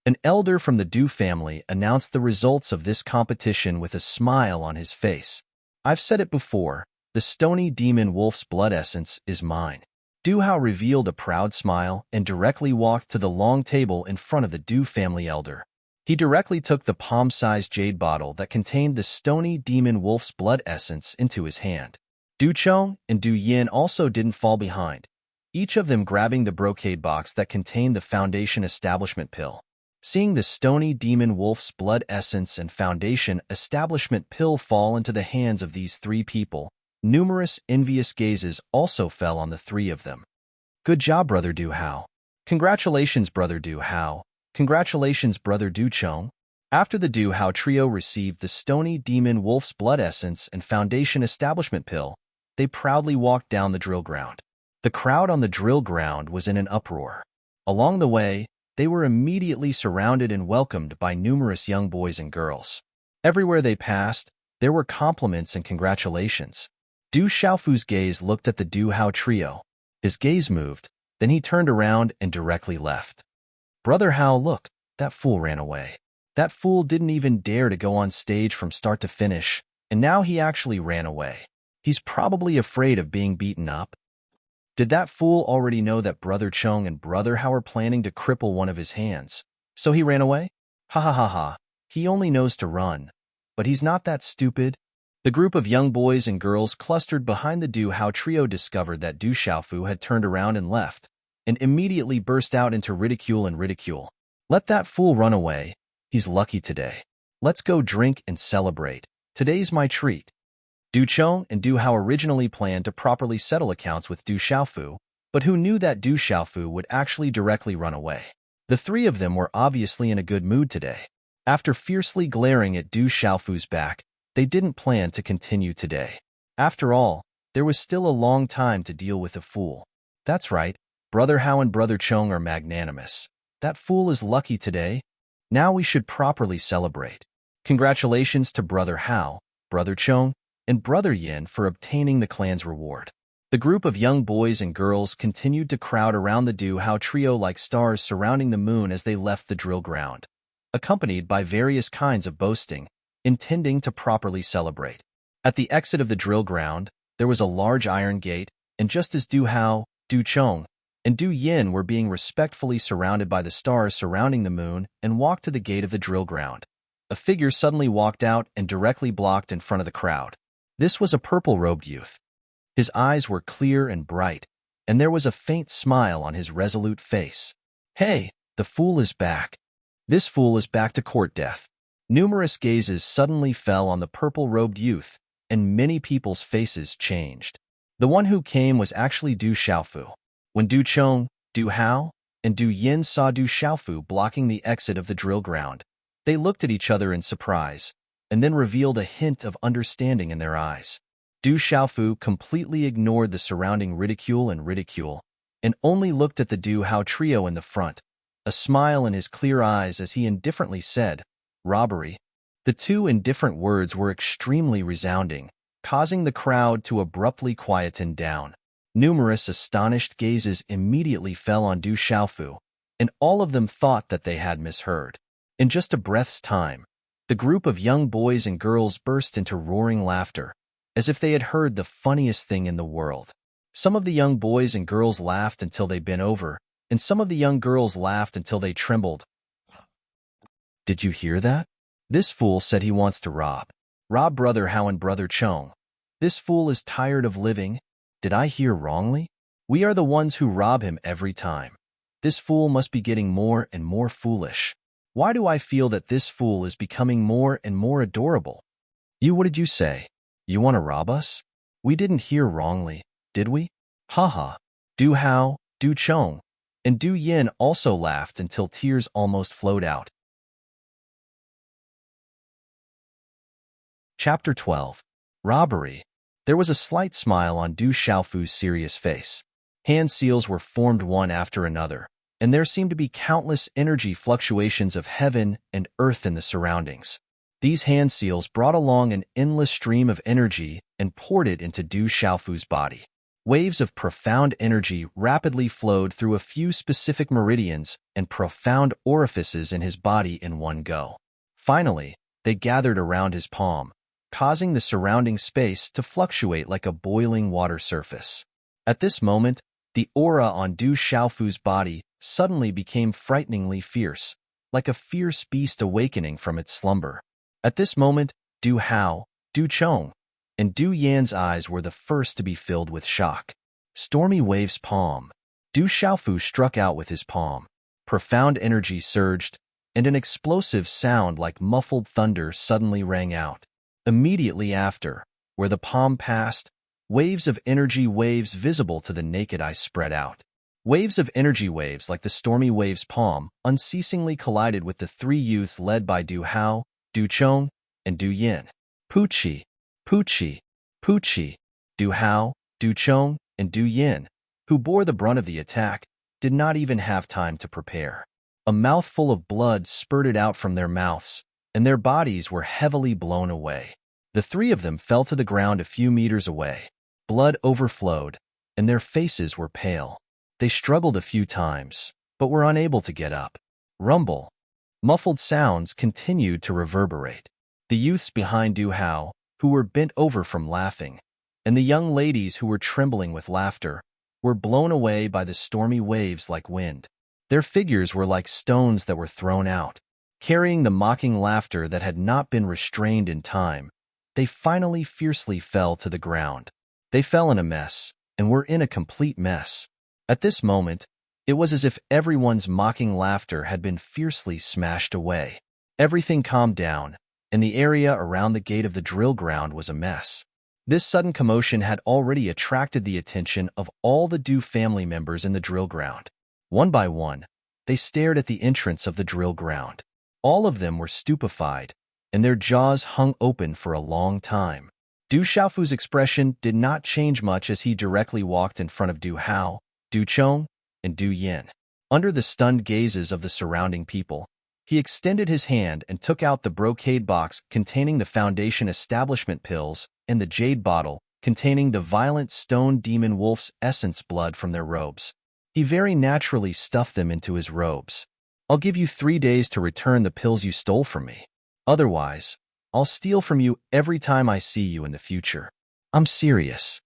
An elder from the Du family announced the results of this competition with a smile on his face. "I've said it before, the stony demon wolf's blood essence is mine." Du Hao revealed a proud smile and directly walked to the long table in front of the Du family elder. He directly took the palm-sized jade bottle that contained the stony demon wolf's blood essence into his hand. Du Chong and Du Yin also didn't fall behind, each of them grabbing the brocade box that contained the Foundation Establishment Pill. Seeing the stony demon wolf's blood essence and Foundation Establishment Pill fall into the hands of these three people, numerous envious gazes also fell on the three of them. "Good job, Brother Du Hao. Congratulations, Brother Du Hao. Congratulations, Brother Du Chong." After the Du Hao trio received the stony demon wolf's blood essence and Foundation Establishment Pill, they proudly walked down the drill ground. The crowd on the drill ground was in an uproar. Along the way, they were immediately surrounded and welcomed by numerous young boys and girls. Everywhere they passed, there were compliments and congratulations. Du Xiaofu's gaze looked at the Du Hao trio. His gaze moved, Then he turned around and directly left. Brother Hao, look, that fool ran away. That fool didn't even dare to go on stage from start to finish, and now he actually ran away. He's probably afraid of being beaten up. Did that fool already know that Brother Chung and Brother Hao are planning to cripple one of his hands? So he ran away? Ha ha ha ha. He only knows to run. But he's not that stupid. The group of young boys and girls clustered behind the Du Hao trio discovered that Du Xiaofu had turned around and left, and immediately burst out into ridicule and ridicule. Let that fool run away. He's lucky today. Let's go drink and celebrate. Today's my treat. Du Chong and Du Hao originally planned to properly settle accounts with Du Xiaofu, but who knew that Du Xiaofu would actually directly run away? The three of them were obviously in a good mood today. After fiercely glaring at Du Xiaofu's back, they didn't plan to continue today. After all, there was still a long time to deal with the fool. That's right, Brother Hao and Brother Chong are magnanimous. That fool is lucky today. Now we should properly celebrate. Congratulations to Brother Hao, Brother Chong, and Brother Yin for obtaining the clan's reward. The group of young boys and girls continued to crowd around the Du Hao trio like stars surrounding the moon as they left the drill ground, accompanied by various kinds of boasting, intending to properly celebrate. At the exit of the drill ground, there was a large iron gate, and just as Du Hao, Du Chong, and Du Yin were being respectfully surrounded by the stars surrounding the moon and walked to the gate of the drill ground, a figure suddenly walked out and directly blocked in front of the crowd. This was a purple-robed youth. His eyes were clear and bright, and there was a faint smile on his resolute face. Hey, the fool is back. This fool is back to court death. Numerous gazes suddenly fell on the purple-robed youth, and many people's faces changed. The one who came was actually Du Xiaofu. When Du Chong, Du Hao, and Du Yin saw Du Xiaofu blocking the exit of the drill ground, they looked at each other in surprise, and then revealed a hint of understanding in their eyes. Du Xiaofu completely ignored the surrounding ridicule and only looked at the Du Hao trio in the front, a smile in his clear eyes as he indifferently said, "Robbery." The two indifferent words were extremely resounding, causing the crowd to abruptly quieten down. Numerous astonished gazes immediately fell on Du Xiaofu, and all of them thought that they had misheard. In just a breath's time, the group of young boys and girls burst into roaring laughter, as if they had heard the funniest thing in the world. Some of the young boys and girls laughed until they bent over, and some of the young girls laughed until they trembled. Did you hear that? This fool said he wants to rob Brother Hao and Brother Chong. This fool is tired of living. Did I hear wrongly? We are the ones who rob him every time. This fool must be getting more and more foolish. Why do I feel that this fool is becoming more and more adorable? What did you say? You want to rob us? We didn't hear wrongly, did we? Ha. Du Hao, Du Chong, and Du Yin also laughed until tears almost flowed out. Chapter 12. Robbery. There was a slight smile on Du Xiaofu's serious face. Hand seals were formed one after another, and there seemed to be countless energy fluctuations of heaven and earth in the surroundings. These hand seals brought along an endless stream of energy and poured it into Du Xiaofu's body. Waves of profound energy rapidly flowed through a few specific meridians and profound orifices in his body in one go. Finally, they gathered around his palm, causing the surrounding space to fluctuate like a boiling water surface. At this moment, the aura on Du Xiaofu's body suddenly became frighteningly fierce, like a fierce beast awakening from its slumber. At this moment, Du Hao, Du Chong, and Du Yan's eyes were the first to be filled with shock. Stormy Wave's palm. Du Xiaofu struck out with his palm. Profound energy surged, and an explosive sound like muffled thunder suddenly rang out. Immediately after, where the palm passed, waves of energy waves visible to the naked eye spread out. Waves of energy waves like the stormy wave's palm unceasingly collided with the three youths led by Du Hao, Du Chong, and Du Yin. Puchi, Puchi, Puchi. Du Hao, Du Chong, and Du Yin, who bore the brunt of the attack, did not even have time to prepare. A mouthful of blood spurted out from their mouths, and their bodies were heavily blown away. The three of them fell to the ground a few meters away. Blood overflowed, and their faces were pale. They struggled a few times, but were unable to get up. Rumble. Muffled sounds continued to reverberate. The youths behind Du Hao, who were bent over from laughing, and the young ladies who were trembling with laughter, were blown away by the stormy waves like wind. Their figures were like stones that were thrown out. Carrying the mocking laughter that had not been restrained in time, they finally fiercely fell to the ground. They fell in a mess, and were in a complete mess. At this moment, it was as if everyone's mocking laughter had been fiercely smashed away. Everything calmed down, and the area around the gate of the drill ground was a mess. This sudden commotion had already attracted the attention of all the Du family members in the drill ground. One by one, they stared at the entrance of the drill ground. All of them were stupefied, and their jaws hung open for a long time. Du Xiaofu's expression did not change much as he directly walked in front of Du Hao, Du Chong, and Du Yin. Under the stunned gazes of the surrounding people, he extended his hand and took out the brocade box containing the Foundation Establishment pills and the jade bottle containing the violent stone demon wolf's essence blood from their robes. He very naturally stuffed them into his robes. "I'll give you 3 days to return the pills you stole from me. Otherwise, I'll steal from you every time I see you in the future. I'm serious."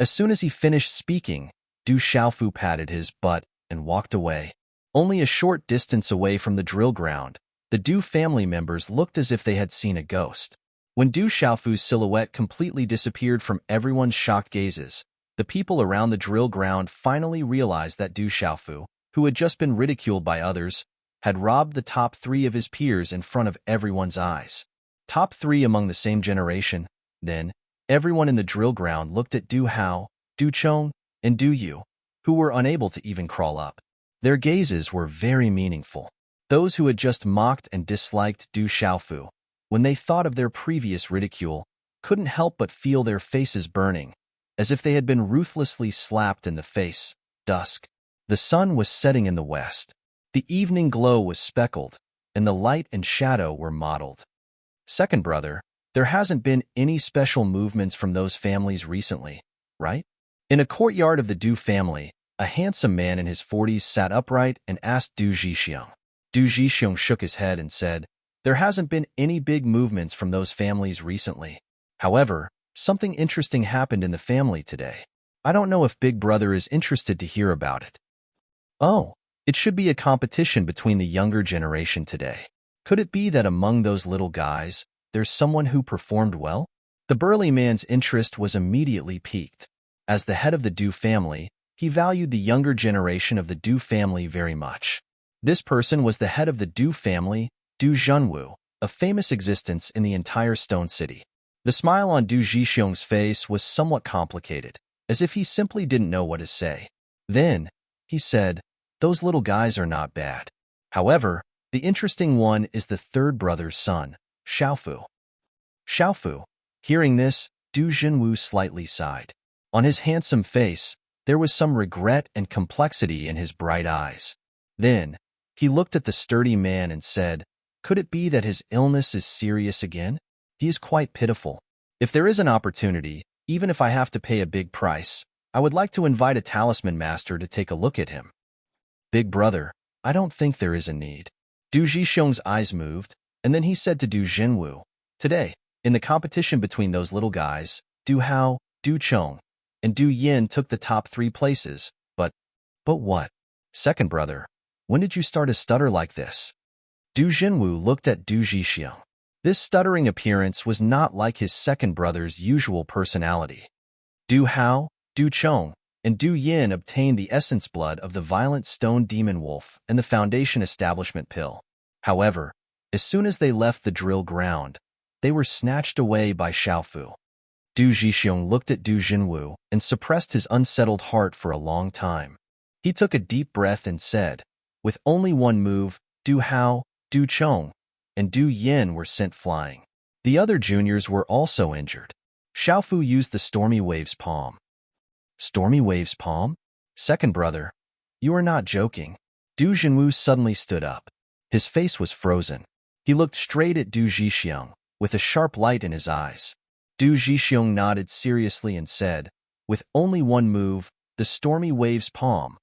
As soon as he finished speaking, Du Xiaofu patted his butt and walked away. Only a short distance away from the drill ground, the Du family members looked as if they had seen a ghost. When Du Xiaofu's silhouette completely disappeared from everyone's shocked gazes, the people around the drill ground finally realized that Du Xiaofu, who had just been ridiculed by others, had robbed the top 3 of his peers in front of everyone's eyes. Top 3 among the same generation. Then, everyone in the drill ground looked at Du Hao, Du Chong, and Du Yu, who were unable to even crawl up. Their gazes were very meaningful. Those who had just mocked and disliked Du Xiaofu, when they thought of their previous ridicule, couldn't help but feel their faces burning, as if they had been ruthlessly slapped in the face. Dusk. The sun was setting in the west. The evening glow was speckled, and the light and shadow were mottled. "Second brother, there hasn't been any special movements from those families recently, right?" In a courtyard of the Du family, a handsome man in his 40s sat upright and asked Du Zhixiang. Du Zhixiang shook his head and said, "There hasn't been any big movements from those families recently. However, something interesting happened in the family today. I don't know if Big Brother is interested to hear about it." "Oh, it should be a competition between the younger generation today. Could it be that among those little guys, there's someone who performed well?" The burly man's interest was immediately piqued. As the head of the Du family, he valued the younger generation of the Du family very much. This person was the head of the Du family, Du Zhenwu, a famous existence in the entire Stone City. The smile on Du Zhixiang's face was somewhat complicated, as if he simply didn't know what to say. Then, he said, "Those little guys are not bad. However, the interesting one is the third brother's son, Xiaofu." Xiaofu. Hearing this, Du Zhenwu slightly sighed. On his handsome face, there was some regret and complexity in his bright eyes. Then, he looked at the sturdy man and said, "Could it be that his illness is serious again? He is quite pitiful. If there is an opportunity, even if I have to pay a big price, I would like to invite a talisman master to take a look at him." "Big brother, I don't think there is a need." Du Zhixiang's eyes moved, and then he said to Du Zhenwu, "Today, in the competition between those little guys, Du Hao, Du Chong, and Du Yin took the top 3 places, but what? Second brother, when did you start to stutter like this?" Du Zhenwu looked at Du Zhixiang. This stuttering appearance was not like his second brother's usual personality. Du Hao, Du Chong, and Du Yin obtained the essence blood of the violent stone demon wolf and the Foundation Establishment pill. However, as soon as they left the drill ground, they were snatched away by Xiaofu. Du Zhixiang looked at Du Zhenwu and suppressed his unsettled heart for a long time. He took a deep breath and said, "With only one move, Du Hao, Du Chong, and Du Yin were sent flying. The other juniors were also injured." Xiaofu used the Stormy Wave's palm. "Stormy Wave's palm? Second brother, you are not joking." Du Zhenwu suddenly stood up. His face was frozen. He looked straight at Du Zhixiang, with a sharp light in his eyes. Du Zhixiang nodded seriously and said, "With only one move, the Stormy Wave's palm,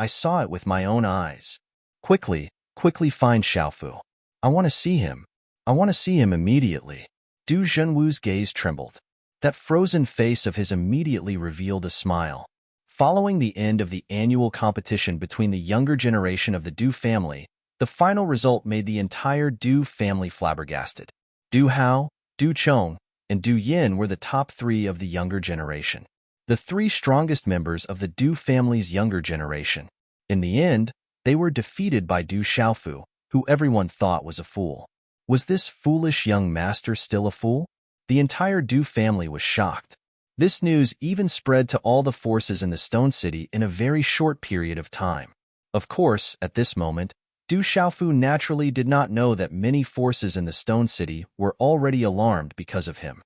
I saw it with my own eyes. Quickly find Xiaofu. I want to see him. I want to see him immediately. Du Junwu's gaze trembled. That frozen face of his immediately revealed a smile. Following the end of the annual competition between the younger generation of the Du family, the final result made the entire Du family flabbergasted. Du Hao, Du Chong, and Du Yin were the top three of the younger generation. The three strongest members of the Du family's younger generation. In the end, they were defeated by Du Xiaofu, who everyone thought was a fool. Was this foolish young master still a fool? The entire Du family was shocked. This news even spread to all the forces in the Stone City in a very short period of time. Of course, at this moment, Du Xiaofu naturally did not know that many forces in the Stone City were already alarmed because of him.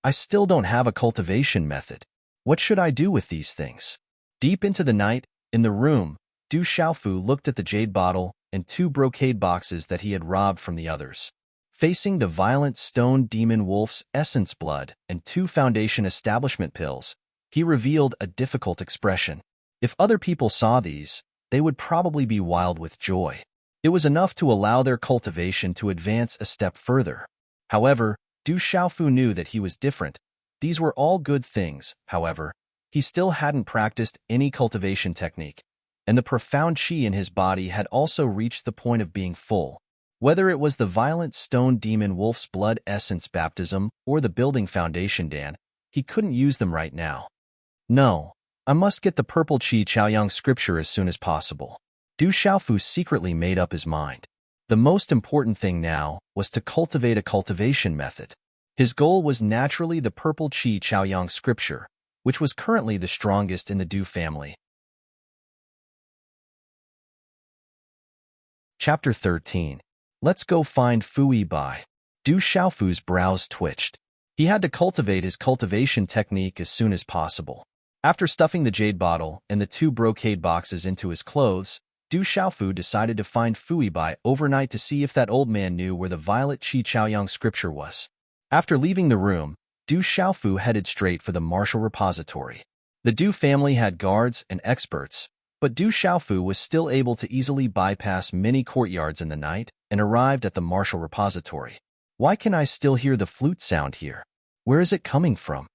I still don't have a cultivation method. What should I do with these things? Deep into the night, in the room, Du Xiaofu looked at the jade bottle and two brocade boxes that he had robbed from the others. Facing the violent stone demon wolf's essence blood and two foundation establishment pills, he revealed a difficult expression. If other people saw these, they would probably be wild with joy. It was enough to allow their cultivation to advance a step further. However, Du Xiaofu knew that he was different. These were all good things, however. He still hadn't practiced any cultivation technique, and the profound qi in his body had also reached the point of being full. Whether it was the violent stone demon wolf's blood essence baptism or the building foundation dan, he couldn't use them right now. No, I must get the purple qi Chaoyang scripture as soon as possible. Du Xiaofu secretly made up his mind. The most important thing now was to cultivate a cultivation method. His goal was naturally the purple qi Chaoyang scripture, which was currently the strongest in the Du family. Chapter 13. Let's go find Fui Bai. Du Xiaofu's brows twitched. He had to cultivate his cultivation technique as soon as possible. After stuffing the jade bottle and the two brocade boxes into his clothes, Du Xiaofu decided to find Fui Bai overnight to see if that old man knew where the violet Qi Chaoyang scripture was. After leaving the room, Du Xiaofu headed straight for the martial repository. The Du family had guards and experts, but Du Xiaofu was still able to easily bypass many courtyards in the night and arrived at the martial repository. Why can I still hear the flute sound here? Where is it coming from?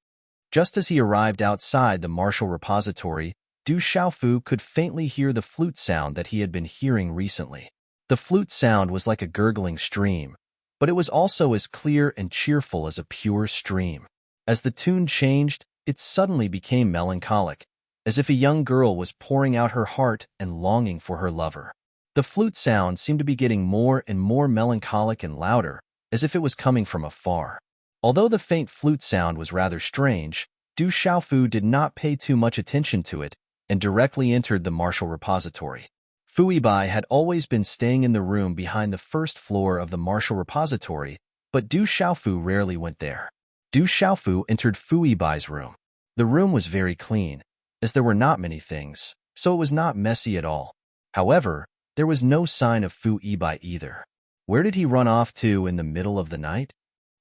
Just as he arrived outside the martial repository, Du Xiaofu could faintly hear the flute sound that he had been hearing recently. The flute sound was like a gurgling stream, but it was also as clear and cheerful as a pure stream. As the tune changed, it suddenly became melancholic, as if a young girl was pouring out her heart and longing for her lover. The flute sound seemed to be getting more and more melancholic and louder, as if it was coming from afar. Although the faint flute sound was rather strange, Du Xiaofu did not pay too much attention to it and directly entered the martial repository. Fui Bai had always been staying in the room behind the first floor of the martial repository, but Du Xiaofu rarely went there. Du Xiaofu entered Fui Bai's room. The room was very clean, as there were not many things, so it was not messy at all. However, there was no sign of Fui Bai either. Where did he run off to in the middle of the night?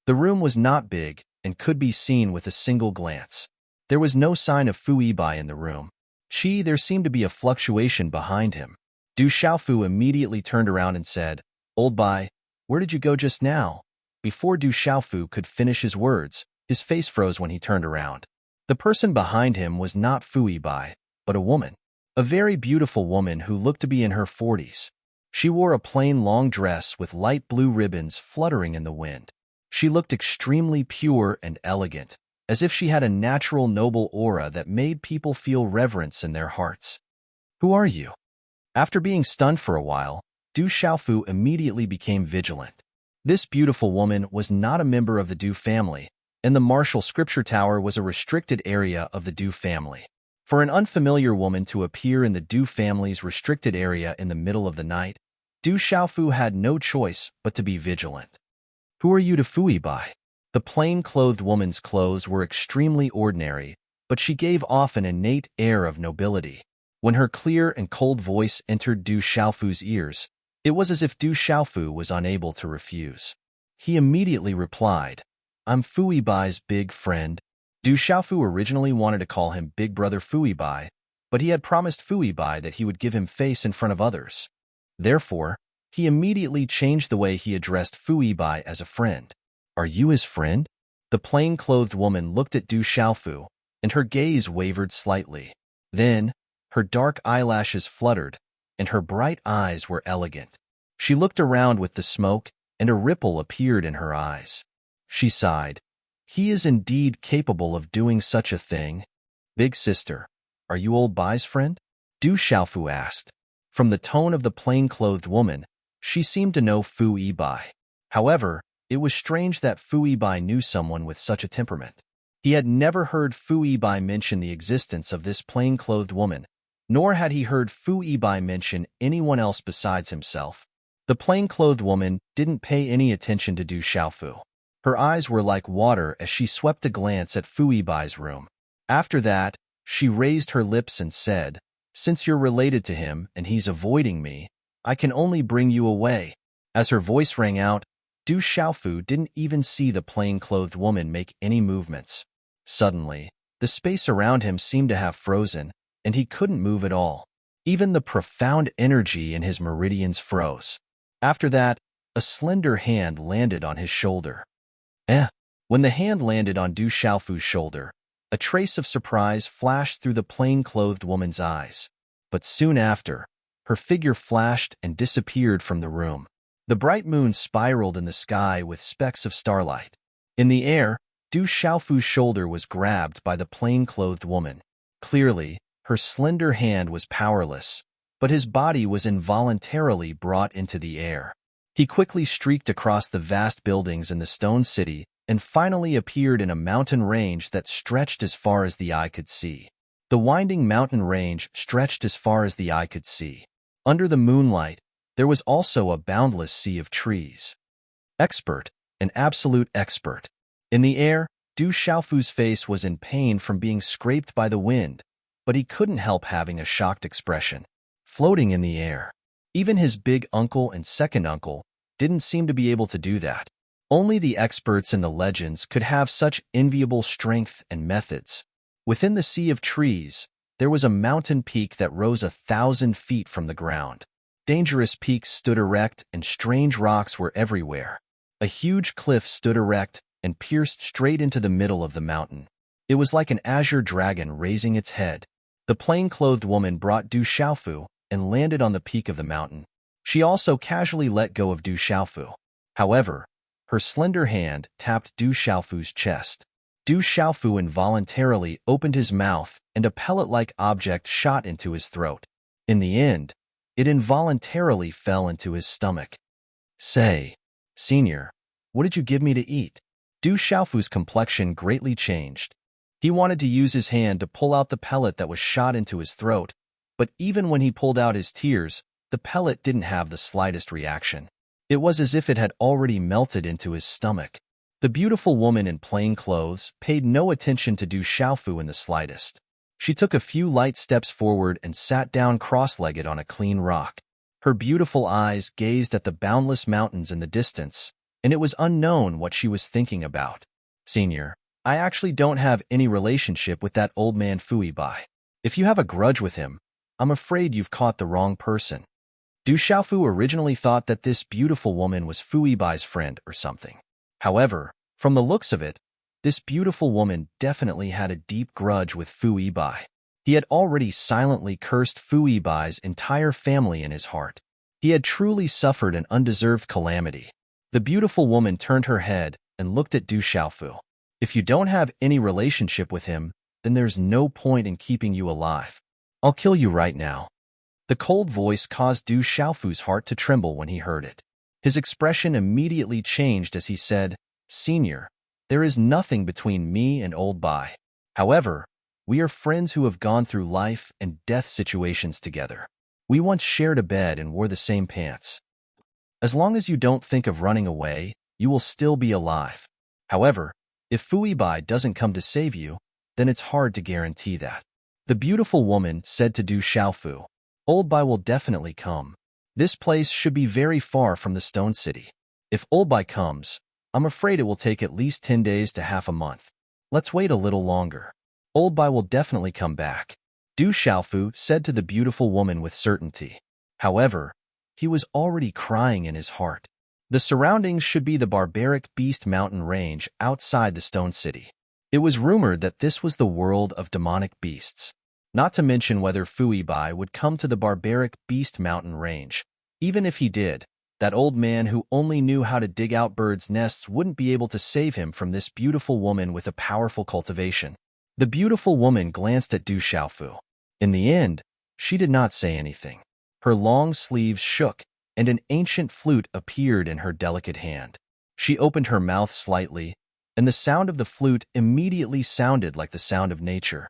The room was not big and could be seen with a single glance. There was no sign of Fui Bai in the room. There seemed to be a fluctuation behind him. Du Xiaofu immediately turned around and said, "Old Bai, where did you go just now?" Before Du Xiaofu could finish his words, his face froze when he turned around. The person behind him was not Fui Bai, but a woman. A very beautiful woman who looked to be in her 40s. She wore a plain long dress with light blue ribbons fluttering in the wind. She looked extremely pure and elegant, as if she had a natural noble aura that made people feel reverence in their hearts. "Who are you?" After being stunned for a while, Du Xiaofu immediately became vigilant. This beautiful woman was not a member of the Du family, and the martial scripture tower was a restricted area of the Du family. For an unfamiliar woman to appear in the Du family's restricted area in the middle of the night, Du Xiaofu had no choice but to be vigilant. "Who are you to Fui Bai?" The plain-clothed woman's clothes were extremely ordinary, but she gave off an innate air of nobility. When her clear and cold voice entered Du Xiaofu's ears, it was as if Du Xiaofu was unable to refuse. He immediately replied, "I'm Fui Bai's big friend." Du Xiaofu originally wanted to call him Big Brother Fui Bai, but he had promised Fui Bai that he would give him face in front of others. Therefore, he immediately changed the way he addressed Fui Bai as a friend. "Are you his friend?" The plain-clothed woman looked at Du Xiaofu, and her gaze wavered slightly. Then, her dark eyelashes fluttered, and her bright eyes were elegant. She looked around with the smoke, and a ripple appeared in her eyes. She sighed. "He is indeed capable of doing such a thing." "Big sister, are you old Bai's friend?" Du Xiaofu asked. From the tone of the plain-clothed woman, she seemed to know Fui Bai. However, it was strange that Fui Bai knew someone with such a temperament. He had never heard Fui Bai mention the existence of this plain-clothed woman, nor had he heard Fui Bai mention anyone else besides himself. The plain-clothed woman didn't pay any attention to Du Xiaofu. Her eyes were like water as she swept a glance at Fui Bai's room. After that, she raised her lips and said, "Since you're related to him and he's avoiding me, I can only bring you away." As her voice rang out, Du Xiaofu didn't even see the plain-clothed woman make any movements. Suddenly, the space around him seemed to have frozen, and he couldn't move at all. Even the profound energy in his meridians froze. After that, a slender hand landed on his shoulder. When the hand landed on Du Xiaofu's shoulder, a trace of surprise flashed through the plain-clothed woman's eyes. But soon after, her figure flashed and disappeared from the room. The bright moon spiraled in the sky with specks of starlight. In the air, Du Xiaofu's shoulder was grabbed by the plain-clothed woman. Clearly, her slender hand was powerless, but his body was involuntarily brought into the air. He quickly streaked across the vast buildings in the stone city and finally appeared in a mountain range that stretched as far as the eye could see. The winding mountain range stretched as far as the eye could see. Under the moonlight, there was also a boundless sea of trees. Expert, an absolute expert. In the air, Du Xiaofu's face was in pain from being scraped by the wind, but he couldn't help having a shocked expression. Floating in the air. Even his big uncle and second uncle didn't seem to be able to do that. Only the experts in the legends could have such enviable strength and methods. Within the sea of trees, there was a mountain peak that rose 1,000 feet from the ground. Dangerous peaks stood erect and strange rocks were everywhere. A huge cliff stood erect and pierced straight into the middle of the mountain. It was like an azure dragon raising its head. The plain-clothed woman brought Du Xiaofu and landed on the peak of the mountain. She also casually let go of Du Xiaofu. However, her slender hand tapped Du Xiaofu's chest. Du Xiaofu involuntarily opened his mouth and a pellet-like object shot into his throat. In the end, it involuntarily fell into his stomach. "Say, Senior, what did you give me to eat?" Du Xiaofu's complexion greatly changed. He wanted to use his hand to pull out the pellet that was shot into his throat, but even when he pulled out his tears, the pellet didn't have the slightest reaction. It was as if it had already melted into his stomach. The beautiful woman in plain clothes paid no attention to Du Xiaofu in the slightest. She took a few light steps forward and sat down cross-legged on a clean rock. Her beautiful eyes gazed at the boundless mountains in the distance, and it was unknown what she was thinking about. "Senior, I actually don't have any relationship with that old man Fui Bai. If you have a grudge with him, I'm afraid you've caught the wrong person." Du Xiaofu originally thought that this beautiful woman was Fui Bai's friend or something. However, from the looks of it, this beautiful woman definitely had a deep grudge with Fui Bai. He had already silently cursed Fui Bai's entire family in his heart. He had truly suffered an undeserved calamity. The beautiful woman turned her head and looked at Du Xiaofu. "If you don't have any relationship with him, then there's no point in keeping you alive. I'll kill you right now." The cold voice caused Du Xiaofu's heart to tremble when he heard it. His expression immediately changed as he said, "Senior, there is nothing between me and old Bai. However, we are friends who have gone through life and death situations together. We once shared a bed and wore the same pants. As long as you don't think of running away, you will still be alive. However, if Fui Bai doesn't come to save you, then it's hard to guarantee that." The beautiful woman said to Du Xiaofu, "Old Bai will definitely come. This place should be very far from the Stone City. If Old Bai comes, I'm afraid it will take at least 10 days to half a month. Let's wait a little longer. Old Bai will definitely come back." Du Xiaofu said to the beautiful woman with certainty. However, he was already crying in his heart. The surroundings should be the barbaric beast mountain range outside the stone city. It was rumored that this was the world of demonic beasts. Not to mention whether Fui Bai would come to the barbaric beast mountain range. Even if he did, that old man who only knew how to dig out birds' nests wouldn't be able to save him from this beautiful woman with a powerful cultivation. The beautiful woman glanced at Du Xiaofu. In the end, she did not say anything. Her long sleeves shook, and an ancient flute appeared in her delicate hand. She opened her mouth slightly, and the sound of the flute immediately sounded like the sound of nature.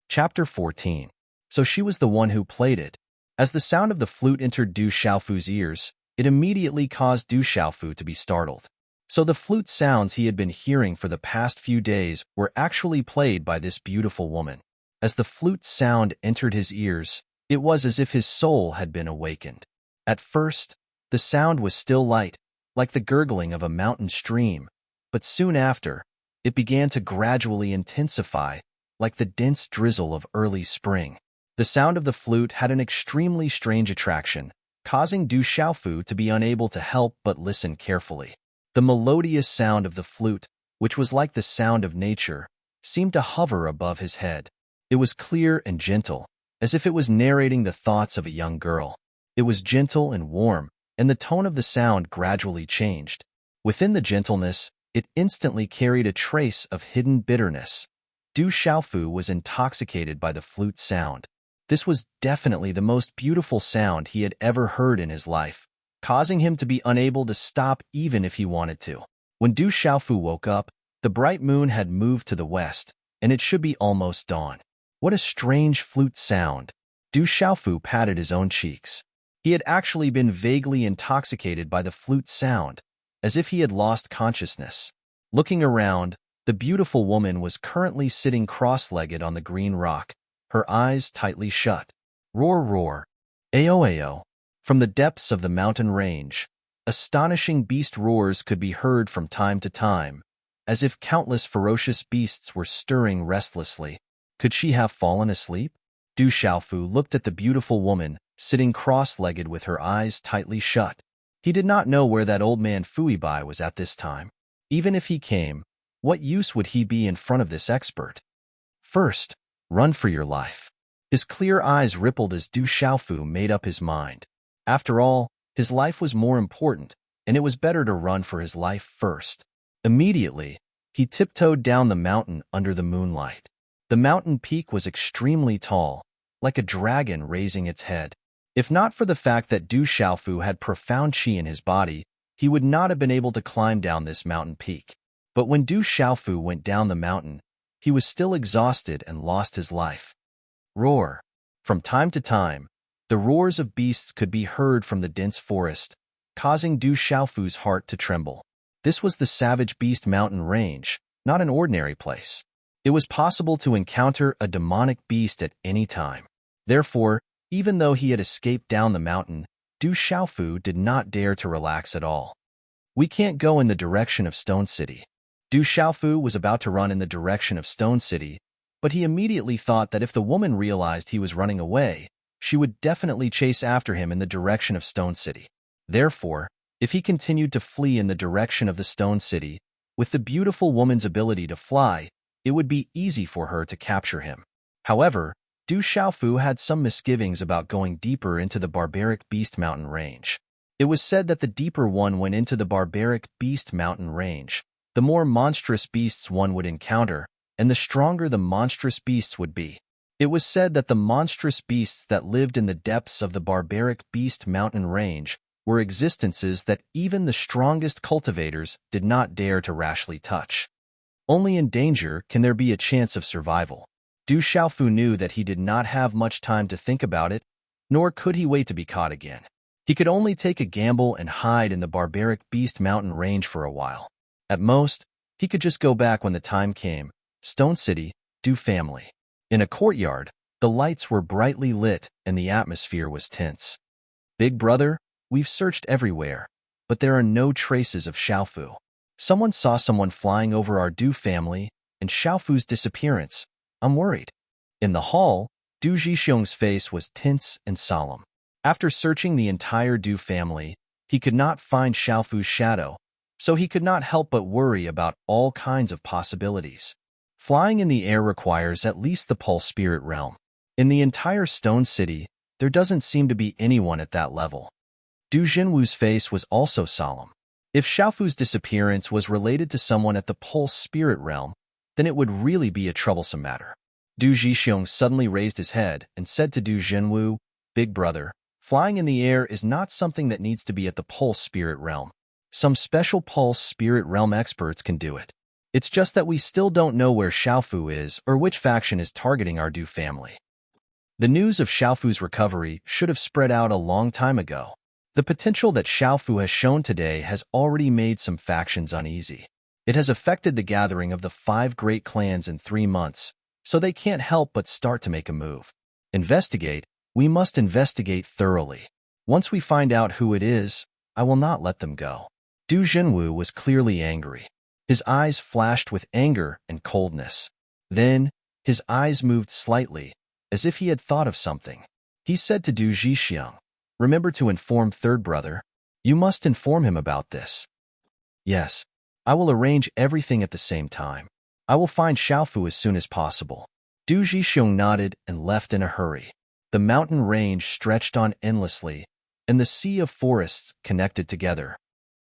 Chapter 14. So she was the one who played it. As the sound of the flute entered Du Xiaofu's ears, it immediately caused Du Xiaofu to be startled. So the flute sounds he had been hearing for the past few days were actually played by this beautiful woman. As the flute sound entered his ears, it was as if his soul had been awakened. At first, the sound was still light, like the gurgling of a mountain stream, but soon after, it began to gradually intensify, like the dense drizzle of early spring. The sound of the flute had an extremely strange attraction, causing Du Xiaofu to be unable to help but listen carefully. The melodious sound of the flute, which was like the sound of nature, seemed to hover above his head. It was clear and gentle, as if it was narrating the thoughts of a young girl. It was gentle and warm, and the tone of the sound gradually changed. Within the gentleness, it instantly carried a trace of hidden bitterness. Du Xiaofu was intoxicated by the flute sound. This was definitely the most beautiful sound he had ever heard in his life, causing him to be unable to stop even if he wanted to. When Du Xiaofu woke up, the bright moon had moved to the west, and it should be almost dawn. What a strange flute sound. Du Xiaofu patted his own cheeks. He had actually been vaguely intoxicated by the flute sound, as if he had lost consciousness. Looking around, the beautiful woman was currently sitting cross-legged on the green rock, her eyes tightly shut. Roar, roar. Ayo, ayo. From the depths of the mountain range, astonishing beast roars could be heard from time to time, as if countless ferocious beasts were stirring restlessly. Could she have fallen asleep? Du Xiaofu looked at the beautiful woman, sitting cross-legged with her eyes tightly shut. He did not know where that old man Fui Bai was at this time. Even if he came, what use would he be in front of this expert? First, run for your life. His clear eyes rippled as Du Xiaofu made up his mind. After all, his life was more important, and it was better to run for his life first. Immediately, he tiptoed down the mountain under the moonlight. The mountain peak was extremely tall, like a dragon raising its head. If not for the fact that Du Xiaofu had profound qi in his body, he would not have been able to climb down this mountain peak. But when Du Xiaofu went down the mountain, he was still exhausted and lost his life. Roar. From time to time, the roars of beasts could be heard from the dense forest, causing Du Xiaofu's heart to tremble. This was the Savage Beast Mountain Range, not an ordinary place. It was possible to encounter a demonic beast at any time. Therefore, even though he had escaped down the mountain, Du Xiaofu did not dare to relax at all. We can't go in the direction of Stone City. Du Xiaofu was about to run in the direction of Stone City, but he immediately thought that if the woman realized he was running away, she would definitely chase after him in the direction of Stone City. Therefore, if he continued to flee in the direction of the Stone City, with the beautiful woman's ability to fly, it would be easy for her to capture him. However, Du Xiaofu had some misgivings about going deeper into the barbaric Beast Mountain Range. It was said that the deeper one went into the barbaric Beast Mountain Range, the more monstrous beasts one would encounter, and the stronger the monstrous beasts would be. It was said that the monstrous beasts that lived in the depths of the barbaric Beast Mountain Range were existences that even the strongest cultivators did not dare to rashly touch. Only in danger can there be a chance of survival. Du Xiaofu knew that he did not have much time to think about it, nor could he wait to be caught again. He could only take a gamble and hide in the barbaric Beast Mountain Range for a while. At most, he could just go back when the time came. Stone City, Du family. In a courtyard, the lights were brightly lit and the atmosphere was tense. Big brother, we've searched everywhere, but there are no traces of Xiaofu. Someone saw someone flying over our Du family, and Xiaofu's disappearance. I'm worried. In the hall, Du Jixiong's face was tense and solemn. After searching the entire Du family, he could not find Xiaofu's shadow, so he could not help but worry about all kinds of possibilities. Flying in the air requires at least the pulse spirit realm. In the entire stone city, there doesn't seem to be anyone at that level. Du Jinwu's face was also solemn. If Xiaofu's disappearance was related to someone at the pulse spirit realm, then it would really be a troublesome matter. Du Jixiong suddenly raised his head and said to Du Jinwu, "Big brother, flying in the air is not something that needs to be at the pulse spirit realm. Some special pulse spirit realm experts can do it. It's just that we still don't know where Xiaofu is or which faction is targeting our Du family." The news of Xiaofu's recovery should have spread out a long time ago. The potential that Xiaofu has shown today has already made some factions uneasy. It has affected the gathering of the 5 great clans in 3 months, so they can't help but start to make a move. Investigate. We must investigate thoroughly. Once we find out who it is, I will not let them go. Du Jinwu was clearly angry. His eyes flashed with anger and coldness. Then, his eyes moved slightly, as if he had thought of something. He said to Du Jixiong, "Remember to inform third brother. You must inform him about this." "Yes, I will arrange everything at the same time. I will find Xiaofu as soon as possible." Du Jixiong nodded and left in a hurry. The mountain range stretched on endlessly, and the sea of forests connected together.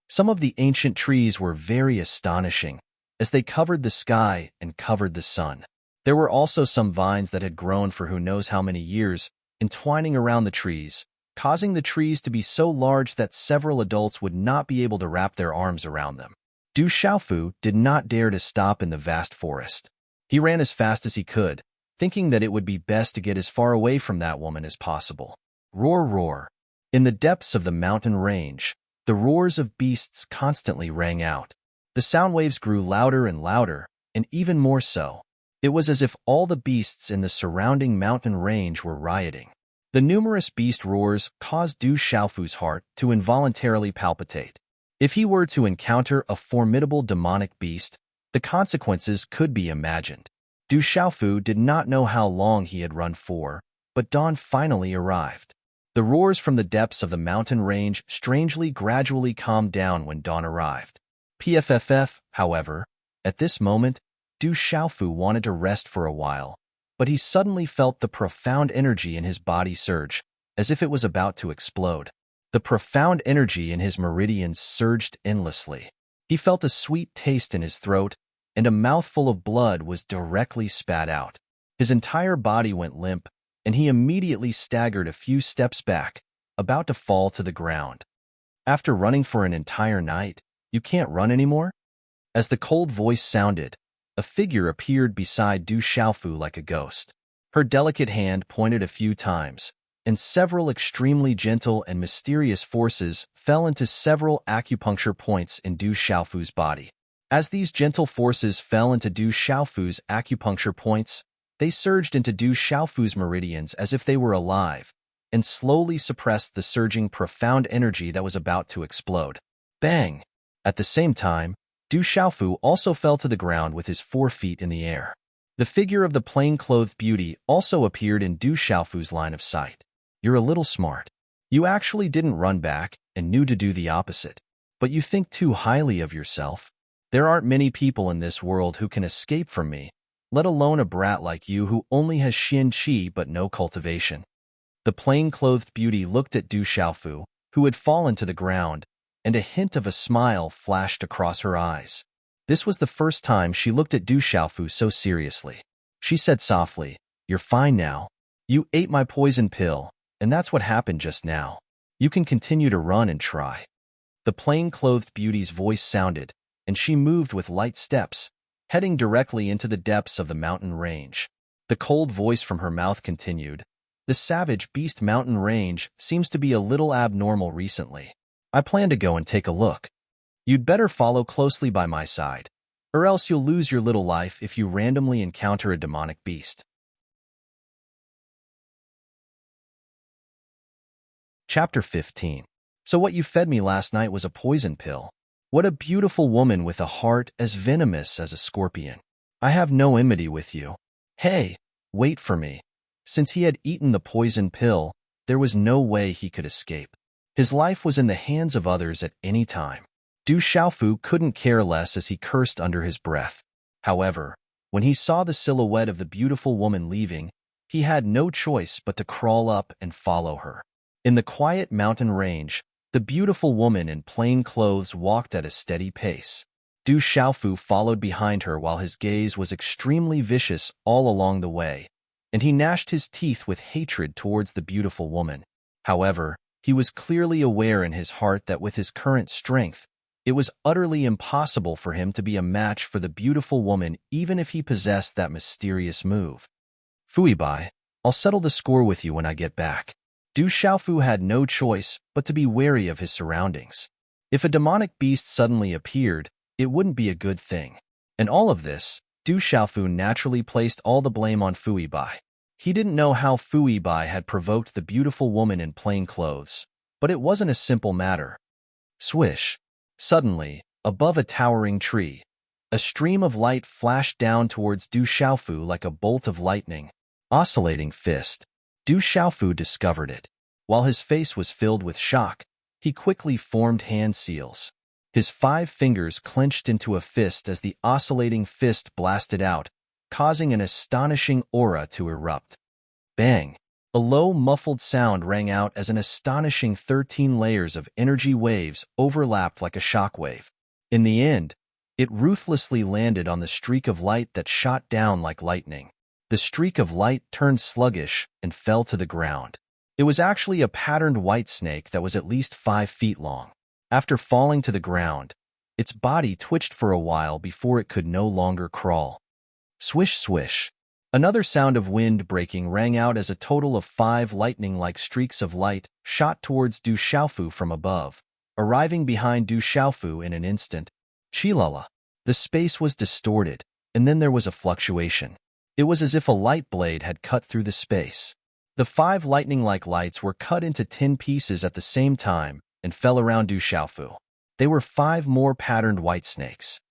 Some of the ancient trees were very astonishing, as they covered the sky and covered the sun. There were also some vines that had grown for who knows how many years, entwining around the trees, causing the trees to be so large that several adults would not be able to wrap their arms around them. Du Xiaofu did not dare to stop in the vast forest. He ran as fast as he could, thinking that it would be best to get as far away from that woman as possible. Roar, roar. In the depths of the mountain range, the roars of beasts constantly rang out. The sound waves grew louder and louder, and even more so. It was as if all the beasts in the surrounding mountain range were rioting. The numerous beast roars caused Du Xiaofu's heart to involuntarily palpitate. If he were to encounter a formidable demonic beast, the consequences could be imagined. Du Xiaofu did not know how long he had run for, but dawn finally arrived. The roars from the depths of the mountain range strangely gradually calmed down when dawn arrived. PFFF, however, at this moment, Du Xiaofu wanted to rest for a while, but he suddenly felt the profound energy in his body surge, as if it was about to explode. The profound energy in his meridians surged endlessly. He felt a sweet taste in his throat, and a mouthful of blood was directly spat out. His entire body went limp, and he immediately staggered a few steps back, about to fall to the ground. "After running for an entire night, you can't run anymore?" As the cold voice sounded, a figure appeared beside Du Xiaofu like a ghost. Her delicate hand pointed a few times, and several extremely gentle and mysterious forces fell into several acupuncture points in Du Xiaofu's body. As these gentle forces fell into Du Xiaofu's acupuncture points, they surged into Du Xiaofu's meridians as if they were alive, and slowly suppressed the surging profound energy that was about to explode. Bang! At the same time, Du Xiaofu also fell to the ground with his 4 feet in the air. The figure of the plain-clothed beauty also appeared in Du Xiaofu's line of sight. "You're a little smart. You actually didn't run back and knew to do the opposite. But you think too highly of yourself. There aren't many people in this world who can escape from me, let alone a brat like you who only has Xin Qi but no cultivation." The plain-clothed beauty looked at Du Xiaofu, who had fallen to the ground, and a hint of a smile flashed across her eyes. This was the first time she looked at Du Xiaofu so seriously. She said softly, "You're fine now. You ate my poison pill, and that's what happened just now. You can continue to run and try." The plain-clothed beauty's voice sounded, and she moved with light steps, heading directly into the depths of the mountain range. The cold voice from her mouth continued, "The savage beast mountain range seems to be a little abnormal recently. I plan to go and take a look. You'd better follow closely by my side, or else you'll lose your little life if you randomly encounter a demonic beast." Chapter 15. So what you fed me last night was a poison pill. What a beautiful woman with a heart as venomous as a scorpion. I have no enmity with you. Hey, wait for me. Since he had eaten the poison pill, there was no way he could escape. His life was in the hands of others at any time. Du Xiaofu couldn't care less as he cursed under his breath. However, when he saw the silhouette of the beautiful woman leaving, he had no choice but to crawl up and follow her. In the quiet mountain range, the beautiful woman in plain clothes walked at a steady pace. Du Xiaofu followed behind her while his gaze was extremely vicious all along the way, and he gnashed his teeth with hatred towards the beautiful woman. However, he was clearly aware in his heart that with his current strength, it was utterly impossible for him to be a match for the beautiful woman even if he possessed that mysterious move. Fuibai, I'll settle the score with you when I get back. Du Xiaofu had no choice but to be wary of his surroundings. If a demonic beast suddenly appeared, it wouldn't be a good thing. In all of this, Du Xiaofu naturally placed all the blame on Fuibai. He didn't know how Fuibai had provoked the beautiful woman in plain clothes, but it wasn't a simple matter. Swish! Suddenly, above a towering tree, a stream of light flashed down towards Du Xiaofu like a bolt of lightning. Oscillating fist. Du Xiaofu discovered it. While his face was filled with shock, he quickly formed hand seals. His 5 fingers clenched into a fist as the oscillating fist blasted out, causing an astonishing aura to erupt. Bang! A low, muffled sound rang out as an astonishing 13 layers of energy waves overlapped like a shockwave. In the end, it ruthlessly landed on the streak of light that shot down like lightning. The streak of light turned sluggish and fell to the ground. It was actually a patterned white snake that was at least 5 feet long. After falling to the ground, its body twitched for a while before it could no longer crawl. Swish, swish. Another sound of wind breaking rang out as a total of 5 lightning-like streaks of light shot towards Du Xiaofu from above, arriving behind Du Xiaofu in an instant. Chilala. The space was distorted, and then there was a fluctuation. It was as if a light blade had cut through the space. The 5 lightning-like lights were cut into 10 pieces at the same time and fell around Du Xiaofu. They were 5 more patterned white snakes.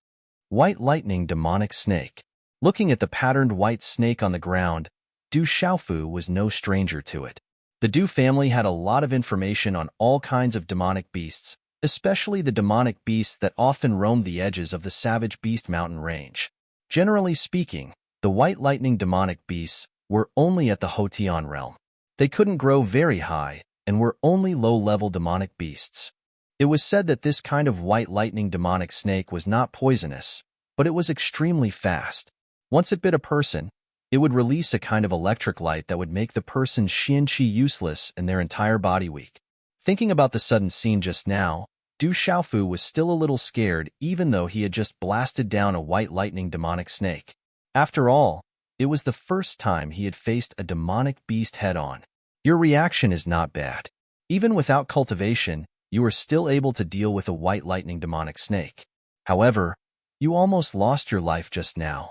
White lightning demonic snake. Looking at the patterned white snake on the ground, Du Xiaofu was no stranger to it. The Du family had a lot of information on all kinds of demonic beasts, especially the demonic beasts that often roamed the edges of the Savage Beast Mountain range. Generally speaking, the white lightning demonic beasts were only at the Hotian realm. They couldn't grow very high and were only low-level demonic beasts. It was said that this kind of white lightning demonic snake was not poisonous, but it was extremely fast. Once it bit a person, it would release a kind of electric light that would make the person's Xianqi useless and their entire body weak. Thinking about the sudden scene just now, Du Xiaofu was still a little scared even though he had just blasted down a white lightning demonic snake. After all, it was the first time he had faced a demonic beast head-on. Your reaction is not bad. Even without cultivation, you are still able to deal with a white lightning demonic snake. However, you almost lost your life just now.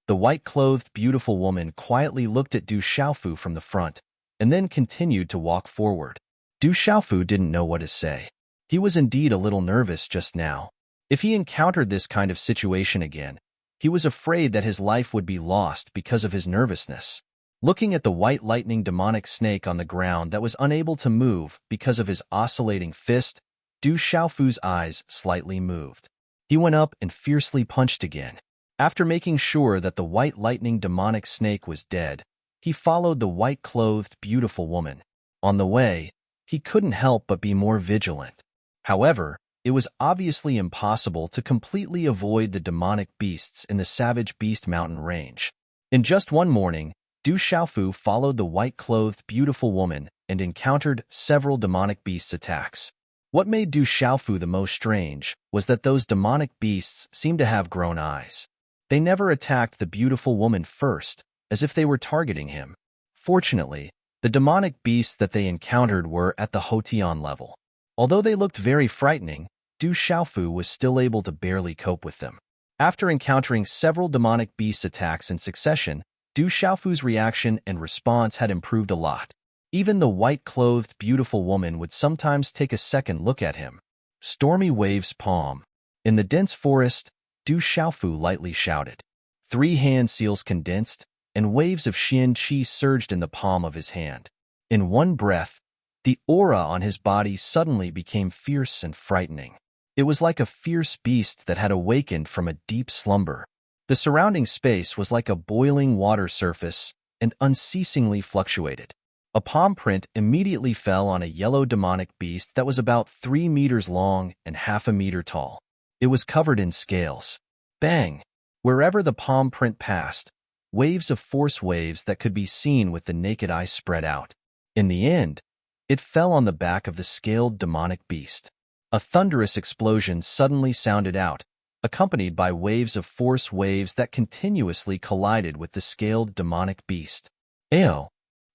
The white-clothed beautiful woman quietly looked at Du Xiaofu from the front, and then continued to walk forward. Du Xiaofu didn't know what to say. He was indeed a little nervous just now. If he encountered this kind of situation again, he was afraid that his life would be lost because of his nervousness. Looking at the white lightning demonic snake on the ground that was unable to move because of his oscillating fist, Du Xiaofu's eyes slightly moved. He went up and fiercely punched again. After making sure that the white lightning demonic snake was dead, he followed the white-clothed beautiful woman. On the way, he couldn't help but be more vigilant. However, it was obviously impossible to completely avoid the demonic beasts in the Savage Beast Mountain range. In just one morning, Du Xiaofu followed the white-clothed beautiful woman and encountered several demonic beasts' attacks. What made Du Xiaofu the most strange was that those demonic beasts seemed to have grown eyes. They never attacked the beautiful woman first, as if they were targeting him. Fortunately, the demonic beasts that they encountered were at the Hotian level. Although they looked very frightening, Du Xiaofu was still able to barely cope with them. After encountering several demonic beast attacks in succession, Du Xiaofu's reaction and response had improved a lot. Even the white-clothed beautiful woman would sometimes take a second look at him. Stormy waves palm. In the dense forest, Du Xiaofu lightly shouted. 3 hand seals condensed, and waves of xian qi surged in the palm of his hand. In one breath, the aura on his body suddenly became fierce and frightening. It was like a fierce beast that had awakened from a deep slumber. The surrounding space was like a boiling water surface and unceasingly fluctuated. A palm print immediately fell on a yellow demonic beast that was about 3 meters long and half a meter tall. It was covered in scales. Bang! Wherever the palm print passed, waves of force waves that could be seen with the naked eye spread out. In the end, it fell on the back of the scaled demonic beast. A thunderous explosion suddenly sounded out, accompanied by waves of force waves that continuously collided with the scaled demonic beast. Ayo!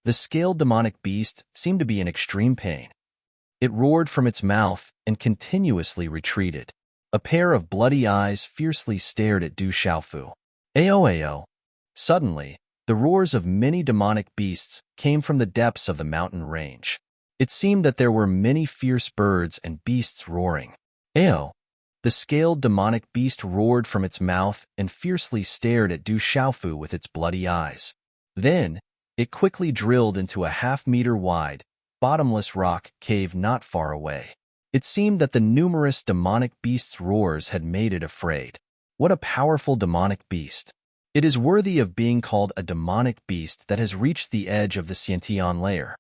The scaled demonic beast seemed to be in extreme pain. It roared from its mouth and continuously retreated. A pair of bloody eyes fiercely stared at Du Xiaofu. Ayo, ayo! Suddenly, the roars of many demonic beasts came from the depths of the mountain range. It seemed that there were many fierce birds and beasts roaring. Ayo! The scaled demonic beast roared from its mouth and fiercely stared at Du Xiaofu with its bloody eyes. Then, it quickly drilled into a half-meter wide, bottomless rock cave not far away. It seemed that the numerous demonic beasts' roars had made it afraid. What a powerful demonic beast! It is worthy of being called a demonic beast that has reached the edge of the Xiantian layer.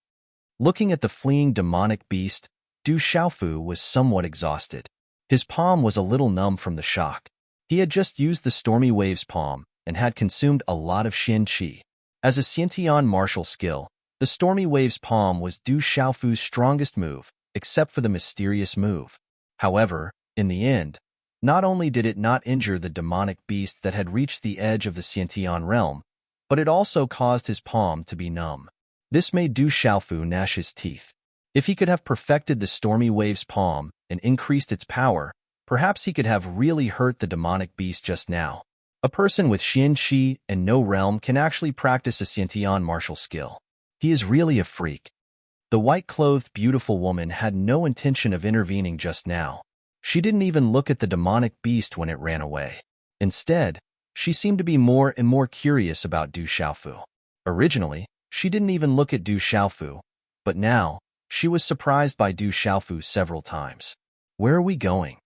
Looking at the fleeing demonic beast, Du Xiaofu was somewhat exhausted. His palm was a little numb from the shock. He had just used the Stormy Wave's palm and had consumed a lot of xian qi. As a Xiantian martial skill, the Stormy Wave's palm was Du Xiaofu's strongest move, except for the mysterious move. However, in the end, not only did it not injure the demonic beast that had reached the edge of the Xiantian realm, but it also caused his palm to be numb. This made Du Xiaofu gnash his teeth. If he could have perfected the Stormy Wave's palm and increased its power, perhaps he could have really hurt the demonic beast just now. A person with xian qi and no realm can actually practice a Xiantian martial skill. He is really a freak. The white-clothed beautiful woman had no intention of intervening just now. She didn't even look at the demonic beast when it ran away. Instead, she seemed to be more and more curious about Du Xiaofu. Originally, she didn't even look at Du Xiaofu, but now, she was surprised by Du Xiaofu several times. Where are we going?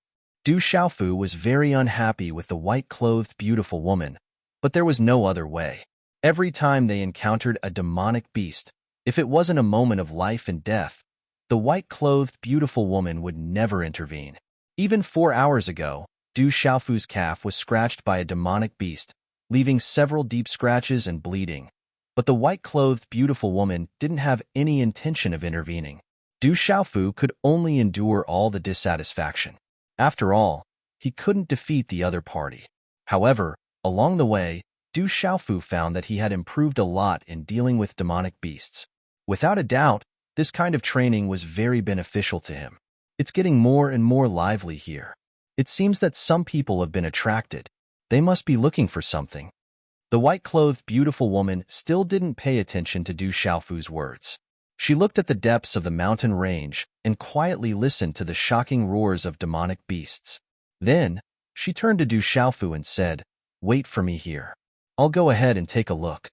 Du Xiaofu was very unhappy with the white-clothed beautiful woman, but there was no other way. Every time they encountered a demonic beast, if it wasn't a moment of life and death, the white-clothed beautiful woman would never intervene. Even 4 hours ago, Du Xiaofu's calf was scratched by a demonic beast, leaving several deep scratches and bleeding. But the white-clothed beautiful woman didn't have any intention of intervening. Du Xiaofu could only endure all the dissatisfaction. After all, he couldn't defeat the other party. However, along the way, Du Xiaofu found that he had improved a lot in dealing with demonic beasts. Without a doubt, this kind of training was very beneficial to him. It's getting more and more lively here. It seems that some people have been attracted. They must be looking for something. The white-clothed beautiful woman still didn't pay attention to Du Xiaofu's words. She looked at the depths of the mountain range and quietly listened to the shocking roars of demonic beasts. Then, she turned to Du Xiaofu and said, "Wait for me here. I'll go ahead and take a look."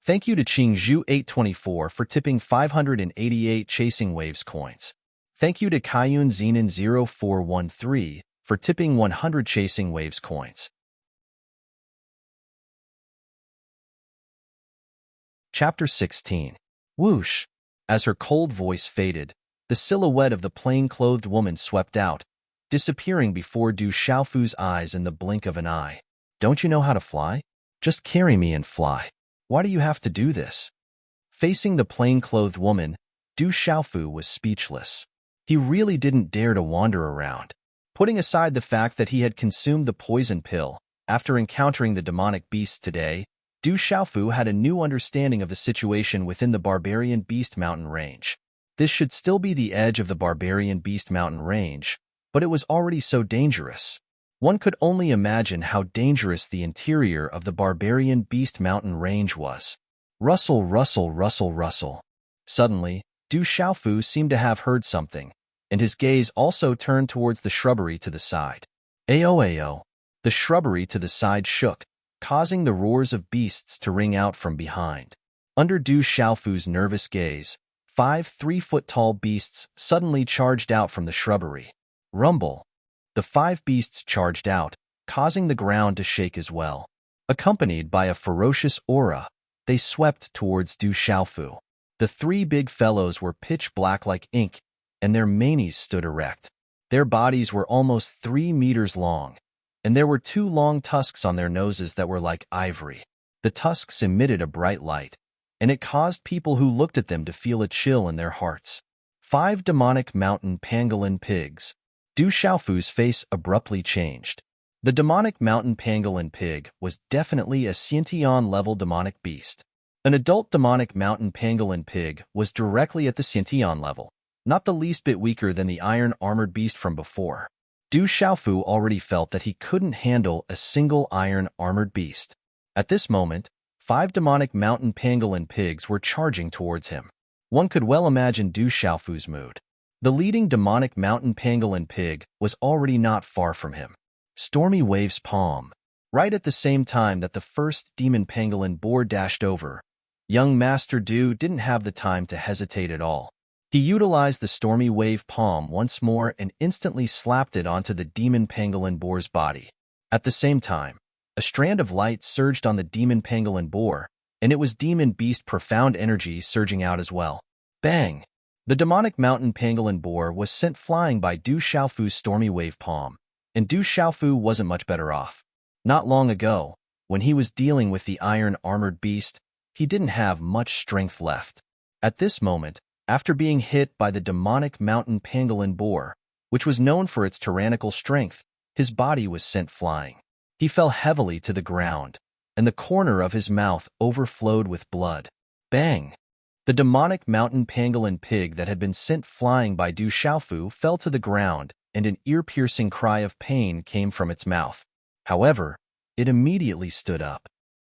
Thank you to Qingzhu 824 for tipping 588 Chasing Waves coins. Thank you to Kaiyun Zenon 0413 for tipping 100 Chasing Waves coins. Chapter 16. Whoosh! As her cold voice faded, the silhouette of the plain-clothed woman swept out, disappearing before Du Xiaofu's eyes in the blink of an eye. Don't you know how to fly? Just carry me and fly. Why do you have to do this? Facing the plain-clothed woman, Du Xiaofu was speechless. He really didn't dare to wander around. Putting aside the fact that he had consumed the poison pill after encountering the demonic beasts today, Du Xiaofu had a new understanding of the situation within the Barbarian Beast Mountain range. This should still be the edge of the Barbarian Beast Mountain range, but it was already so dangerous. One could only imagine how dangerous the interior of the Barbarian Beast Mountain range was. Rustle, rustle, rustle, rustle. Suddenly, Du Xiaofu seemed to have heard something, and his gaze also turned towards the shrubbery to the side. Ayo, ayo. The shrubbery to the side shook, causing the roars of beasts to ring out from behind. Under Du Xiaofu's nervous gaze, 5 3-foot-tall beasts suddenly charged out from the shrubbery. Rumble! The 5 beasts charged out, causing the ground to shake as well. Accompanied by a ferocious aura, they swept towards Du Xiaofu. The 3 big fellows were pitch black like ink, and their manes stood erect. Their bodies were almost 3 meters long, and there were 2 long tusks on their noses that were like ivory. The tusks emitted a bright light, and it caused people who looked at them to feel a chill in their hearts. 5 demonic mountain pangolin pigs. Du Xiaofu's face abruptly changed. The demonic mountain pangolin pig was definitely a Xiantian-level demonic beast. An adult demonic mountain pangolin pig was directly at the Xiantian level, not the least bit weaker than the iron-armored beast from before. Du Xiaofu already felt that he couldn't handle a single iron-armored beast. At this moment, 5 demonic mountain pangolin pigs were charging towards him. One could well imagine Du Xiaofu's mood. The leading demonic mountain pangolin pig was already not far from him. Stormy Wave's palm. Right at the same time that the first demon pangolin boar dashed over, young Master Du didn't have the time to hesitate at all. He utilized the Stormy Wave palm once more and instantly slapped it onto the demon pangolin boar's body. At the same time, a strand of light surged on the demon pangolin boar, and it was demon beast profound energy surging out as well. Bang! The demonic mountain pangolin boar was sent flying by Du Xiaofu's Stormy Wave palm, and Du Xiaofu wasn't much better off. Not long ago, when he was dealing with the iron-armored beast, he didn't have much strength left. At this moment, after being hit by the demonic mountain pangolin boar, which was known for its tyrannical strength, his body was sent flying. He fell heavily to the ground, and the corner of his mouth overflowed with blood. Bang! The demonic mountain pangolin pig that had been sent flying by Du Xiaofu fell to the ground, and an ear-piercing cry of pain came from its mouth. However, it immediately stood up.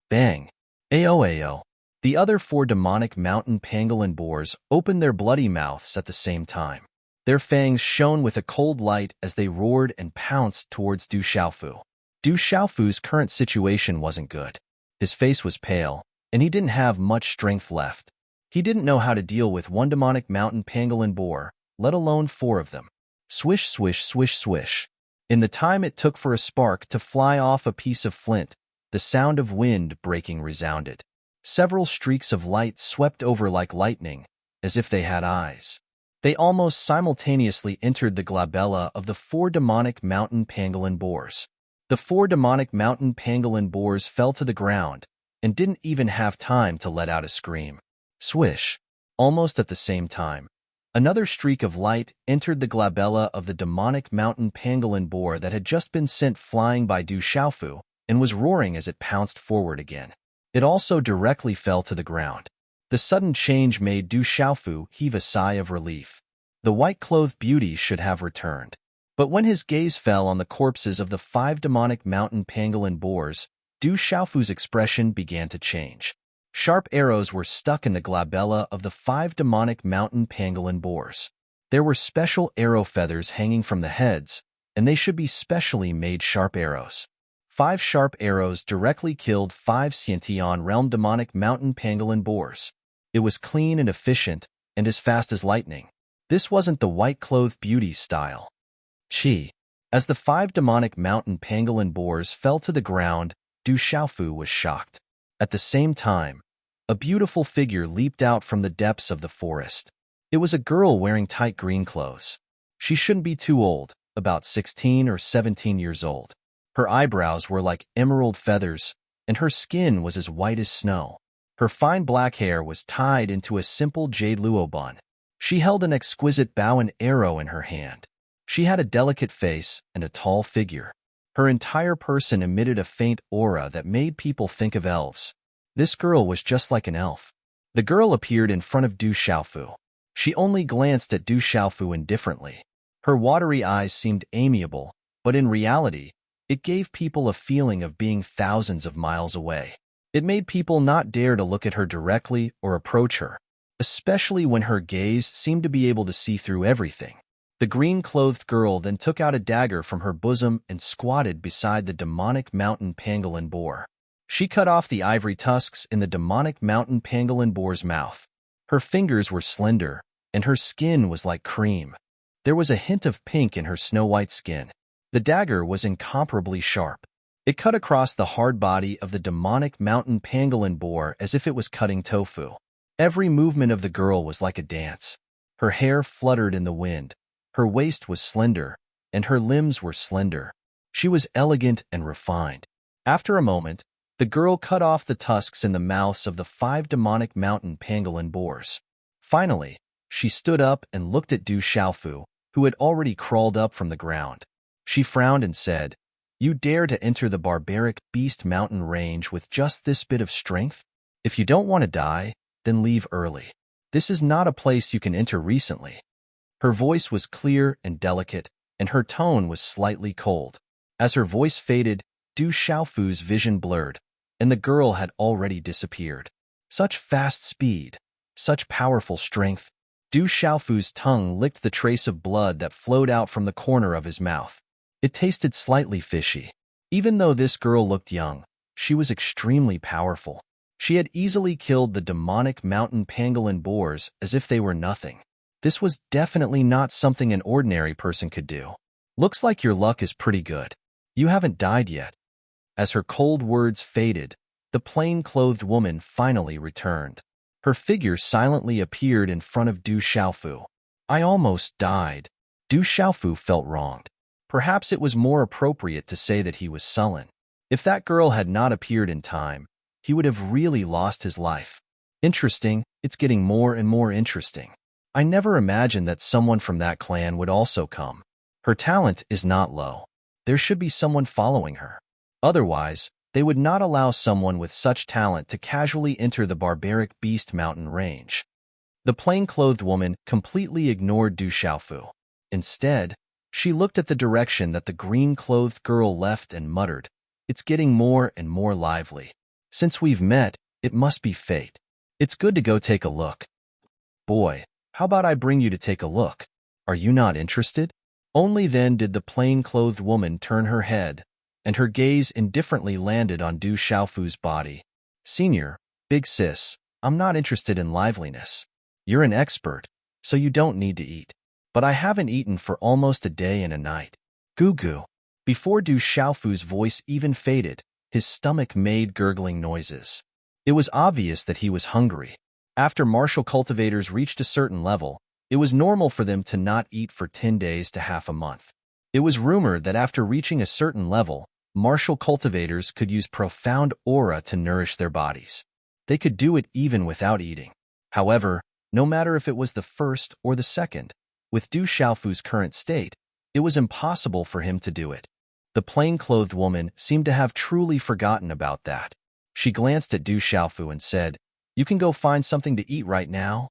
Bang! Ayo! The other 4 demonic mountain pangolin boars opened their bloody mouths at the same time. Their fangs shone with a cold light as they roared and pounced towards Du Xiaofu. Du Xiaofu's current situation wasn't good. His face was pale, and he didn't have much strength left. He didn't know how to deal with 1 demonic mountain pangolin boar, let alone 4 of them. Swish, swish, swish, swish. In the time it took for a spark to fly off a piece of flint, the sound of wind breaking resounded. Several streaks of light swept over like lightning, as if they had eyes. They almost simultaneously entered the glabella of the 4 demonic mountain pangolin boars. The 4 demonic mountain pangolin boars fell to the ground and didn't even have time to let out a scream. Swish! Almost at the same time, another streak of light entered the glabella of the demonic mountain pangolin boar that had just been sent flying by Du Xiaofu and was roaring as it pounced forward again. It also directly fell to the ground. The sudden change made Du Xiaofu heave a sigh of relief. The white-clothed beauty should have returned. But when his gaze fell on the corpses of the 5 demonic mountain pangolin boars, Du Xiaofu's expression began to change. Sharp arrows were stuck in the glabella of the 5 demonic mountain pangolin boars. There were special arrow feathers hanging from the heads, and they should be specially made sharp arrows. 5 sharp arrows directly killed 5 Xiantian realm demonic mountain pangolin boars. It was clean and efficient, and as fast as lightning. This wasn't the white-clothed beauty style. Chi. As the 5 demonic mountain pangolin boars fell to the ground, Du Xiaofu was shocked. At the same time, a beautiful figure leaped out from the depths of the forest. It was a girl wearing tight green clothes. She shouldn't be too old, about 16 or 17 years old. Her eyebrows were like emerald feathers, and her skin was as white as snow. Her fine black hair was tied into a simple jade luo bun. She held an exquisite bow and arrow in her hand. She had a delicate face and a tall figure. Her entire person emitted a faint aura that made people think of elves. This girl was just like an elf. The girl appeared in front of Du Xiaofu. She only glanced at Du Xiaofu indifferently. Her watery eyes seemed amiable, but in reality, it gave people a feeling of being thousands of miles away. It made people not dare to look at her directly or approach her, especially when her gaze seemed to be able to see through everything. The green-clothed girl then took out a dagger from her bosom and squatted beside the demonic mountain pangolin boar. She cut off the ivory tusks in the demonic mountain pangolin boar's mouth. Her fingers were slender, and her skin was like cream. There was a hint of pink in her snow-white skin. The dagger was incomparably sharp. It cut across the hard body of the demonic mountain pangolin boar as if it was cutting tofu. Every movement of the girl was like a dance. Her hair fluttered in the wind. Her waist was slender, and her limbs were slender. She was elegant and refined. After a moment, the girl cut off the tusks in the mouths of the 5 demonic mountain pangolin boars. Finally, she stood up and looked at Du Xiaofu, who had already crawled up from the ground. She frowned and said, "You dare to enter the barbaric beast mountain range with just this bit of strength? If you don't want to die, then leave early. This is not a place you can enter recently." Her voice was clear and delicate, and her tone was slightly cold. As her voice faded, Du Xiaofu's vision blurred, and the girl had already disappeared. Such fast speed, such powerful strength. Du Xiaofu's tongue licked the trace of blood that flowed out from the corner of his mouth. It tasted slightly fishy. Even though this girl looked young, she was extremely powerful. She had easily killed the demonic mountain pangolin boars as if they were nothing. This was definitely not something an ordinary person could do. "Looks like your luck is pretty good. You haven't died yet." As her cold words faded, the plain-clothed woman finally returned. Her figure silently appeared in front of Du Xiaofu. "I almost died." Du Xiaofu felt wronged. Perhaps it was more appropriate to say that he was sullen. If that girl had not appeared in time, he would have really lost his life. Interesting, it's getting more and more interesting. I never imagined that someone from that clan would also come. Her talent is not low. There should be someone following her. Otherwise, they would not allow someone with such talent to casually enter the barbaric beast mountain range. The plain-clothed woman completely ignored Du Xiaofu. Instead, she looked at the direction that the green-clothed girl left and muttered, "It's getting more and more lively. Since we've met, it must be fate. It's good to go take a look." "Boy, how about I bring you to take a look? Are you not interested?" Only then did the plain-clothed woman turn her head, and her gaze indifferently landed on Du Xiaofu's body. "Senior, big sis, I'm not interested in liveliness. You're an expert, so you don't need to eat. But I haven't eaten for almost a day and a night." "Goo goo." Before Du Xiaofu's voice even faded, his stomach made gurgling noises. It was obvious that he was hungry. After martial cultivators reached a certain level, it was normal for them to not eat for 10 days to half a month. It was rumored that after reaching a certain level, martial cultivators could use profound aura to nourish their bodies. They could do it even without eating. However, no matter if it was the first or the second, with Du Xiaofu's current state, it was impossible for him to do it. The plain-clothed woman seemed to have truly forgotten about that. She glanced at Du Xiaofu and said, "You can go find something to eat right now."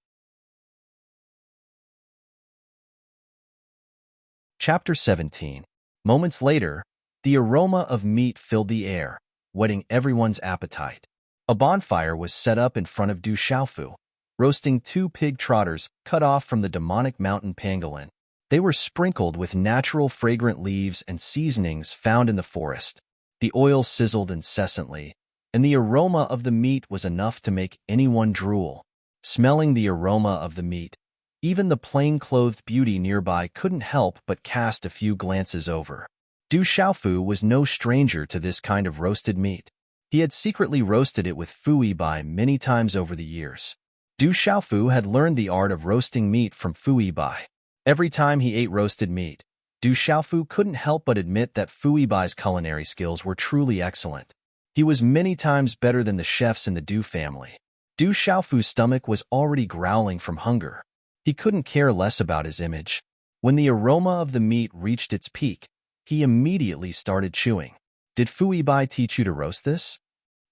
Chapter 17. Moments later, the aroma of meat filled the air, whetting everyone's appetite. A bonfire was set up in front of Du Xiaofu, roasting 2 pig trotters cut off from the demonic mountain pangolin. They were sprinkled with natural fragrant leaves and seasonings found in the forest. The oil sizzled incessantly, and the aroma of the meat was enough to make anyone drool. Smelling the aroma of the meat, even the plain-clothed beauty nearby couldn't help but cast a few glances over. Du Xiaofu was no stranger to this kind of roasted meat. He had secretly roasted it with Fui Bai many times over the years. Du Xiaofu had learned the art of roasting meat from Fui Bai. Every time he ate roasted meat, Du Xiaofu couldn't help but admit that Fui Bai's culinary skills were truly excellent. He was many times better than the chefs in the Du family. Du Xiaofu's stomach was already growling from hunger. He couldn't care less about his image. When the aroma of the meat reached its peak, he immediately started chewing. "Did Fui Bai teach you to roast this?"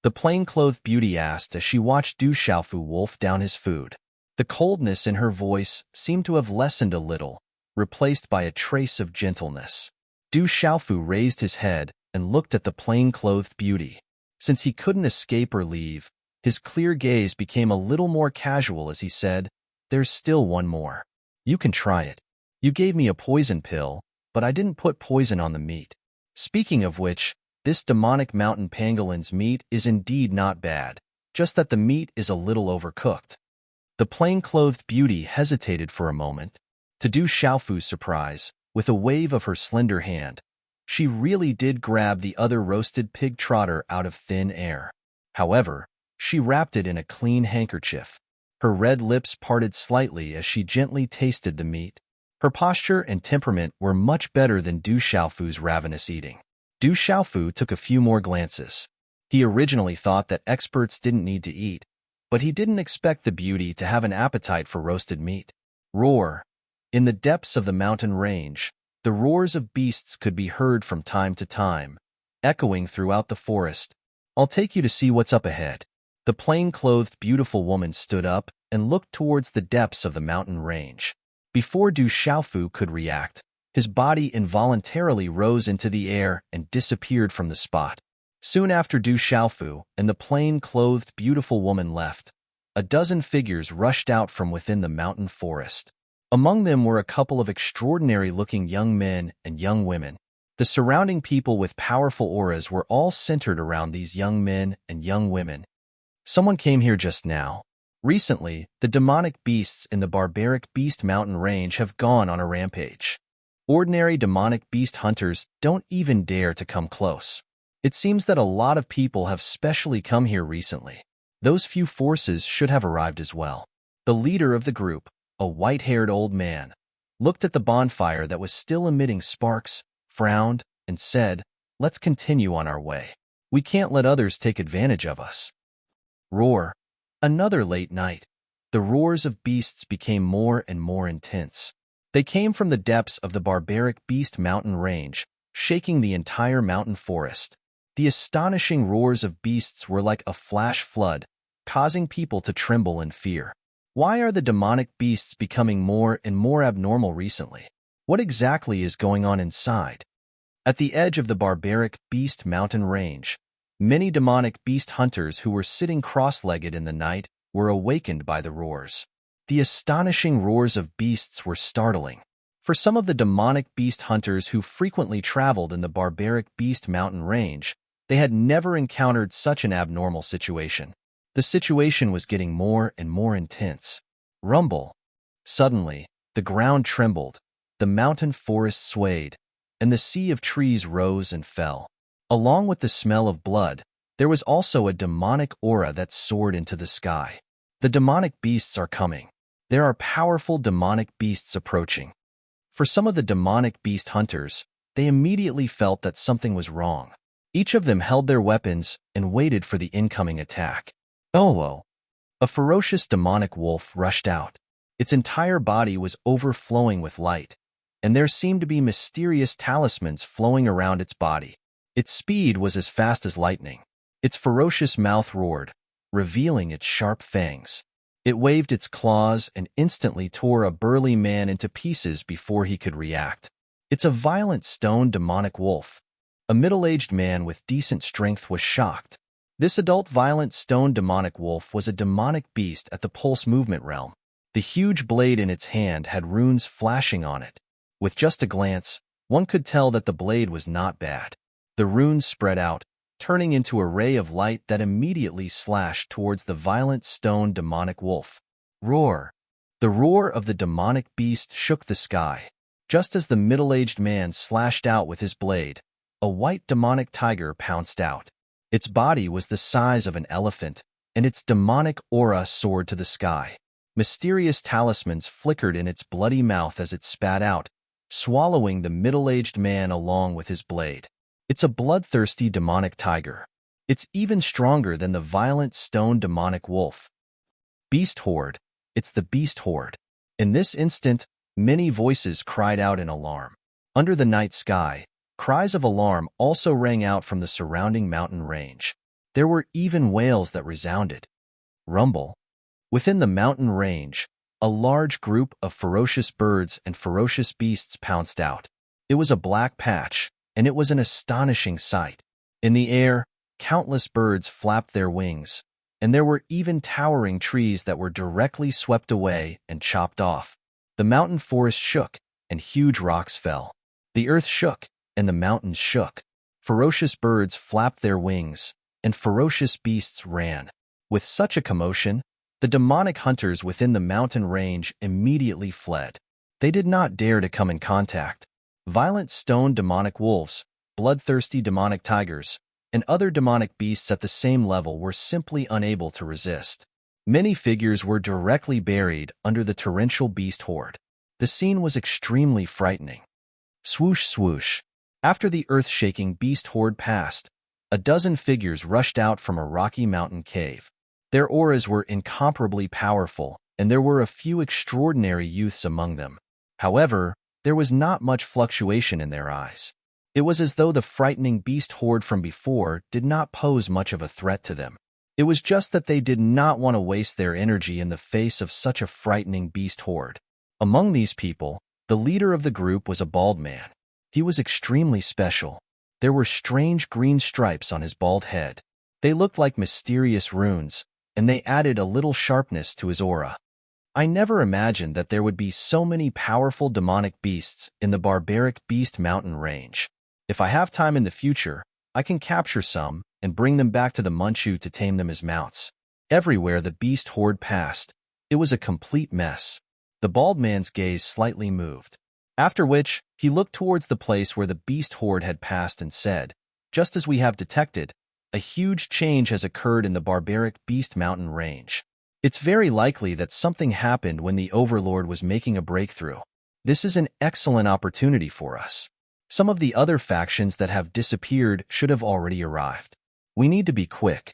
the plain-clothed beauty asked as she watched Du Xiaofu wolf down his food. The coldness in her voice seemed to have lessened a little, replaced by a trace of gentleness. Du Xiaofu raised his head and looked at the plain-clothed beauty. Since he couldn't escape or leave, his clear gaze became a little more casual as he said, "There's still one more. You can try it. You gave me a poison pill, but I didn't put poison on the meat. Speaking of which, This demonic mountain pangolin's meat is indeed not bad, just that the meat is a little overcooked. The plain-clothed beauty hesitated for a moment. To Du Xiaofu's surprise, with a wave of her slender hand, she really did grab the other roasted pig trotter out of thin air. However, she wrapped it in a clean handkerchief. Her red lips parted slightly as she gently tasted the meat. Her posture and temperament were much better than Du Xiaofu's ravenous eating. Du Xiaofu took a few more glances. He originally thought that experts didn't need to eat, but he didn't expect the beauty to have an appetite for roasted meat. Roar. In the depths of the mountain range, the roars of beasts could be heard from time to time, echoing throughout the forest. I'll take you to see what's up ahead. The plain-clothed beautiful woman stood up and looked towards the depths of the mountain range. Before Du Xiaofu could react, his body involuntarily rose into the air and disappeared from the spot. Soon after Du Xiaofu and the plain-clothed beautiful woman left, a dozen figures rushed out from within the mountain forest. Among them were a couple of extraordinary-looking young men and young women. The surrounding people with powerful auras were all centered around these young men and young women. Someone came here just now. Recently, the demonic beasts in the barbaric beast mountain range have gone on a rampage. Ordinary demonic beast hunters don't even dare to come close. It seems that a lot of people have specially come here recently. Those few forces should have arrived as well. The leader of the group, a white-haired old man, looked at the bonfire that was still emitting sparks, frowned, and said, "Let's continue on our way. We can't let others take advantage of us." Roar. Another late night. The roars of beasts became more and more intense. They came from the depths of the barbaric beast mountain range, shaking the entire mountain forest. The astonishing roars of beasts were like a flash flood, causing people to tremble in fear. Why are the demonic beasts becoming more and more abnormal recently? What exactly is going on inside? At the edge of the barbaric beast mountain range, many demonic beast hunters who were sitting cross-legged in the night were awakened by the roars. The astonishing roars of beasts were startling. For some of the demonic beast hunters who frequently traveled in the barbaric beast mountain range, they had never encountered such an abnormal situation. The situation was getting more and more intense. Rumble. Suddenly, the ground trembled, the mountain forest swayed, and the sea of trees rose and fell. Along with the smell of blood, there was also a demonic aura that soared into the sky. The demonic beasts are coming. There are powerful demonic beasts approaching. For some of the demonic beast hunters, they immediately felt that something was wrong. Each of them held their weapons and waited for the incoming attack. Oh! A ferocious demonic wolf rushed out. Its entire body was overflowing with light, and there seemed to be mysterious talismans flowing around its body. Its speed was as fast as lightning. Its ferocious mouth roared, revealing its sharp fangs. It waved its claws and instantly tore a burly man into pieces before he could react. It's a violent stone demonic wolf. A middle-aged man with decent strength was shocked. This adult violent stone demonic wolf was a demonic beast at the pulse movement realm. The huge blade in its hand had runes flashing on it. With just a glance, one could tell that the blade was not bad. The runes spread out, turning into a ray of light that immediately slashed towards the violent stone demonic wolf. Roar! The roar of the demonic beast shook the sky. Just as the middle-aged man slashed out with his blade, a white demonic tiger pounced out. Its body was the size of an elephant, and its demonic aura soared to the sky. Mysterious talismans flickered in its bloody mouth as it spat out, swallowing the middle-aged man along with his blade. It's a bloodthirsty demonic tiger. It's even stronger than the violent stone demonic wolf. Beast horde. It's the beast horde. In this instant, many voices cried out in alarm. Under the night sky, cries of alarm also rang out from the surrounding mountain range. There were even wails that resounded. Rumble. Within the mountain range, a large group of ferocious birds and ferocious beasts pounced out. It was a black patch, and it was an astonishing sight. In the air, countless birds flapped their wings, and there were even towering trees that were directly swept away and chopped off. The mountain forest shook, and huge rocks fell. The earth shook, and the mountains shook. Ferocious birds flapped their wings, and ferocious beasts ran. With such a commotion, the demonic hunters within the mountain range immediately fled. They did not dare to come in contact. Violent stone demonic wolves, bloodthirsty demonic tigers, and other demonic beasts at the same level were simply unable to resist. Many figures were directly buried under the torrential beast horde. The scene was extremely frightening. Swoosh, swoosh. After the earth-shaking beast horde passed, a dozen figures rushed out from a rocky mountain cave. Their auras were incomparably powerful, and there were a few extraordinary youths among them. However, there was not much fluctuation in their eyes. It was as though the frightening beast horde from before did not pose much of a threat to them. It was just that they did not want to waste their energy in the face of such a frightening beast horde. Among these people, the leader of the group was a bald man. He was extremely special. There were strange green stripes on his bald head. They looked like mysterious runes, and they added a little sharpness to his aura. I never imagined that there would be so many powerful demonic beasts in the barbaric Beast Mountain range. If I have time in the future, I can capture some and bring them back to the Munchu to tame them as mounts. Everywhere the beast horde passed, it was a complete mess. The bald man's gaze slightly moved, after which he looked towards the place where the beast horde had passed and said, "Just as we have detected, a huge change has occurred in the barbaric Beast Mountain range. It's very likely that something happened when the Overlord was making a breakthrough. This is an excellent opportunity for us. Some of the other factions that have disappeared should have already arrived. We need to be quick."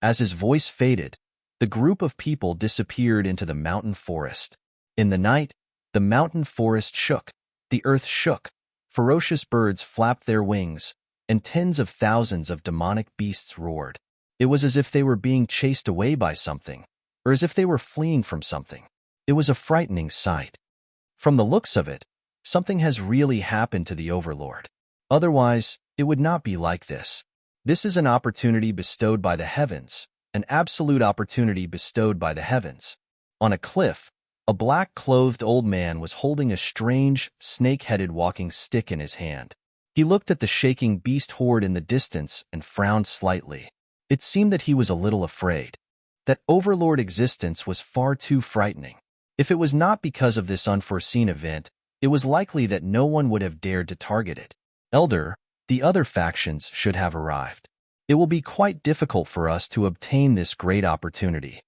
As his voice faded, the group of people disappeared into the mountain forest. In the night, the mountain forest shook, the earth shook, ferocious birds flapped their wings, and tens of thousands of demonic beasts roared. It was as if they were being chased away by something, or as if they were fleeing from something. It was a frightening sight. From the looks of it, something has really happened to the Overlord. Otherwise, it would not be like this. This is an opportunity bestowed by the heavens, an absolute opportunity bestowed by the heavens. On a cliff, a black-clothed old man was holding a strange, snake-headed walking stick in his hand. He looked at the shaking beast horde in the distance and frowned slightly. It seemed that he was a little afraid. That Overlord existence was far too frightening. If it was not because of this unforeseen event, it was likely that no one would have dared to target it. Elder, the other factions should have arrived. It will be quite difficult for us to obtain this great opportunity.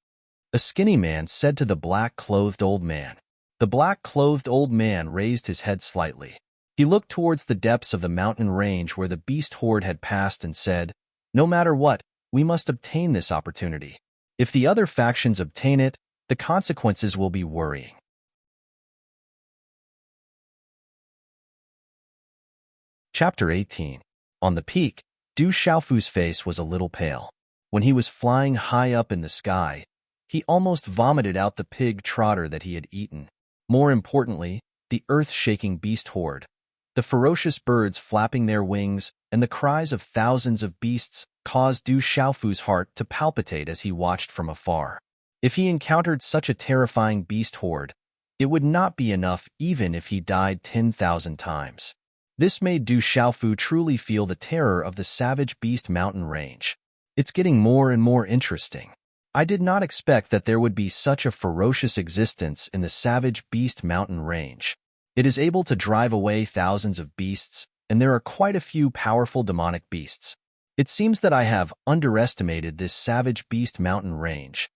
A skinny man said to the black-clothed old man. The black-clothed old man raised his head slightly. He looked towards the depths of the mountain range where the beast horde had passed and said, "No matter what, we must obtain this opportunity. If the other factions obtain it, the consequences will be worrying." Chapter 18. On the peak, Du Xiaofu's face was a little pale. When he was flying high up in the sky, he almost vomited out the pig trotter that he had eaten. More importantly, the earth-shaking beast horde, the ferocious birds flapping their wings, and the cries of thousands of beasts caused Du Xiaofu's heart to palpitate as he watched from afar. If he encountered such a terrifying beast horde, it would not be enough even if he died 10,000 times. This made Du Xiaofu truly feel the terror of the savage beast mountain range. It's getting more and more interesting. I did not expect that there would be such a ferocious existence in the savage beast mountain range. It is able to drive away thousands of beasts, and there are quite a few powerful demonic beasts. It seems that I have underestimated this savage beast mountain range.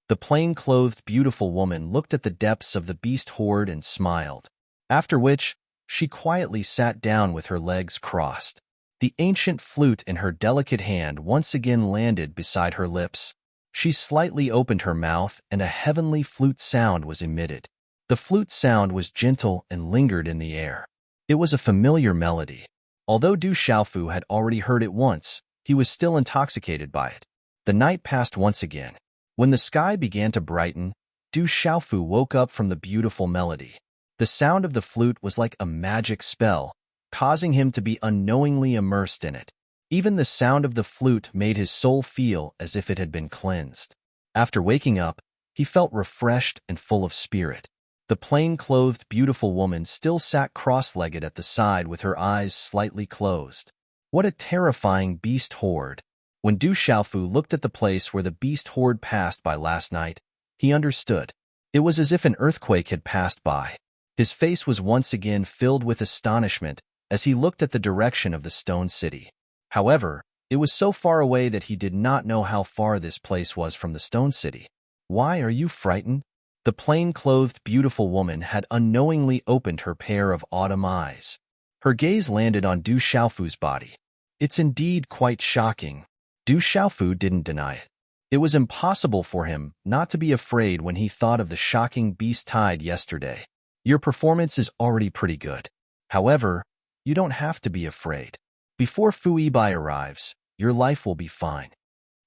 The plain-clothed beautiful woman looked at the depths of the beast horde and smiled, after which she quietly sat down with her legs crossed. The ancient flute in her delicate hand once again landed beside her lips. She slightly opened her mouth and a heavenly flute sound was emitted. The flute sound was gentle and lingered in the air. It was a familiar melody. Although Du Xiaofu had already heard it once, he was still intoxicated by it. The night passed once again. When the sky began to brighten, Du Xiaofu woke up from the beautiful melody. The sound of the flute was like a magic spell, causing him to be unknowingly immersed in it. Even the sound of the flute made his soul feel as if it had been cleansed. After waking up, he felt refreshed and full of spirit. The plain-clothed beautiful woman still sat cross-legged at the side with her eyes slightly closed. What a terrifying beast horde. When Du Xiaofu looked at the place where the beast horde passed by last night, he understood. It was as if an earthquake had passed by. His face was once again filled with astonishment as he looked at the direction of the stone city. However, it was so far away that he did not know how far this place was from the stone city. Why are you frightened? The plain-clothed beautiful woman had unknowingly opened her pair of autumn eyes. Her gaze landed on Du Xiaofu's body. It's indeed quite shocking. Du Xiaofu didn't deny it. It was impossible for him not to be afraid when he thought of the shocking beast tide yesterday. Your performance is already pretty good. However, you don't have to be afraid. Before Fu Yibai arrives, your life will be fine.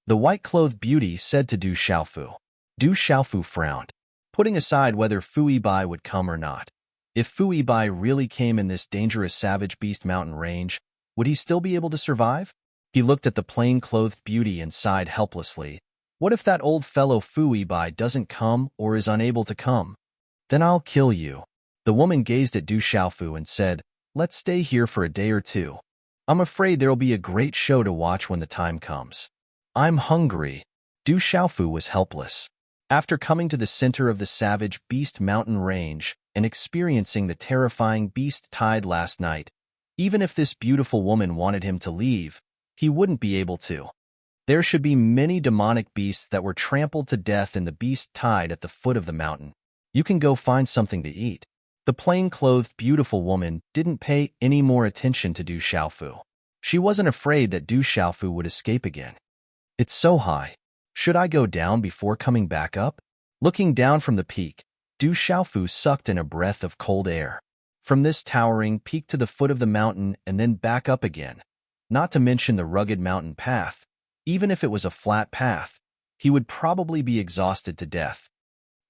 The white-clothed beauty said to Du Xiaofu. Du Xiaofu frowned, putting aside whether Fu Yibai would come or not. If Fu Yibai really came in this dangerous savage beast mountain range, would he still be able to survive? He looked at the plain-clothed beauty and sighed helplessly. What if that old fellow Fu Yibai doesn't come or is unable to come? Then I'll kill you. The woman gazed at Du Xiaofu and said, let's stay here for a day or two. I'm afraid there'll be a great show to watch when the time comes. I'm hungry. Du Xiaofu was helpless. After coming to the center of the savage beast mountain range and experiencing the terrifying beast tide last night, even if this beautiful woman wanted him to leave, he wouldn't be able to. There should be many demonic beasts that were trampled to death in the beast tide at the foot of the mountain. You can go find something to eat. The plain-clothed beautiful woman didn't pay any more attention to Du Xiaofu. She wasn't afraid that Du Xiaofu would escape again. It's so high. Should I go down before coming back up? Looking down from the peak, Du Xiaofu sucked in a breath of cold air. From this towering peak to the foot of the mountain and then back up again, not to mention the rugged mountain path, even if it was a flat path, he would probably be exhausted to death.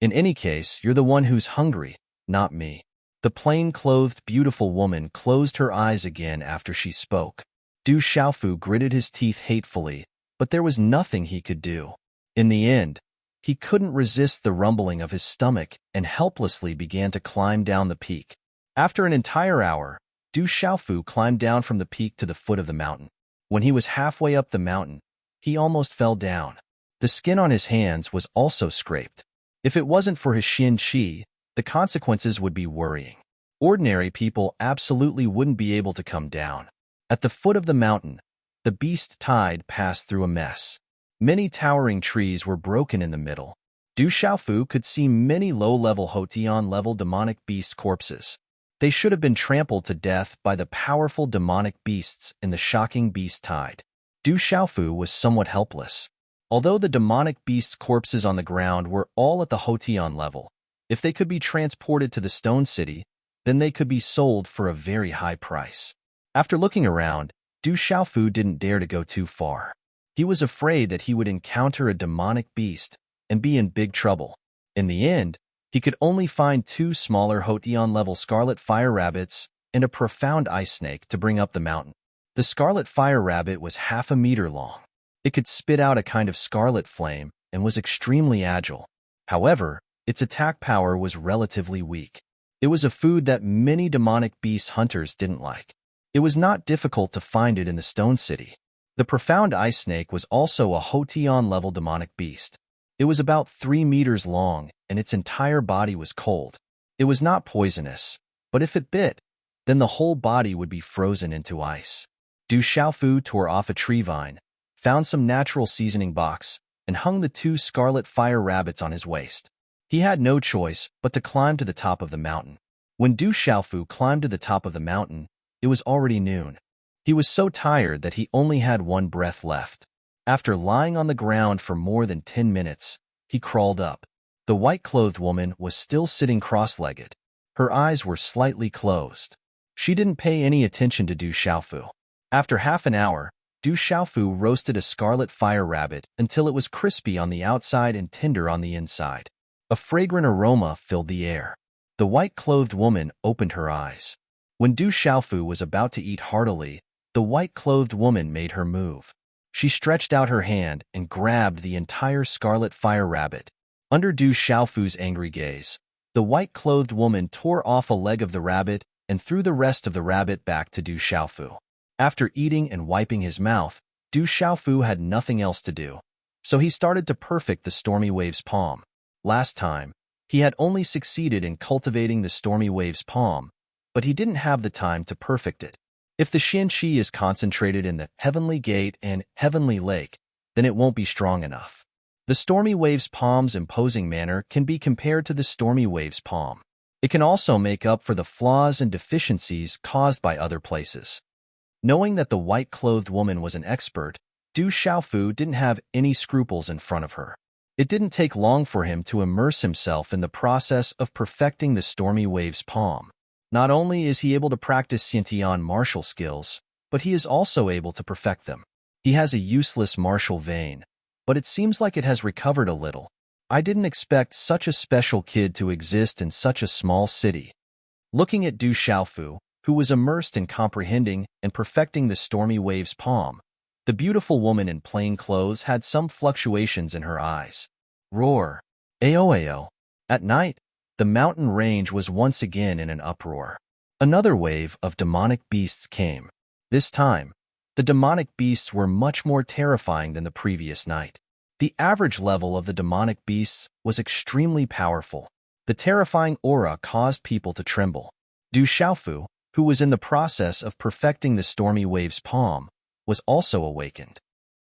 In any case, you're the one who's hungry, not me. The plain-clothed beautiful woman closed her eyes again after she spoke. Du Xiaofu gritted his teeth hatefully, but there was nothing he could do. In the end, he couldn't resist the rumbling of his stomach and helplessly began to climb down the peak. After an entire hour, Du Xiaofu climbed down from the peak to the foot of the mountain. When he was halfway up the mountain, he almost fell down. The skin on his hands was also scraped. If it wasn't for his Xin Qi, the consequences would be worrying. Ordinary people absolutely wouldn't be able to come down. At the foot of the mountain, the beast tide passed through a mess. Many towering trees were broken in the middle. Du Xiaofu could see many low-level Hotian-level demonic beast corpses. They should have been trampled to death by the powerful demonic beasts in the shocking beast tide. Du Xiaofu was somewhat helpless. Although the demonic beasts' corpses on the ground were all at the Hotian level, if they could be transported to the Stone City, then they could be sold for a very high price. After looking around, Du Xiaofu didn't dare to go too far. He was afraid that he would encounter a demonic beast and be in big trouble. In the end, he could only find 2 smaller Hotian-level scarlet fire rabbits and a profound ice snake to bring up the mountain. The scarlet fire rabbit was half a meter long. It could spit out a kind of scarlet flame and was extremely agile. However, its attack power was relatively weak. It was a food that many demonic beast hunters didn't like. It was not difficult to find it in the Stone City. The profound ice snake was also a Hotian-level demonic beast. It was about 3 meters long, and its entire body was cold. It was not poisonous, but if it bit, then the whole body would be frozen into ice. Du Xiaofu tore off a tree vine, found some natural seasoning box, and hung the 2 scarlet fire rabbits on his waist. He had no choice but to climb to the top of the mountain. When Du Xiaofu climbed to the top of the mountain, it was already noon. He was so tired that he only had 1 breath left. After lying on the ground for more than 10 minutes, he crawled up. The white-clothed woman was still sitting cross-legged. Her eyes were slightly closed. She didn't pay any attention to Du Xiaofu. After half an hour, Du Xiaofu roasted a scarlet fire rabbit until it was crispy on the outside and tender on the inside. A fragrant aroma filled the air. The white-clothed woman opened her eyes. When Du Xiaofu was about to eat heartily, the white-clothed woman made her move. She stretched out her hand and grabbed the entire scarlet fire rabbit. Under Du Xiaofu's angry gaze, the white-clothed woman tore off a leg of the rabbit and threw the rest of the rabbit back to Du Xiaofu. After eating and wiping his mouth, Du Xiaofu had nothing else to do, so he started to perfect the stormy wave's palm. Last time, he had only succeeded in cultivating the stormy wave's palm, but he didn't have the time to perfect it. If the Xianqi is concentrated in the heavenly gate and heavenly lake, then it won't be strong enough. The stormy wave's palm's imposing manner can be compared to the stormy wave's palm. It can also make up for the flaws and deficiencies caused by other places. Knowing that the white-clothed woman was an expert, Du Xiaofu didn't have any scruples in front of her. It didn't take long for him to immerse himself in the process of perfecting the stormy wave's palm. Not only is he able to practice Xiantian martial skills, but he is also able to perfect them. He has a useless martial vein, but it seems like it has recovered a little. I didn't expect such a special kid to exist in such a small city. Looking at Du Xiaofu, who was immersed in comprehending and perfecting the stormy wave's palm, the beautiful woman in plain clothes had some fluctuations in her eyes. Roar. Ayo. At night, the mountain range was once again in an uproar. Another wave of demonic beasts came. This time, the demonic beasts were much more terrifying than the previous night. The average level of the demonic beasts was extremely powerful. The terrifying aura caused people to tremble. Du Xiaofu, who was in the process of perfecting the stormy wave's palm, was also awakened.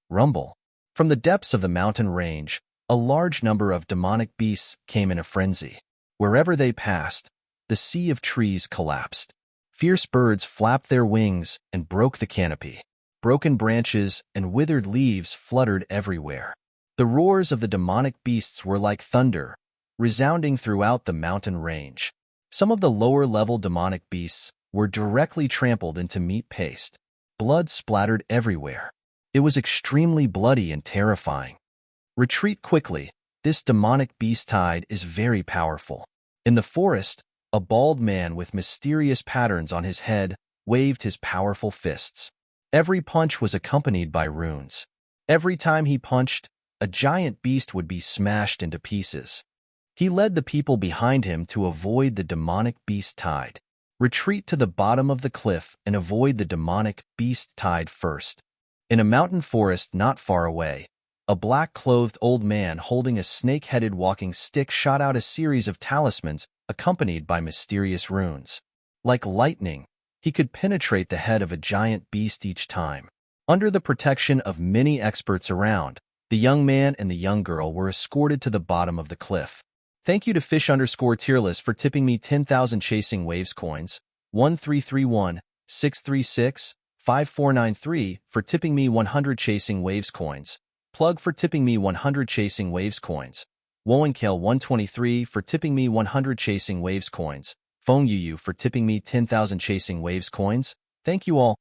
Rumble. From the depths of the mountain range, a large number of demonic beasts came in a frenzy. Wherever they passed, the sea of trees collapsed. Fierce birds flapped their wings and broke the canopy. Broken branches and withered leaves fluttered everywhere. The roars of the demonic beasts were like thunder, resounding throughout the mountain range. Some of the lower-level demonic beasts were directly trampled into meat paste. Blood splattered everywhere. It was extremely bloody and terrifying. Retreat quickly. This demonic beast tide is very powerful. In the forest, a bald man with mysterious patterns on his head waved his powerful fists. Every punch was accompanied by runes. Every time he punched, a giant beast would be smashed into pieces. He led the people behind him to avoid the demonic beast tide. Retreat to the bottom of the cliff and avoid the demonic beast tide first. In a mountain forest not far away, a black-clothed old man holding a snake-headed walking stick shot out a series of talismans accompanied by mysterious runes. Like lightning, he could penetrate the head of a giant beast each time. Under the protection of many experts around, the young man and the young girl were escorted to the bottom of the cliff. Thank you to fish_tierless for tipping me 10,000 Chasing Waves coins, 1331-636-5493 for tipping me 100 Chasing Waves coins, Plug for tipping me 100 Chasing Waves coins, Woenkale 123 for tipping me 100 Chasing Waves coins, Phone Yu for tipping me 10,000 Chasing Waves coins. Thank you all.